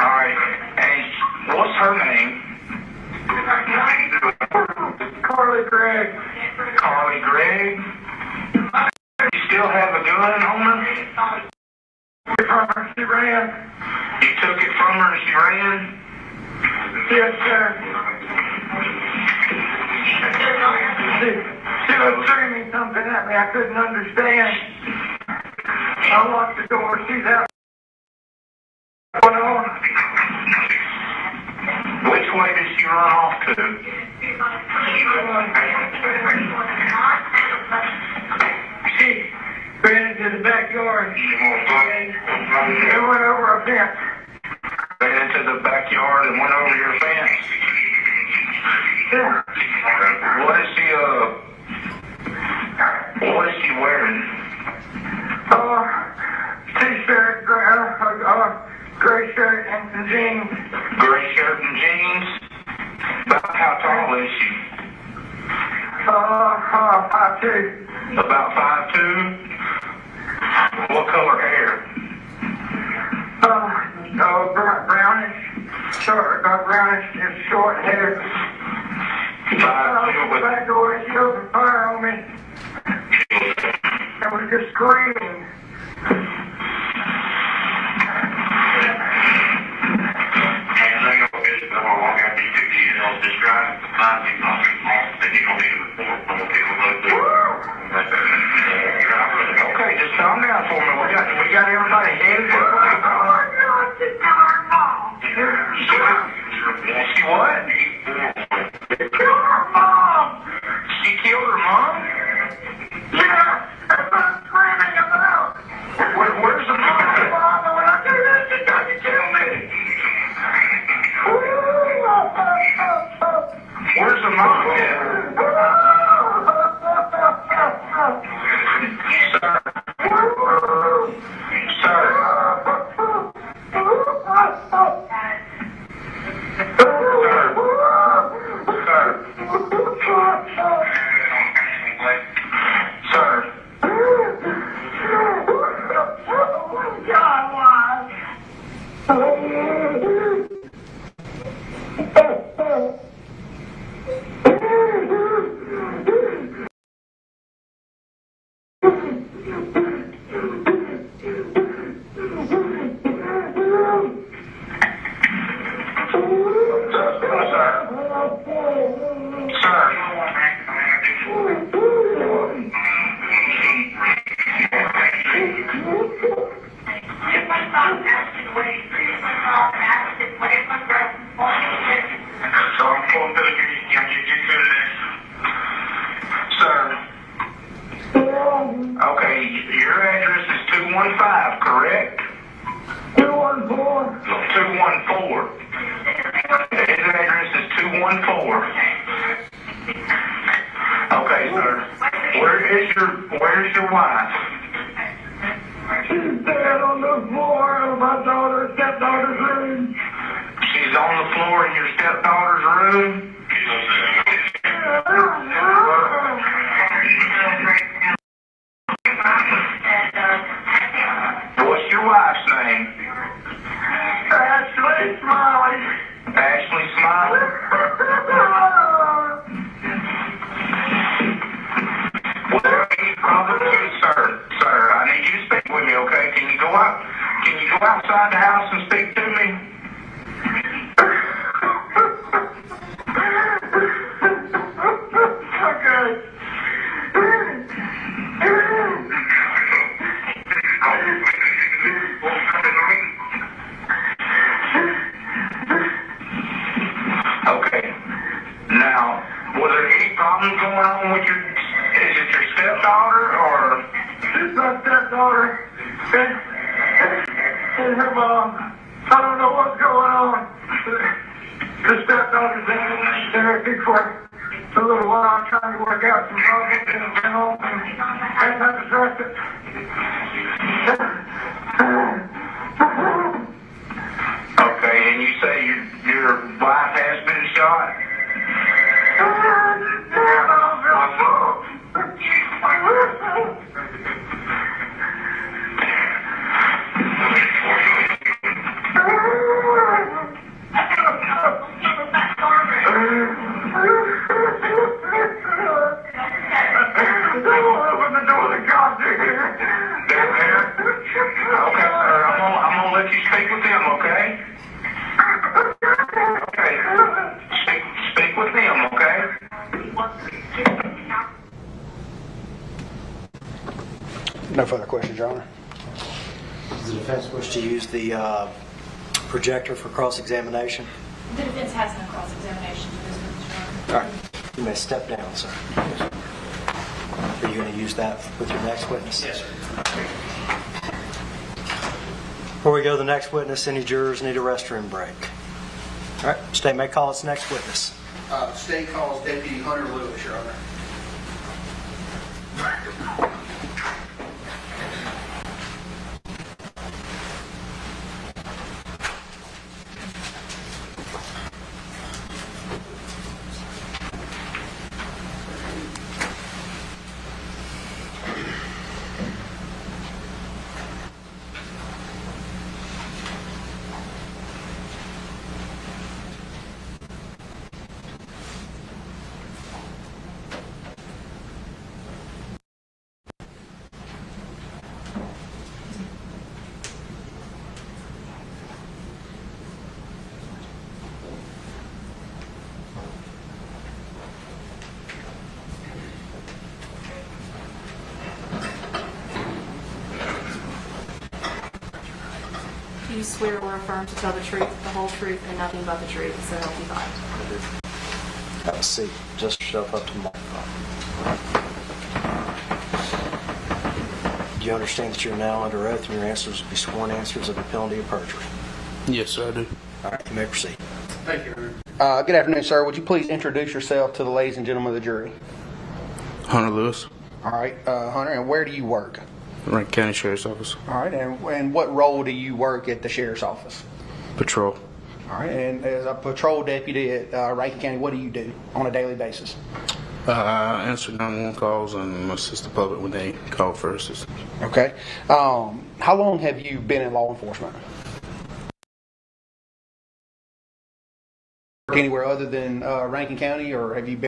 All right, and what's her name? Carly Gregg. Carly Gregg? You still have a gun on her? She ran. You took it from her and she ran? Yes, sir. She was screaming something at me I couldn't understand. I locked the door. She's out. Which way did she run off to? She ran into the backyard and went over a fence. Ran into the backyard and went over your fence? Yeah. What is she wearing? T-shirt, gray shirt and some jeans. Gray shirt and jeans? About how tall is she? 5'2". About 5'2"? What color hair? brownish, brownish, just short hair. The back door, she opened fire on me. I was just screaming. Okay, just calm down for me. We got everybody headed for the place. She what? She killed her mom. She killed her mom? Yeah, that's what I'm screaming about. Where's the mom? When I do this, she doesn't kill me. Where's the mom? Okay, your address is 215, correct? 214. 214. His address is 214. Okay, sir. Where's your wife? She's dead on the floor of my stepdaughter's room. She's on the floor in your stepdaughter's room? What's your wife's name? Ashley Smiley. Ashley Smiley? Was there any problem with you, sir? Sir, I need you to speak with me, okay? Can you go outside the house and speak to me? Okay. Okay. Now, was there any problems going on with is it your stepdaughter or? It's my stepdaughter. And her mom. I don't know what's going on. The stepdaughter's been in therapy for a little while, trying to work out some problems in the home, and I'm not distracted. Okay, and you say your wife has been shot?
No further questions, Your Honor. Does the defense wish to use the projector for cross-examination?
The defense has no cross-examination for this witness, Your Honor.
All right. You may step down, sir. Are you going to use that with your next witness?
Yes, sir.
Before we go to the next witness, any jurors need a restroom break? All right. State may call its next witness.
State calls Deputy Hunter Lewis, Your Honor.
Do you swear or affirm to tell the truth, the whole truth, and nothing but the truth, so help you God?
I do. Have a seat. Just yourself up to the microphone. Do you understand that you're now under oath and your answers will be sworn answers of the penalty of perjury?
Yes, sir, I do.
All right, you may proceed.
Thank you.
Good afternoon, sir. Would you please introduce yourself to the ladies and gentlemen of the jury?
Hunter Lewis,
All right, Hunter, and where do you work?
Rankin County Sheriff's Office.
All right, and what role do you work at the sheriff's office?
Patrol.
All right, and as a patrol deputy at Rankin County, what do you do on a daily basis?
I answer 911 calls and assist the public when they call for assistance.
Okay. How long have you been in law enforcement? Anywhere other than Rankin County, or have you been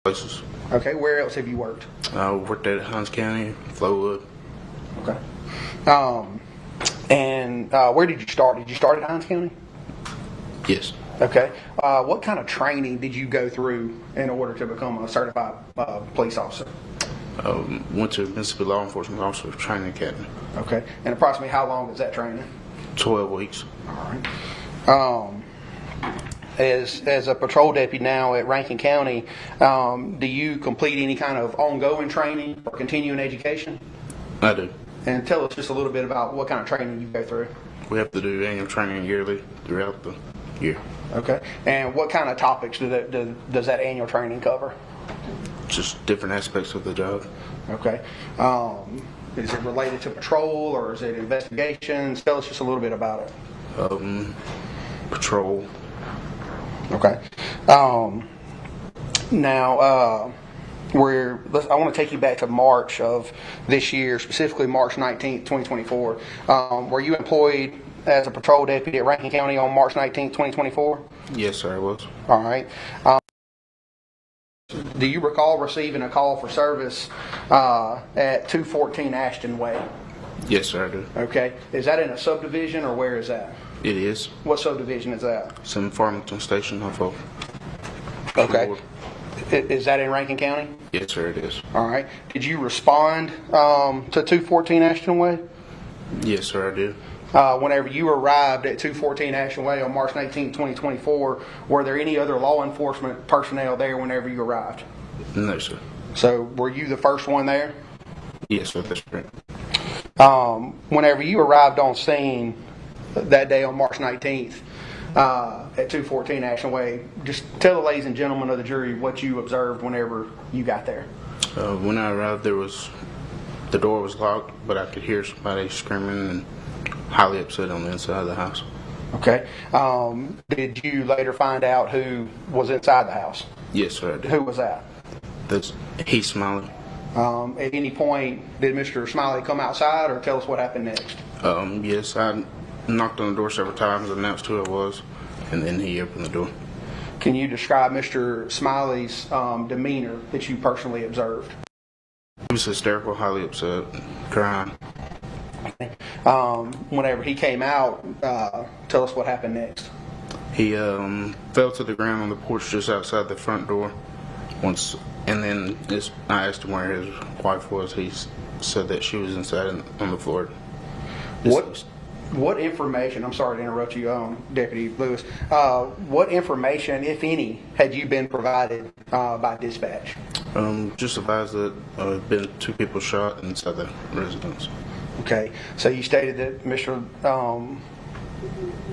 Places.
Okay, where else have you worked?
I worked at Hines County, Flowwood.
Okay. And where did you start? Did you start at Hines County?
Yes.
Okay. What kind of training did you go through in order to become a certified police officer?
Went to Mississippi Law Enforcement Officer Training Academy.
Okay. And approximately how long is that training?
12 weeks.
All right. As a patrol deputy now at Rankin County, do you complete any kind of ongoing training or continuing education?
I do.
And tell us just a little bit about what kind of training you go through.
We have to do annual training yearly throughout the year.
Okay. And what kind of topics does that annual training cover?
Just different aspects of the job.
Okay. Is it related to patrol or is it investigations? Tell us just a little bit about it.
Patrol.
Okay. Now, I want to take you back to March of this year, specifically March 19th, 2024. Were you employed as a patrol deputy at Rankin County on March 19th, 2024?
Yes, sir, I was.
All right. Do you recall receiving a call for service at 214 Ashton Way?
Yes, sir, I do.
Okay. Is that in a subdivision or where is that?
It is.
What subdivision is that?
It's in Farmington Station, Norfolk.
Okay. Is that in Rankin County?
Yes, sir, it is.
All right. Did you respond to 214 Ashton Way?
Yes, sir, I did.
Whenever you arrived at 214 Ashton Way on March 19, 2024, were there any other law enforcement personnel there whenever you arrived?
No, sir.
So were you the first one there?
Yes, sir, that's correct.
Whenever you arrived on scene that day on March 19th at 214 Ashton Way, just tell the ladies and gentlemen of the jury what you observed whenever you got there.
When I arrived, the door was locked, but I could hear somebody screaming and highly upset on the inside of the house.
Okay. Did you later find out who was inside the house?
Yes, sir, I did.
Who was that?
That's Heath Smiley.
At any point, did Mr. Smiley come outside or tell us what happened next?
Yes, I knocked on the door several times, announced who I was, and then he opened the door.
Can you describe Mr. Smiley's demeanor that you personally observed?
He was hysterical, highly upset, crying.
Whenever he came out, tell us what happened next.
He fell to the ground on the porch just outside the front door once, and then I asked him where his wife was. He said that she was inside on the floor.
What information, I'm sorry to interrupt you, Deputy Lewis, what information, if any, had you been provided by dispatch?
Just advised that there had been 2 people shot inside the residence.
Okay, so you stated that Mr.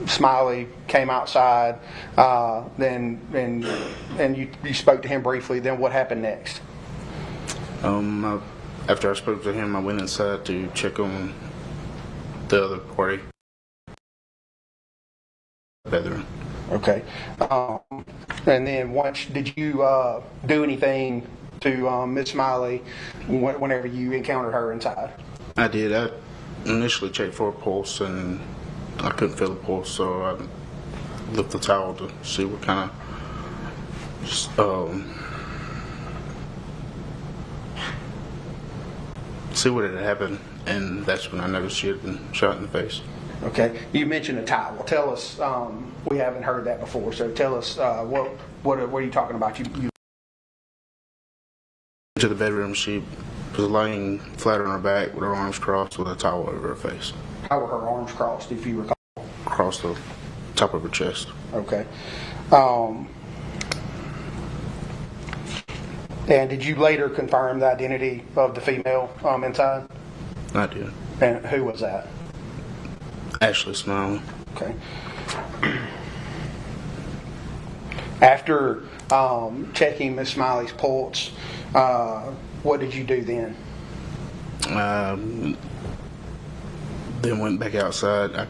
Smiley came outside, and you spoke to him briefly. Then what happened next?
After I spoke to him, I went inside to check on the other party. Bedroom.
Okay, and then did you do anything to Miss Smiley whenever you encountered her inside?
I did. I initially checked for a pulse, and I couldn't feel the pulse, so I lifted the towel to see what kind of see what had happened, and that's when I noticed she had been shot in the face.
Okay, you mentioned a towel. Tell us. We haven't heard that before, so tell us what are you talking about? You
to the bedroom. She was laying flat on her back with her arms crossed with a towel over her face.
How were her arms crossed, if you recall?
Across the top of her chest.
Okay. And did you later confirm the identity of the female inside?
I did.
And who was that?
Ashley Smiley.
Okay. After checking Miss Smiley's pulse, what did you do then?
Then went back outside. I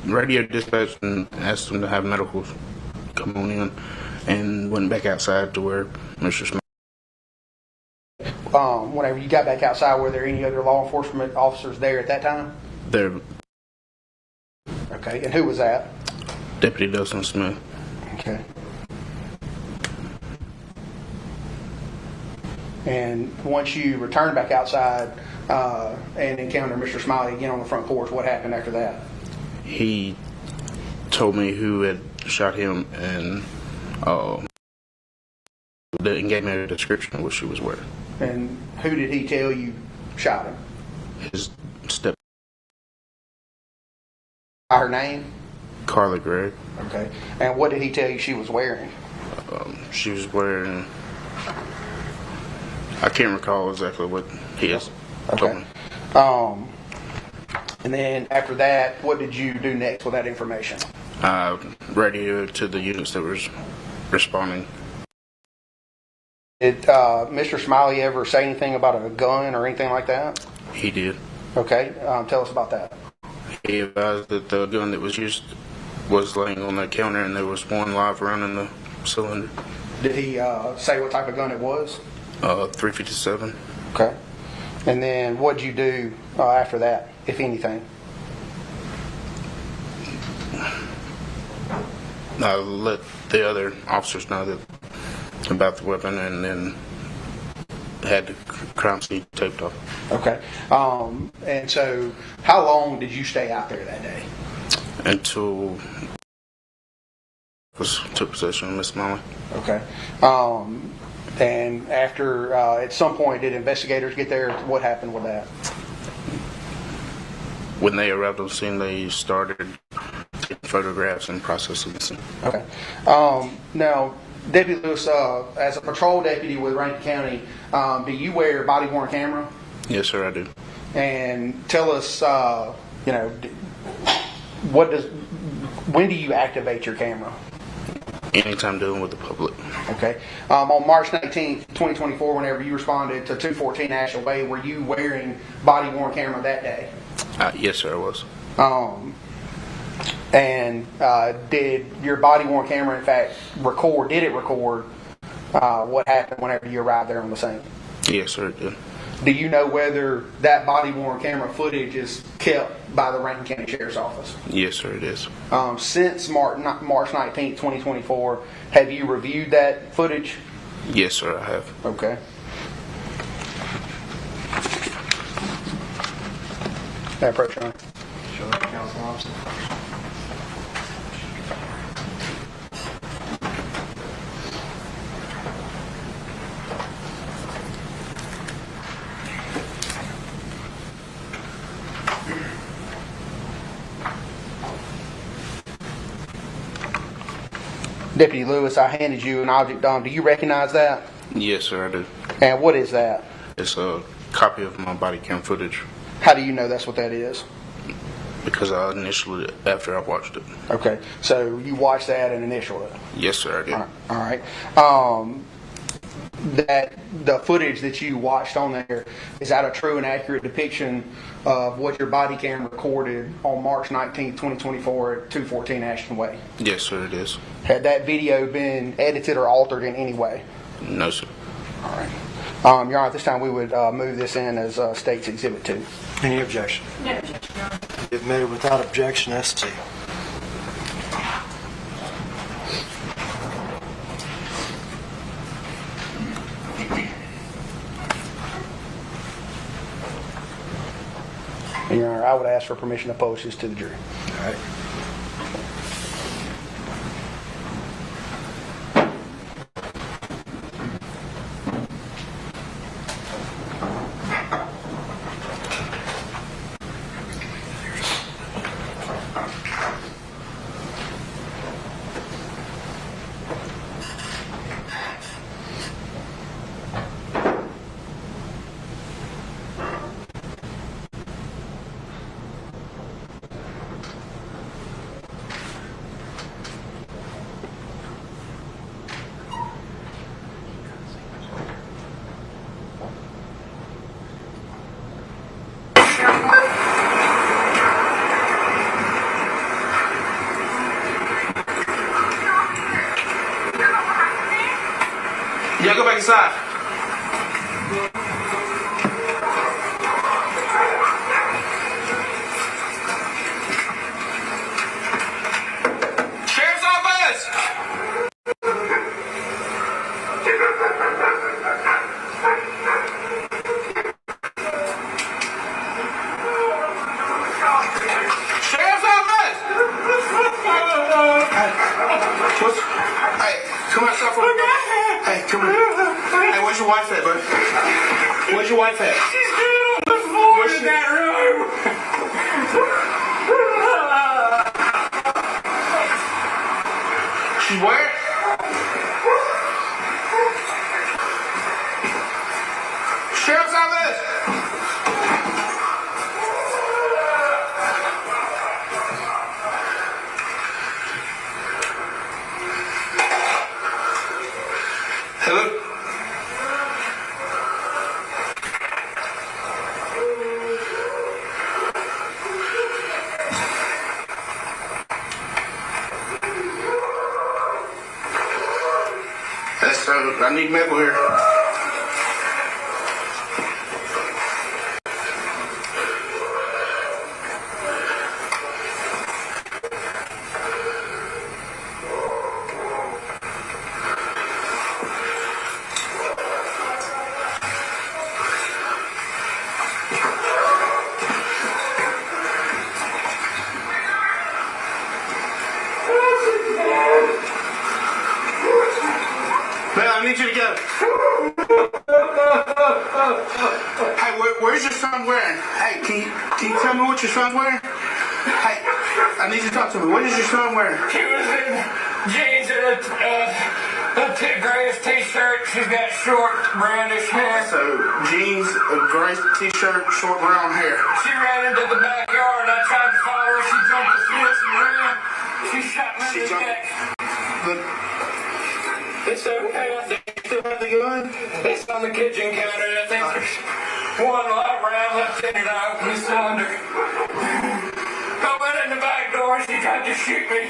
radio dispatched and asked them to have medicals come on in, and went back outside to where Mr. Smiley.
Whenever you got back outside, were there any other law enforcement officers there at that time?
There.
Okay, and who was that?
Deputy Dustin Smith.
Okay. And once you returned back outside and encountered Mr. Smiley again on the front porch, what happened after that?
He told me who had shot him and gave me a description of what she was wearing.
And who did he tell you shot him?
His step.
By her name?
Carly Gregg.
Okay. And what did he tell you she was wearing?
She was wearing. I can't recall exactly what he has told me.
And then after that, what did you do next with that information?
Radioed to the units that was responding.
Did Mr. Smiley ever say anything about a gun or anything like that?
He did.
Okay. Tell us about that.
He advised that the gun that was used was laying on the counter and there was one live round in the cylinder.
Did he say what type of gun it was?
357.
Okay. And then what did you do after that, if anything?
I let the other officers know about the weapon and then had the crime scene taped off.
Okay. And so how long did you stay out there that day?
Until took possession of Miss Smiley.
Okay. And after, at some point, did investigators get there? What happened with that?
When they arrived on scene, they started taking photographs and processing the scene.
Okay. Now, Deputy Lewis, as a patrol deputy with Rankin County, do you wear a body-worn camera?
Yes, sir, I do.
And tell us, when do you activate your camera?
Anytime dealing with the public.
Okay. On March 19th, 2024, whenever you responded to 214 Ashland Way, were you wearing body-worn camera that day?
Yes, sir, I was.
And did your body-worn camera, in fact, record what happened whenever you arrived there on the scene?
Yes, sir, it did.
Do you know whether that body-worn camera footage is kept by the Rankin County Sheriff's Office?
Yes, sir, it is.
Since March 19th, 2024, have you reviewed that footage?
Yes, sir, I have.
Okay. May I approach, Your Honor?
Sure, Council Officer.
Deputy Lewis, I handed you an object. Do you recognize that?
Yes, sir, I do.
And what is that?
It's a copy of my body cam footage.
How do you know that's what that is?
Because I initialed it after I watched it.
Okay, so you watched that and initialed it?
Yes, sir, I did.
All right. That the footage that you watched on there, is that a true and accurate depiction of what your body cam recorded on March 19th, 2024 at 214 Ashton Way?
Yes, sir, it is.
Had that video been edited or altered in any way?
No, sir.
All right. Your Honor, at this time we would move this in as State's Exhibit 2.
Any objection?
No objection, Your Honor.
Admitted without objection, ST.
And Your Honor, I would ask for permission to post this to the jury.
All right.
Y'all go back inside. Sheriff's office! Sheriff's office! Hey, come outside for a minute. Hey, come here. Hey, where's your wife at, bud? Where's your wife at?
She's dead on the floor in that room.
She's where? Sheriff's office! Hello? That's I need medical here. Man, I need you to go. Hey, where's your son wearing? Hey, can you tell me what your son's wearing? Hey, I need you to talk to me. What is your son wearing?
He was in jeans and a grayish t-shirt. She's got short brownish hair.
So, jeans, a gray t-shirt, short brown hair.
She ran into the backyard. I tried to follow her. She jumped the fence and ran. She shot me in the neck. It's okay. I think you still have the gun. It's on the kitchen counter. I think there's one live round left in it. I opened the cylinder. I went in the back door. She tried to shoot me.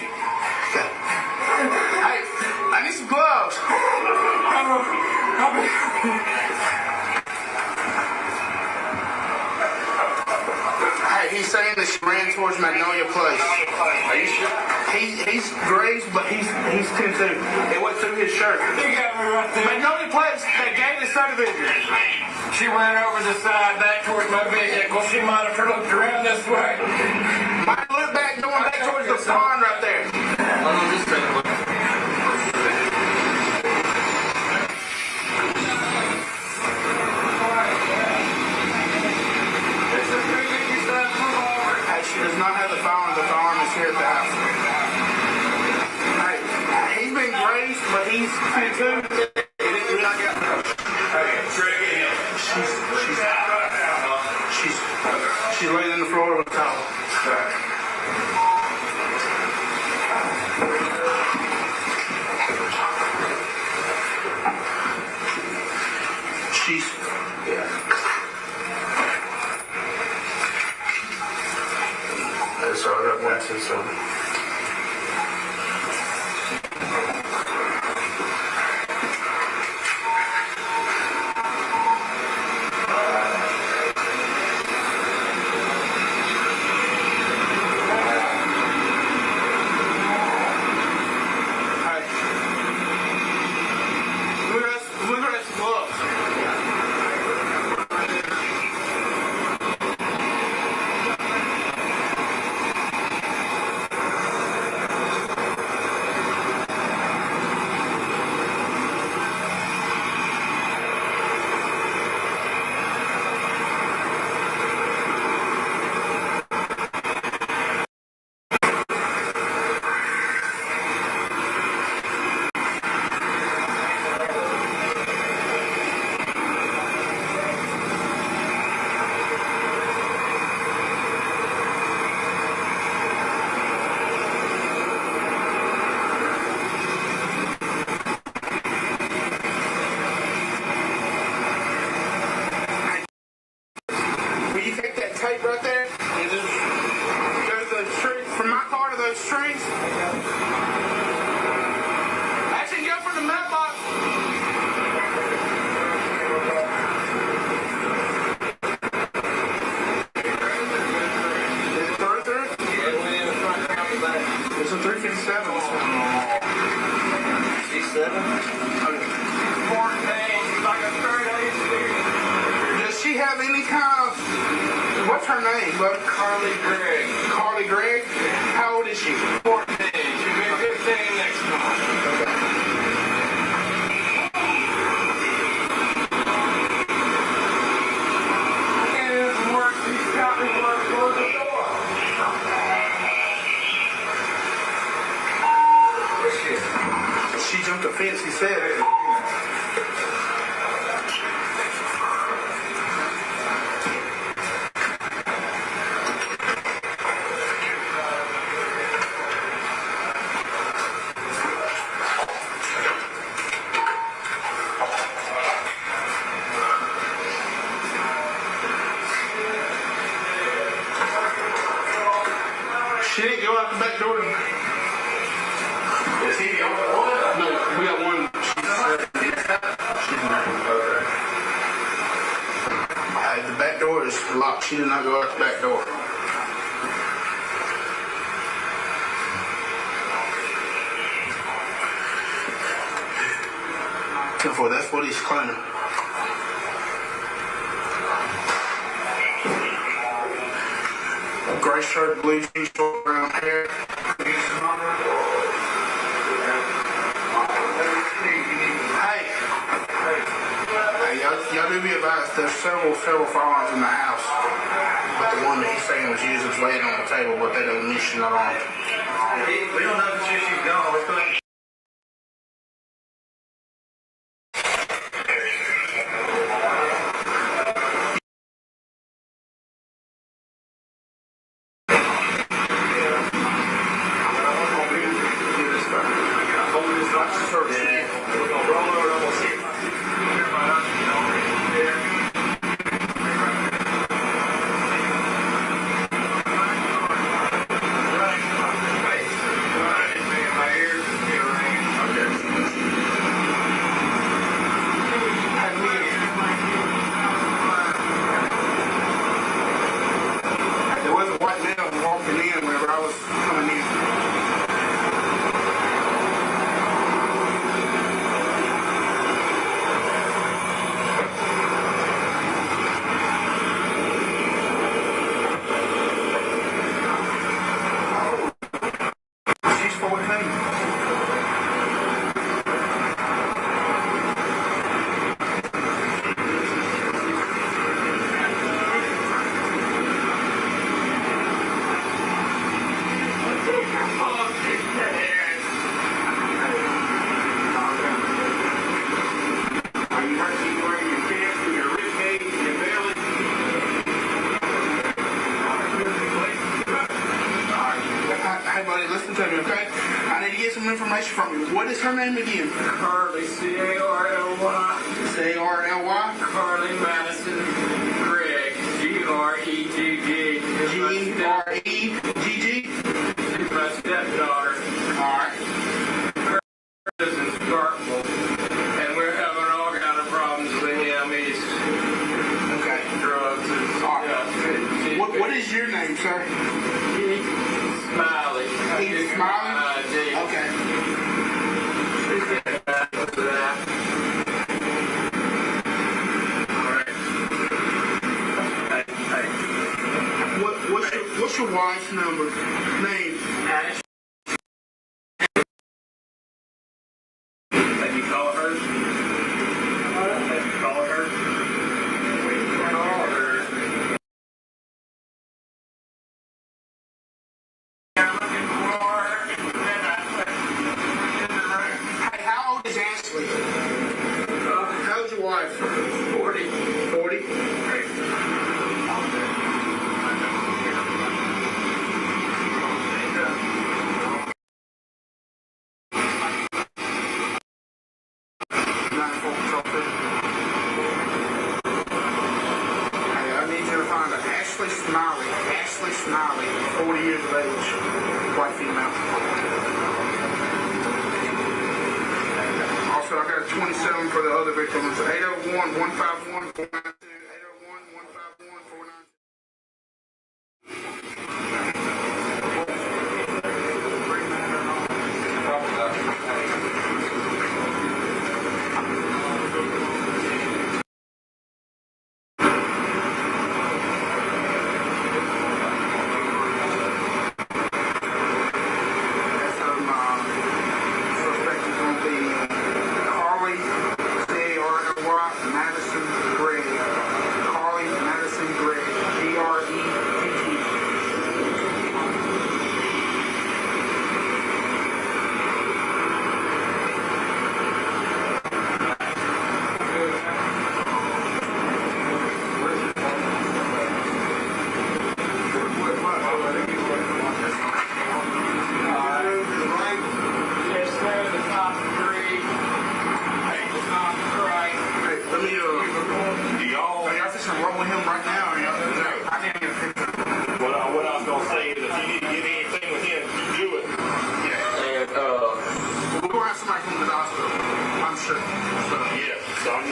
Hey, I need some gloves. Hey, he's saying that she ran towards Magnolia Place. Are you sure? He's grazed, but he's 10-2. It went through his shirt.
You got me right there.
Magnolia Place, that gated subdivision.
She ran over the side back towards my vehicle. She might have looked around this way.
Might look back, going back towards the pond right there. Hey, she does not have the firearm. The firearm is here at the house. Hey, he's been grazed, but he's 10-2. She's laying in the floor with a towel. She's that's all that one says so. name, bud?
Carly Gregg.
Carly Gregg? How old is she?
14. She'll be 15 next month.
She jumped the fence, he said. She didn't go out the back door. Is he the only one? No, we got one. The back door is locked. She did not go out the back door. Therefore, that's what he's claiming. Gray shirt, blue jeans, short brown hair. Hey, y'all do be advised, there's several firearms in the house. But the one that he's saying was used is laying on the table, but that doesn't mean she's not armed.
We don't know if she's gone. We're going
information from you. What is her name again?
Carly, C-A-R-L-Y.
C-A-R-L-Y?
Carly Madison Gregg, G-R-E-G-G.
G-R-E-G-G?
She's my stepdaughter.
Alright.
Her is in Scarpville, and we're having all kind of problems with him. He's drugs and
What is your name, sir?
Keith Smiley.
Keith Smiley? Okay. What's your wife's number? Name?
Have you called her? Have you called her?
Hey, how old is Ashley? How's your wife? 40. 40? Ashley Smiley, 40 years of age, white female. Also, I got a 27 for the other victim. It's 801-151-492. 801-151-492.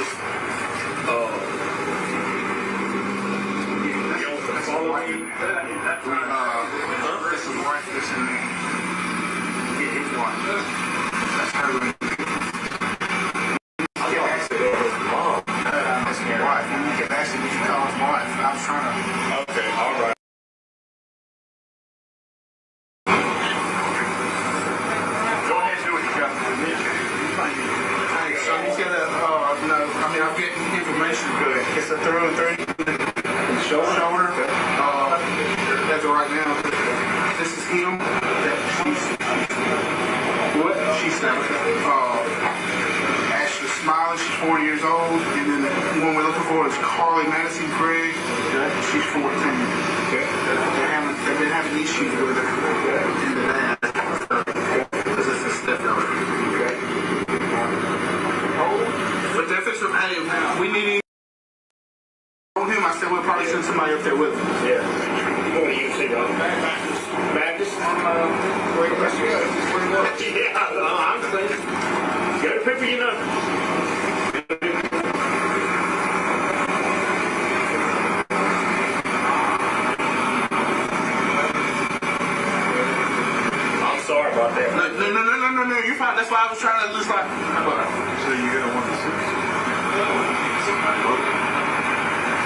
just, you know, follow me. This is wife, this is his wife. That's her. Mom. That's his wife. You can actually, you call his wife. I was trying to. Okay, all right. Go ahead and do what you got to do. Hey, so he's got a, no, I mean, I'm getting information good. It's a through and through. Shoulder. That's right now. This is him. She's Ashley Smiley. She's 40 years old. And then the one we're looking for is Carly Gregg. She's 14. Okay. They've been having issues with her and the dad. Because it's a stepdaughter. Okay. But they're fixing, hey, we need on him. I said we'll probably send somebody up there with him. Yeah. What do you say, Baptist? Baptist? Yeah, I'm saying. Got a paper, you know. I'm sorry about that. No, you're fine. That's why I was trying to just like. So you're gonna want to see?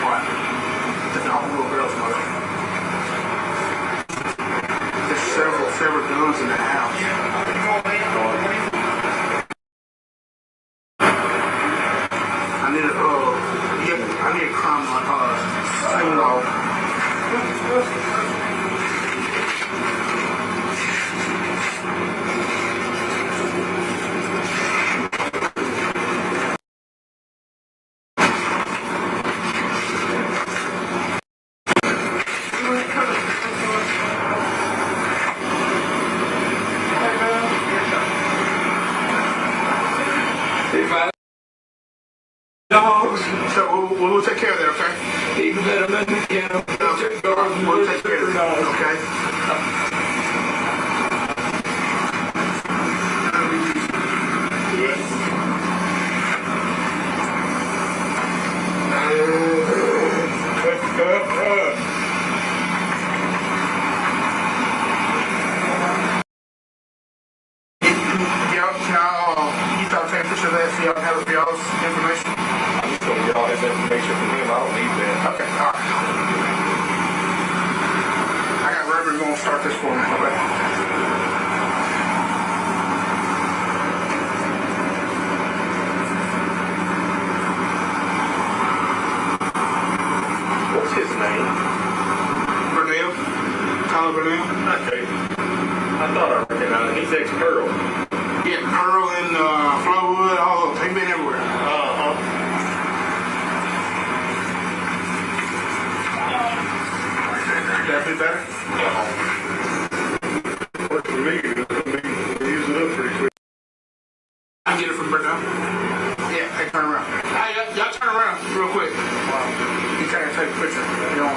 What? The little girl's mother. There's several guns in the house. I need a crime So we'll take care of that, okay? Even better than we'll take care of that, okay? You thought take a picture of that so y'all have it for y'all's information? I just told y'all this information from him. I don't need that. Okay, all right. I got Reverend going to start this for me. Okay. What's his name? Burnell. Tyler Burnell. Okay. I thought I recognized him. He's ex-Pearl. Yeah, Pearl and Flowwood, all of them. They've been everywhere. That be better? Works for me. We use it up pretty quick. I get it from Burnell. Yeah, hey, turn around. Hey, y'all turn around real quick. You trying to take a picture. You know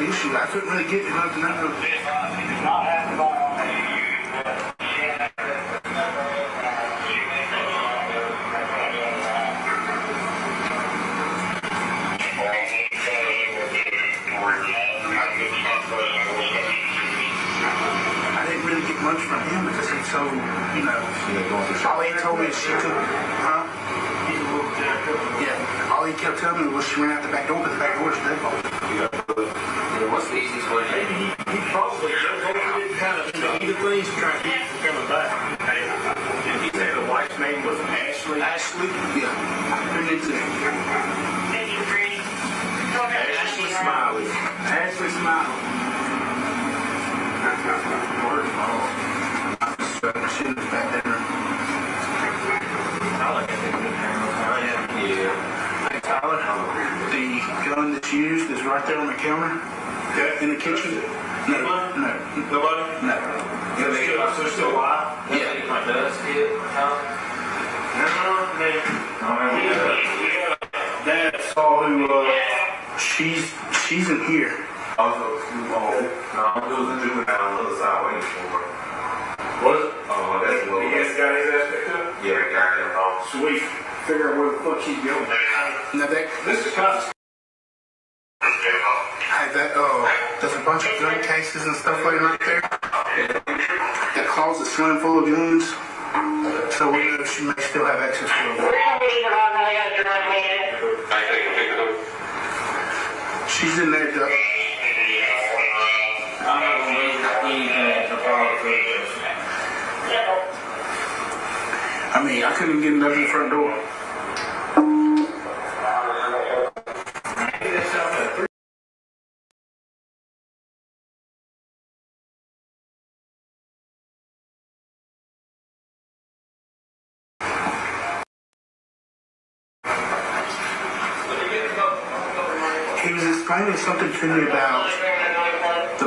issue. I couldn't really get to nothing else. I didn't really get much from him because he's so, you know, all he told me is she took, huh? Yeah, all he kept telling me was she ran out the back door, but the back door is deadbolt.
What's the easiest way? He probably did kind of either things to try to keep from coming back. Did he say the wife's name was Ashley?
Ashley? Yeah. Who needs it?
Ashley Smiley.
Ashley Smiley. She was back there. Hey, Tyler, the gun that's used is right there on the counter in the kitchen. No.
Nobody?
No.
They're still alive?
Yeah.
My dad's kid?
Dad saw who, she's in here.
No, I'm doing the juvenile on the other side waiting for her. What? Oh, that's what. You guys got his aspect too? Yeah, I got it.
Sweet. Figure out where the fuck she's going. Now this is kind of. Hey, there's a bunch of gun cases and stuff laying right there. That closet slam full of guns. So we know she may still have access to them. She's in there, Doug. I mean, I couldn't get nothing in the front door. He was explaining something to me about the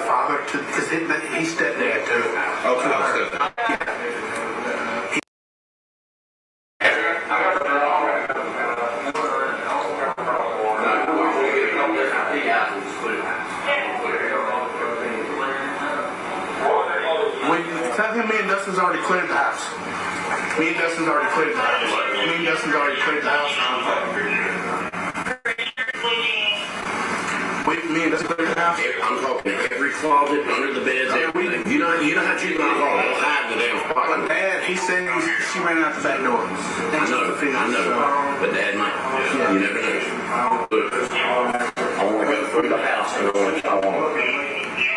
father, because he's stepdad too.
Okay,
Tell him me and Dustin's already cleared the house. Me and Dustin's already cleared the house. Me and Dustin cleared the house?
I'm talking every closet, under the beds, everything. You know how juvenile hall will hide the damn spot.
But Dad, he said she ran out the back door.
I know, but Dad might.
Yeah.
You never know. I want to go through the house and I want to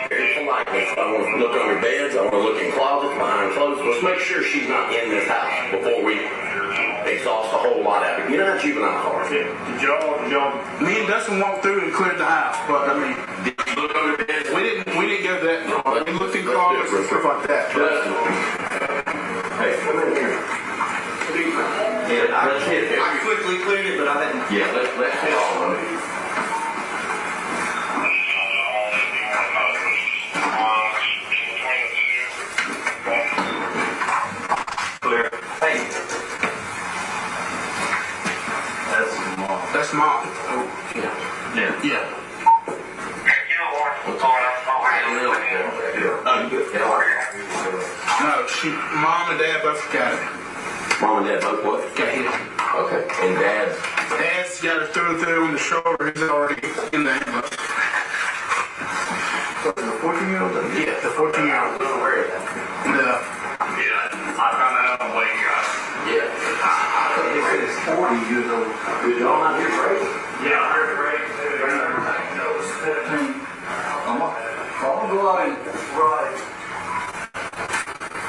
very politely. I want to look under beds. I want to look in closets, behind clothes. Let's make sure she's not in this house before we exhaust a whole lot of it. You know how juvenile hall is.
Did y'all? Me and Dustin walked through and cleared the house, but I mean,
did you look under beds?
we didn't go that far. We looked in closets and stuff like that.
Hey, come in here. Yeah, I quickly cleared it, but I didn't. Yeah, let's hit all of it. Clear. Hey.
That's mom. Yeah. No, mom and dad both got it.
Mom and dad both what?
Got hit.
Okay. And
Dad's got it through and through on the shoulder. He's already in the ambulance.
The 14-year-old?
Yeah, the 14-year-old.
Where is that?
Yeah,
I found that out on the way, guys. Yeah. I thought they said it's 40 years old. Did y'all not hear Ray? Yeah, I heard Ray. No, it's 14. I'm go out and ride.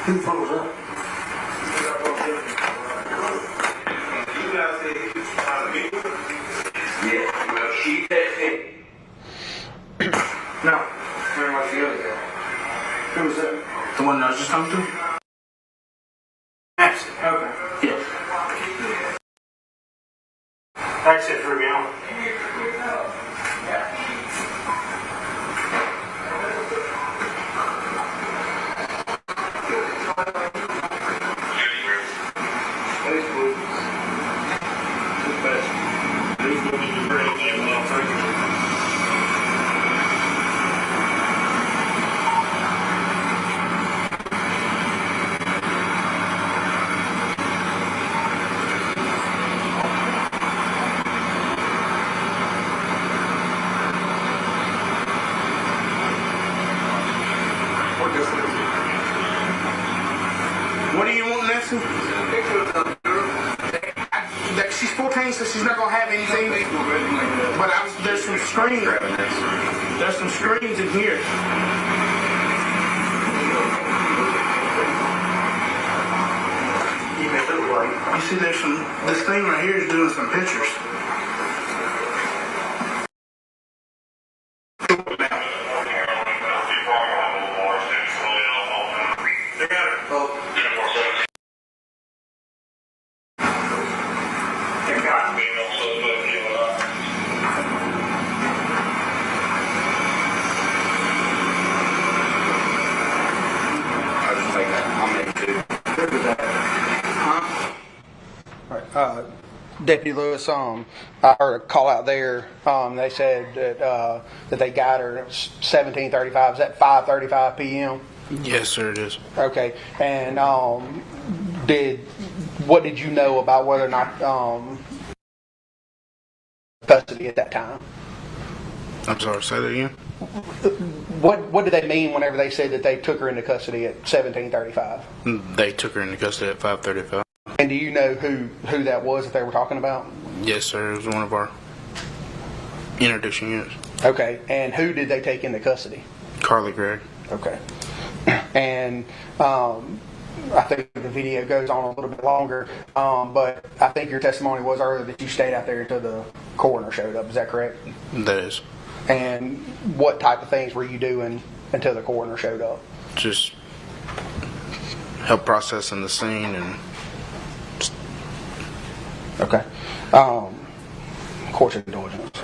Who froze up? You guys said he was trying to get me? Yeah, well, she texted me.
no.
Where was the other guy?
Who was that? The one that I was just talking to?
Maxie. Okay.
Yeah.
That's it for me on.
to? She's 14, so she's not gonna have anything. But there's some screens. There's some screens in here. You see, there's some. This thing right here is doing some pictures.
Deputy Lewis, I heard a call out there. They said that they got her at 17:35. Is that 5:35 p.m.?
Yes, sir, it is.
Okay. And what did you know about whether or not custody at that time?
I'm sorry, say that again?
What did they mean whenever they said that they took her into custody at 17:35?
They took her into custody at 5:35.
And do you know who that was that they were talking about?
Yes, sir. It was one of our interdiction units.
Okay. And who did they take into custody?
Carly Gregg.
Okay. And I think the video goes on a little bit longer, but I think your testimony was earlier that you stayed out there until the coroner showed up. Is that correct?
That is.
And what type of things were you doing until the coroner showed up?
Just help processing the scene and...
Okay. Court's indulgence.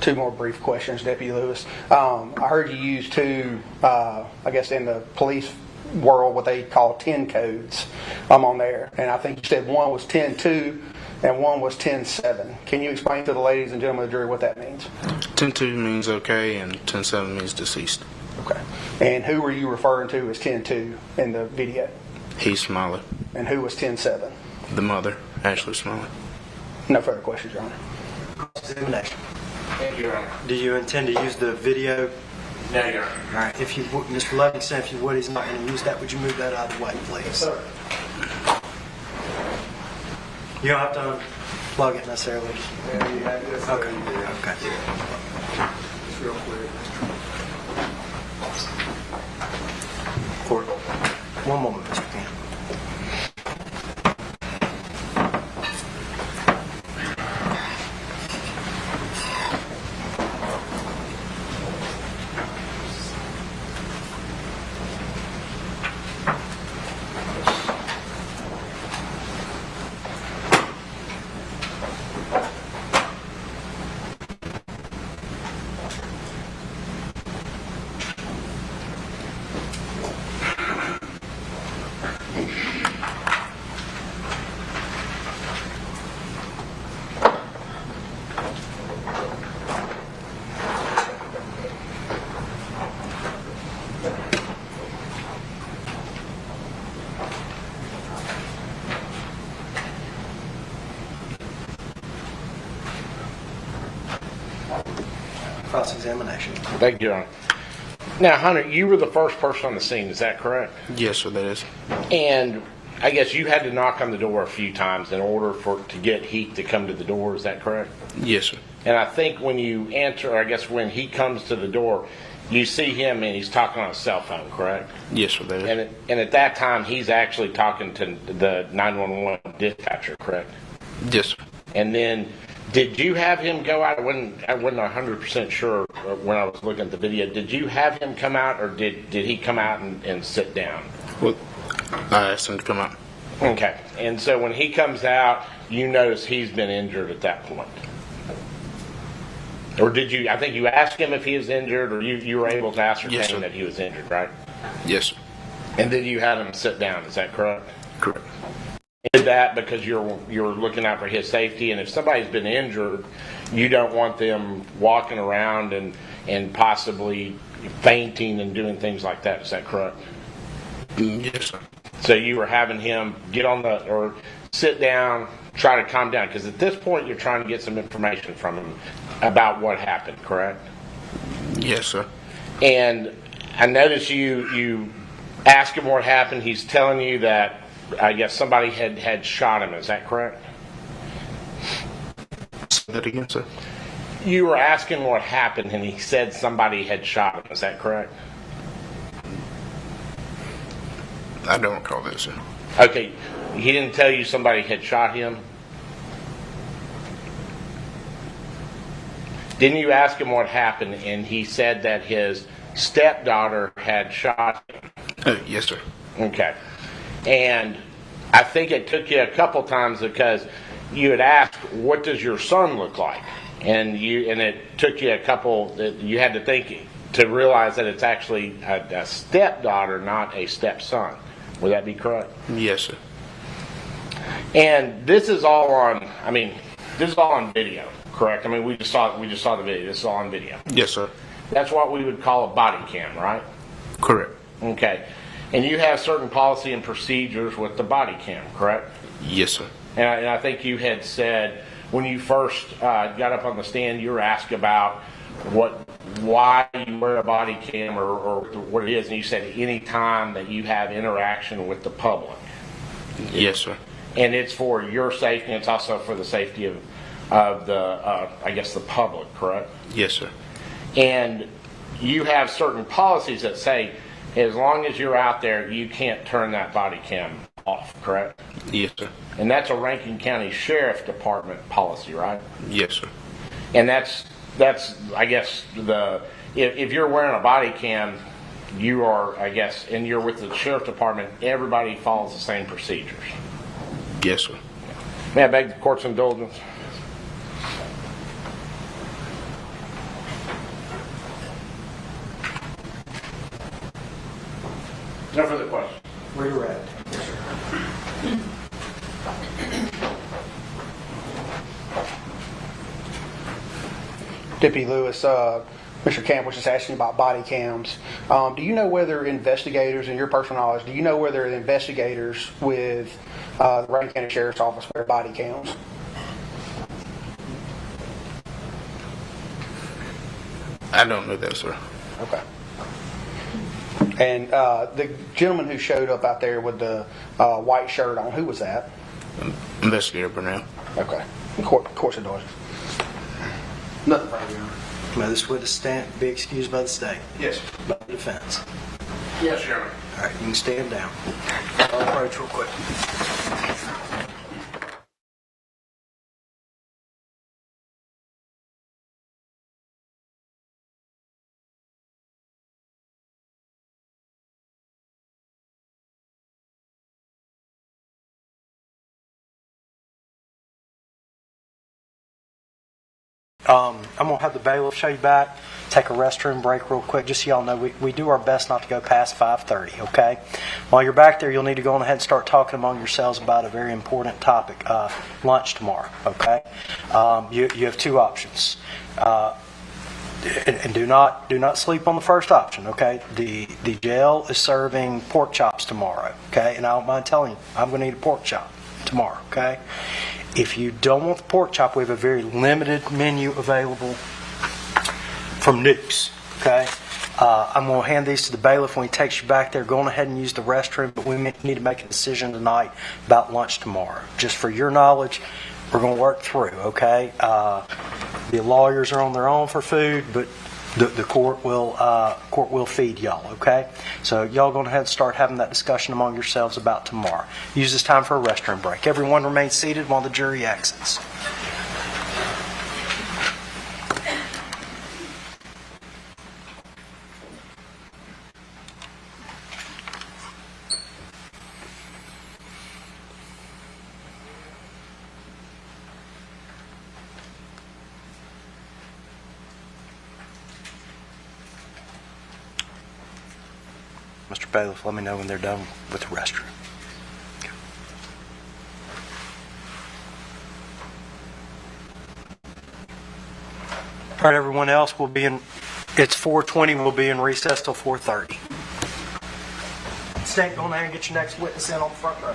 Two more brief questions, Deputy Lewis. I heard you use two, I guess in the police world, what they call 10 codes on there. And I think you said one was 10-2 and one was 10-7. Can you explain to the ladies and gentlemen of the jury what that means?
10-2 means okay and 10-7 means deceased.
Okay. And who were you referring to as 10-2 in the video?
He's Smiley.
And who was 10-7?
The mother, Ashley Smiley.
No further questions, Your Honor.
Cross-examination.
Thank you, Your Honor.
Do you intend to use the video?
No, Your Honor.
All right. If you would, Mr. Livingston, if you would, he's not going to use that. Would you move that out of the way, please?
Sir.
You don't have to unplug it necessarily.
Yeah, you have this.
Okay. Okay.
Just real quick.
Court. One moment, Mr. Camp. Cross-examination.
Thank you, Your Honor. Now, Hunter, you were the first person on the scene, is that correct?
Yes, sir, that is.
And I guess you had to knock on the door a few times in order to get Heath to come to the door, is that correct?
Yes, sir.
And I think when you answer, or I guess when he comes to the door, you see him and he's talking on a cell phone, correct?
Yes, sir, that is.
And at that time, he's actually talking to the 911 dispatcher, correct?
Yes, sir.
And then, did you have him go out? I wasn't 100% sure when I was looking at the video. Did you have him come out, or did he come out and sit down?
Well, I asked him to come out.
Okay. And so when he comes out, you notice he's been injured at that point. Or did you, I think you asked him if he was injured, or you were able to ascertain that he was injured, right?
Yes, sir.
And then you had him sit down, is that correct?
Correct.
Did that because you're looking out for his safety, and if somebody's been injured, you don't want them walking around and possibly fainting and doing things like that. Is that correct?
Yes, sir.
So you were having him or sit down, try to calm down, because at this point you're trying to get some information from him about what happened, correct?
Yes, sir.
And I noticed you ask him what happened. He's telling you that I guess somebody had shot him. Is that correct?
Say that again, sir.
You were asking what happened, and he said somebody had shot him. Is that correct?
I don't recall that, sir.
Okay. He didn't tell you somebody had shot him? Didn't you ask him what happened, and he said that his stepdaughter had shot him?
Yes, sir.
Okay. And I think it took you a couple times because you had asked, what does your son look like? And it took you a couple, you had to think to realize that it's actually a stepdaughter, not a stepson. Would that be correct?
Yes, sir.
And this is all on video, correct? I mean, we just saw the video. This is all on video.
Yes, sir.
That's what we would call a body cam, right?
Correct.
Okay. And you have certain policy and procedures with the body cam, correct?
Yes, sir.
And I think you had said when you first got up on the stand, you were asked about why you wear a body cam or what it is, and you said any time that you have interaction with the public.
Yes, sir.
And it's for your safety, and it's also for the safety of the I guess the public, correct?
Yes, sir.
And you have certain policies that say as long as you're out there, you can't turn that body cam off, correct?
Yes, sir.
And that's a Rankin County Sheriff Department policy, right?
Yes, sir.
And that's I guess if you're wearing a body cam, you are, I guess, and you're with the Sheriff Department, everybody follows the same procedures.
Yes, sir.
May I beg the court's indulgence? No further questions.
Where you're at.
Deputy Lewis, Mr. Camp was just asking about body cams. Do you know whether investigators, in your personal knowledge, do you know whether the investigators with the Rankin County Sheriff's Office wear body cams?
I don't know that, sir.
Okay. And the gentleman who showed up out there with the white shirt on, who was that?
Investigator Burnell.
Okay. Of course it does. Nothing further, Your Honor.
May this witness be excused by the state?
Yes.
By the defense?
Yes, Your Honor.
All right, you can stand down. I'll approach real quick. I'm going to have the bailiff show you back, take a restroom break real quick, just so y'all know we do our best not to go past 5:30, okay? While you're back there, you'll need to go on ahead and start talking among yourselves about a very important topic, lunch tomorrow, okay? You have two options. And do not sleep on the first option, okay? The jail is serving pork chops tomorrow, okay? And I don't mind telling you, I'm going to eat a pork chop tomorrow, okay? If you don't want the pork chop, we have a very limited menu available from Nukes, okay? I'm going to hand these to the bailiff when he takes you back there. Go on ahead and use the restroom, but we need to make a decision tonight about lunch tomorrow. Just for your knowledge, we're going to work through, okay? The lawyers are on their own for food, but the court will feed y'all, okay? So y'all go ahead and start having that discussion among yourselves about tomorrow. Use this time for a restroom break. Everyone remain seated while the jury exits. Mr. Bailiff, let me know when they're done with the restroom. All right, everyone else will be in, it's 4:20, we'll be in recess till 4:30. State, go ahead and get your next witness in on the front row.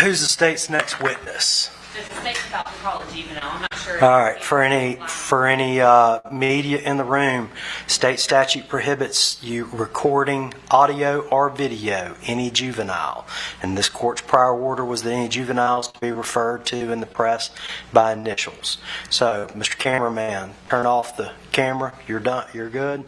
Who's the state's next witness?
Just think about the college juvenile. I'm not sure.
All right, for any media in the room, state statute prohibits you recording audio or video any juvenile. And this court's prior order was that any juveniles to be referred to in the press by initials. So, Mr. Cameraman, turn off the camera. You're done. You're good.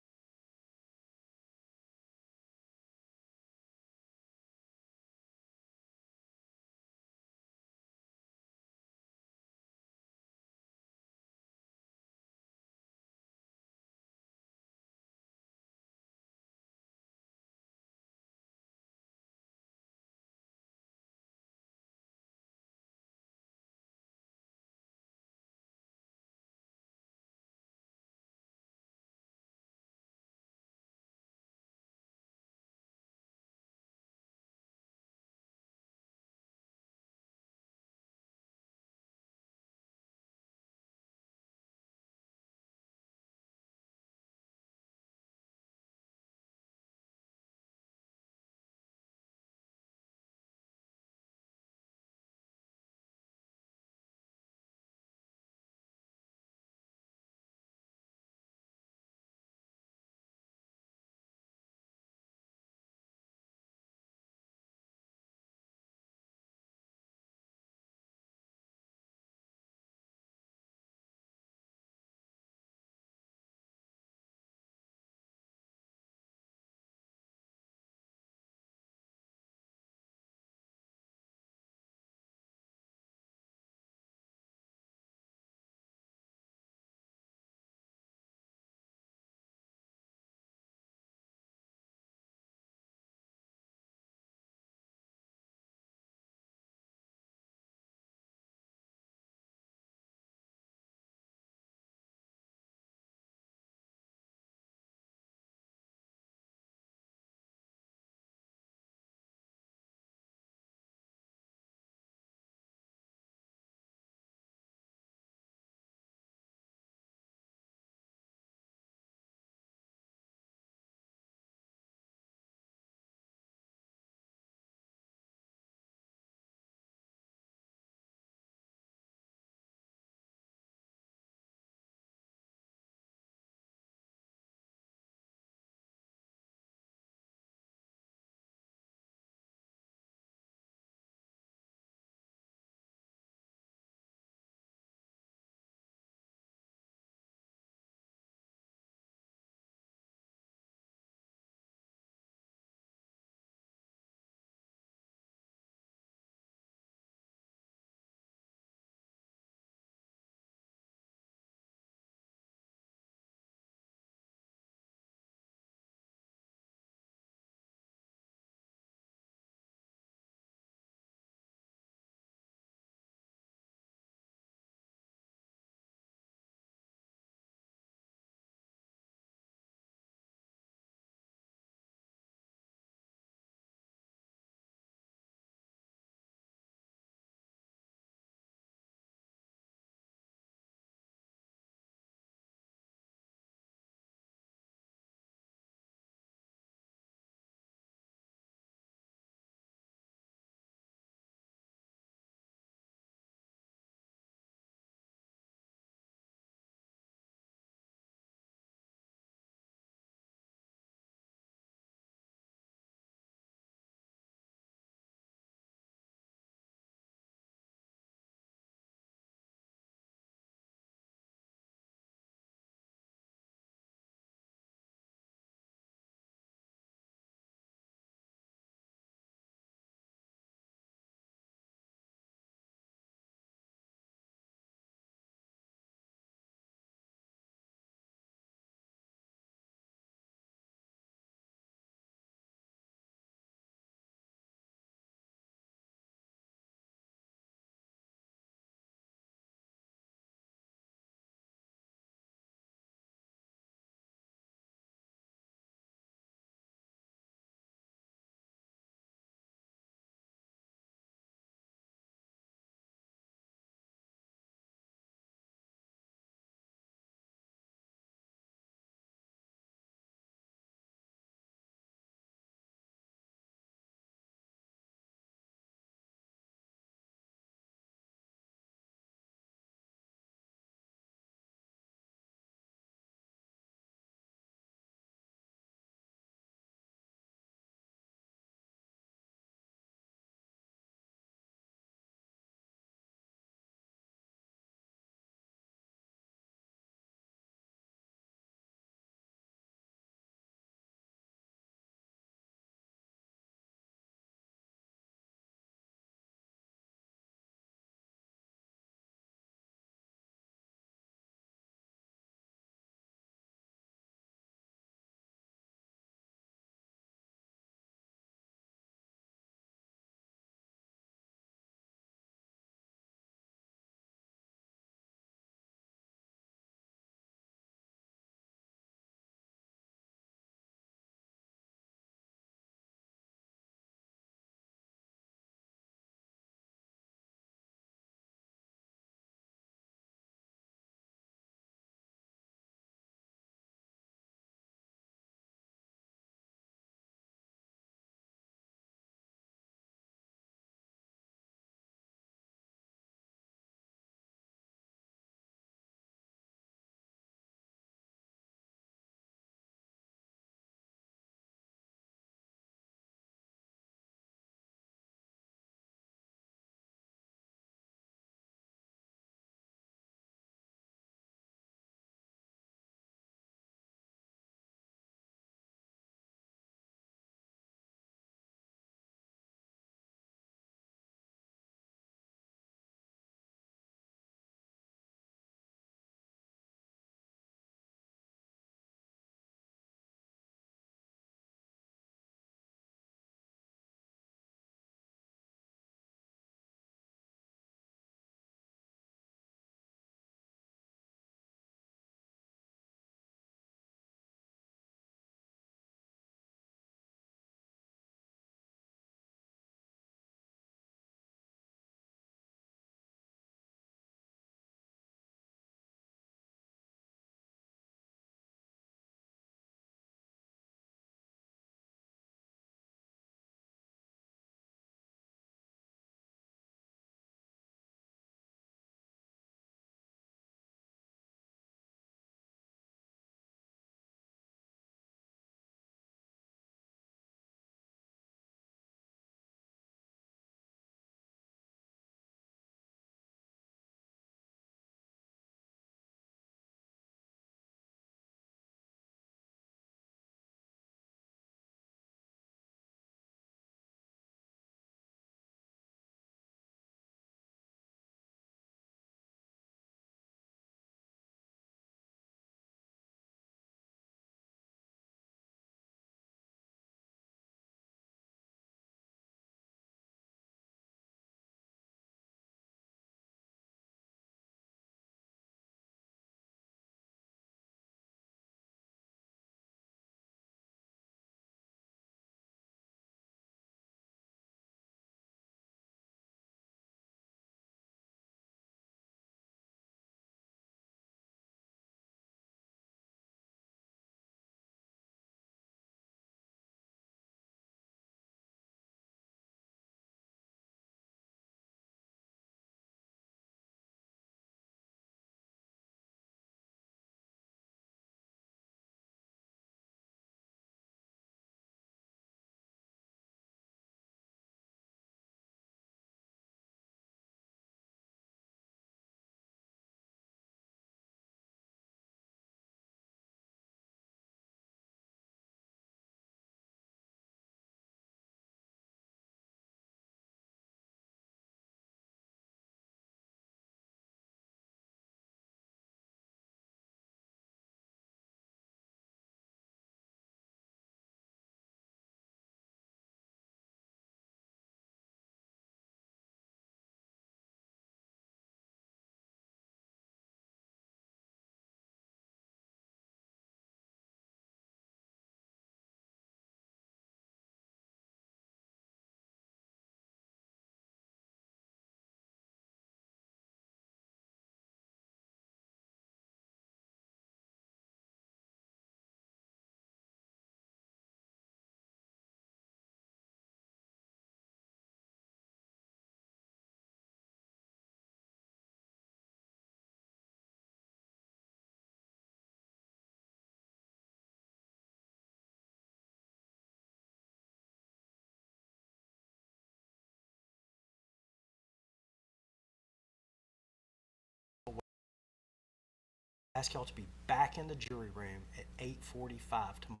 ask y'all to be back in the jury room at 8:45 tomorrow,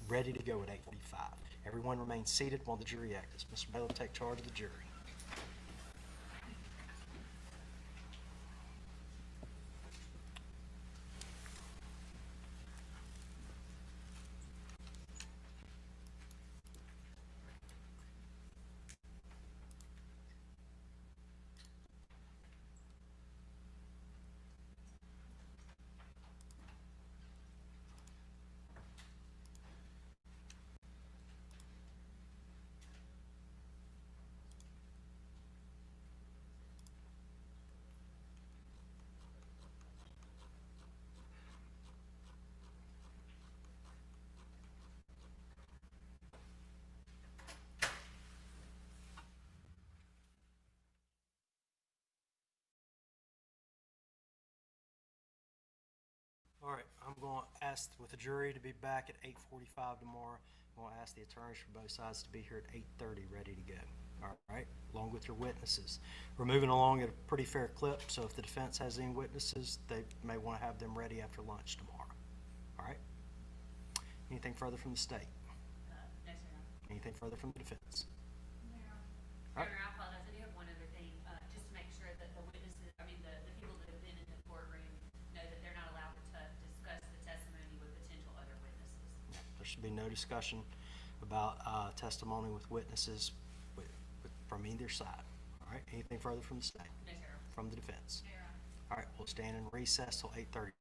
ready to go at 8:45. Everyone remain seated while the jury exits. Mr. Bailiff, take charge of the jury. All right, I'm going to ask with the jury to be back at 8:45 tomorrow. I'm going to ask the attorneys for both sides to be here at 8:30, ready to go. All right, along with your witnesses. We're moving along at a pretty fair clip, so if the defense has any witnesses, they may want to have them ready after lunch tomorrow. All right? Anything further from the state?
No, sir.
Anything further from the defense?
Mayor, I apologize. I do have one other thing, just to make sure that the witnesses, the people that have been in the courtroom know that they're not allowed to discuss the testimony with potential other witnesses.
There should be no discussion about testimony with witnesses from either side. All right, anything further from the state?
No, sir.
From the defense?
No, sir.
All right, we'll stand in recess till 8:30.